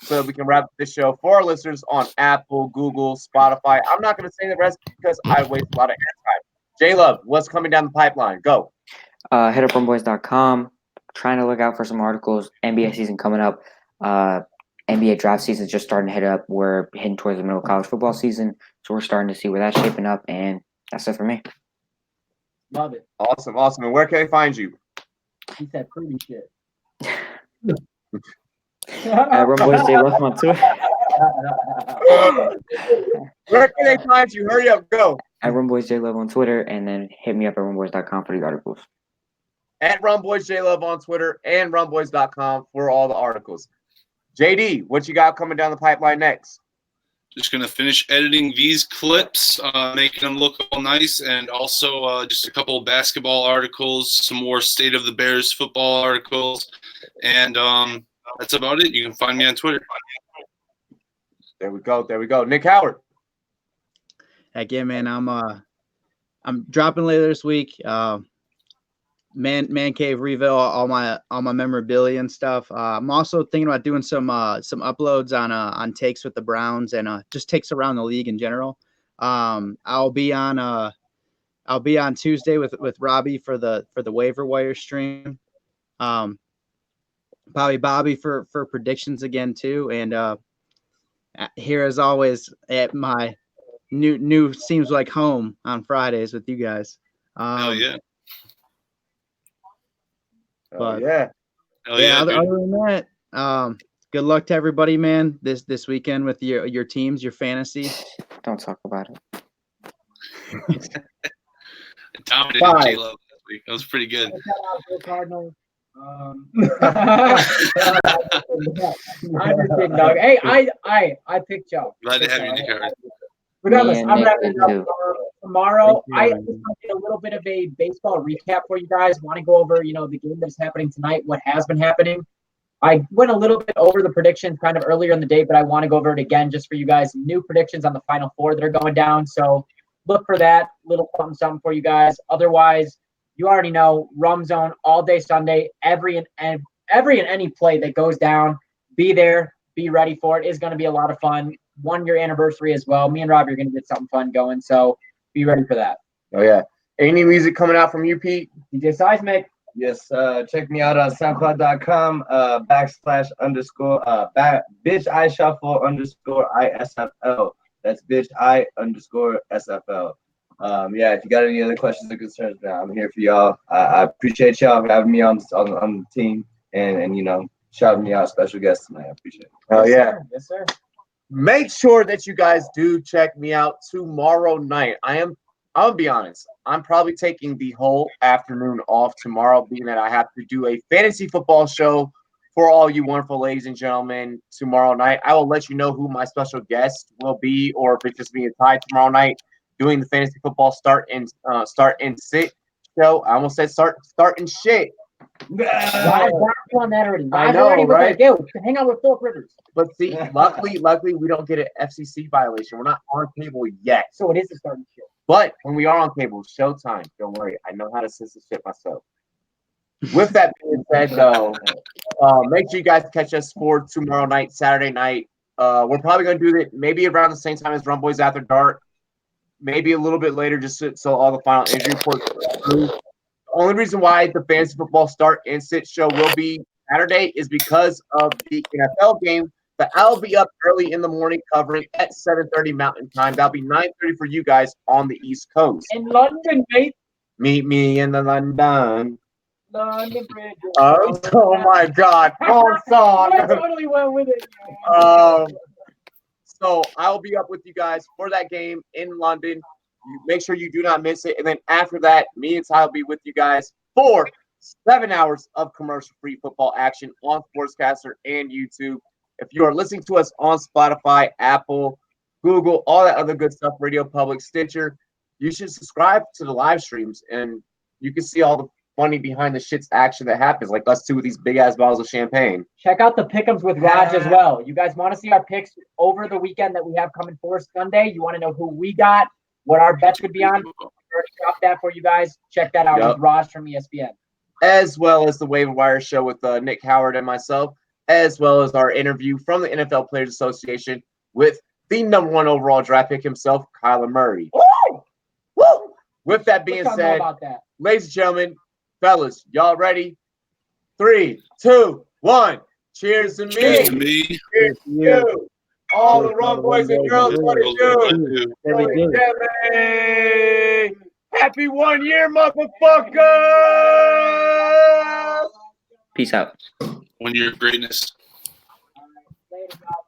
so we can wrap up this show for our listeners on Apple, Google, Spotify. I'm not gonna say the rest because I waste a lot of airtime. J-Love, what's coming down the pipeline? Go. Head up rumboyz.com. Trying to look out for some articles. NBA season coming up. NBA draft season is just starting to hit up. We're heading towards the middle of college football season, so we're starting to see where that's shaping up, and that's it for me. Love it. Awesome. And where can they find you? He said pretty shit. Rumboyz J-Love on Twitter. Where can they find you? Hurry up, go. At Rumboyz J-Love on Twitter, and then hit me up at rumboyz.com for the articles. At Rumboyz J-Love on Twitter and rumboyz.com for all the articles. JD, what you got coming down the pipeline next? Just going to finish editing these clips, making them look all nice, and also just a couple of basketball articles, some more State of the Bears football articles, and that's about it. You can find me on Twitter. There we go. Nick Howard. Heck yeah, man. I'm dropping later this week. Man Cave Reveal, all my memorabilia and stuff. I'm also thinking about doing some uploads on takes with the Browns and just takes around the league in general. I'll be on Tuesday with Robbie for the waiver wire stream. Probably Bobby for predictions again too. And here as always at my new seems like home on Fridays with you guys. Hell yeah. But yeah. Other than that, good luck to everybody, man. This weekend with your teams, your fantasy. Don't talk about it. Dominated J-Love this week. That was pretty good. Cardinals. I'm just kidding, dog. Hey, I picked y'all. Glad to have you, Nick Howard. Regardless, I'm Nick wrapping up too. tomorrow. I just want to get a little bit of a baseball recap for you guys. Want to go over, the game that's happening tonight, what has been happening. I went a little bit over the predictions kind of earlier in the day, but I want to go over it again just for you guys. New predictions on the Final Four that are going down. So look for that. Little something for you guys. Otherwise, you already know, Rum Zone all day Sunday. Every and any play that goes down, be there, be ready for it. It's going to be a lot of fun. 1 year anniversary as well. Me and Robbie are going to get something fun going, so be ready for that. Oh yeah. Any music coming out from you, Pete? DJ Seismic. Yes, check me out on SoundCloud.com bitch I shuffle _ISFL. That's bitch I _SFL. Yeah, if you got any other questions or concerns, man, I'm here for y'all. I appreciate y'all for having me on the team and shouting me out, special guest tonight. I appreciate it. Oh yeah. Yes, sir. Make sure that you guys do check me out tomorrow night. I'll be honest. I'm probably taking the whole afternoon off tomorrow, being that I have to do a fantasy football show for all you wonderful ladies and gentlemen tomorrow night. I will let you know who my special guest will be, or if it's just me and Ty tomorrow night doing the fantasy football start and sit show. I almost said start and shit. Why on that already? I know, right? Hang out with Philip Rivers. But see, luckily, we don't get an FCC violation. We're not on cable yet. So it is a starting show. But when we are on cable, showtime. Don't worry, I know how to censor shit myself. With that being said, though, make sure you guys catch us for tomorrow night, Saturday night. We're probably going to do it maybe around the same time as Rumboyz After Dark. maybe a little bit later, just so all the final injury reports are through. The only reason why the fantasy football start and sit show will be Saturday is because of the NFL game. But I'll be up early in the morning covering at 7:30 Mountain Time. That'll be 9:30 for you guys on the East Coast. In London, mate. Meet me in the London. London Bridge. Oh my God! Wrong song. I totally went with it. So I'll be up with you guys for that game in London. You make sure you do not miss it. And then after that, me and Ty will be with you guys for 7 hours of commercial-free football action on Sportscaster and YouTube. If you are listening to us on Spotify, Apple, Google, all that other good stuff, Radio Public, Stitcher, you should subscribe to the live streams, and you can see all the funny behind the shits action that happens, like us two with these big ass bottles of champagne. Check out the pick'ems with Raj as well. You guys want to see our picks over the weekend that we have coming for Sunday? You want to know who we got, what our bets would be on? We already dropped that for you guys. Check that out with Raj from ESPN. As well as the Waiver Wire show with Nick Howard and myself, as well as our interview from the NFL Players Association with the #1 overall draft pick himself, Kyler Murray. Woo! Woo! With that being said, ladies and gentlemen, fellas, y'all ready? 3, 2, 1. Cheers to me. Cheers to me. Cheers to you. All the wrong boys and girls want to do. Happy 1 year, motherfucker! Peace out. 1 year of greatness. Later, guys.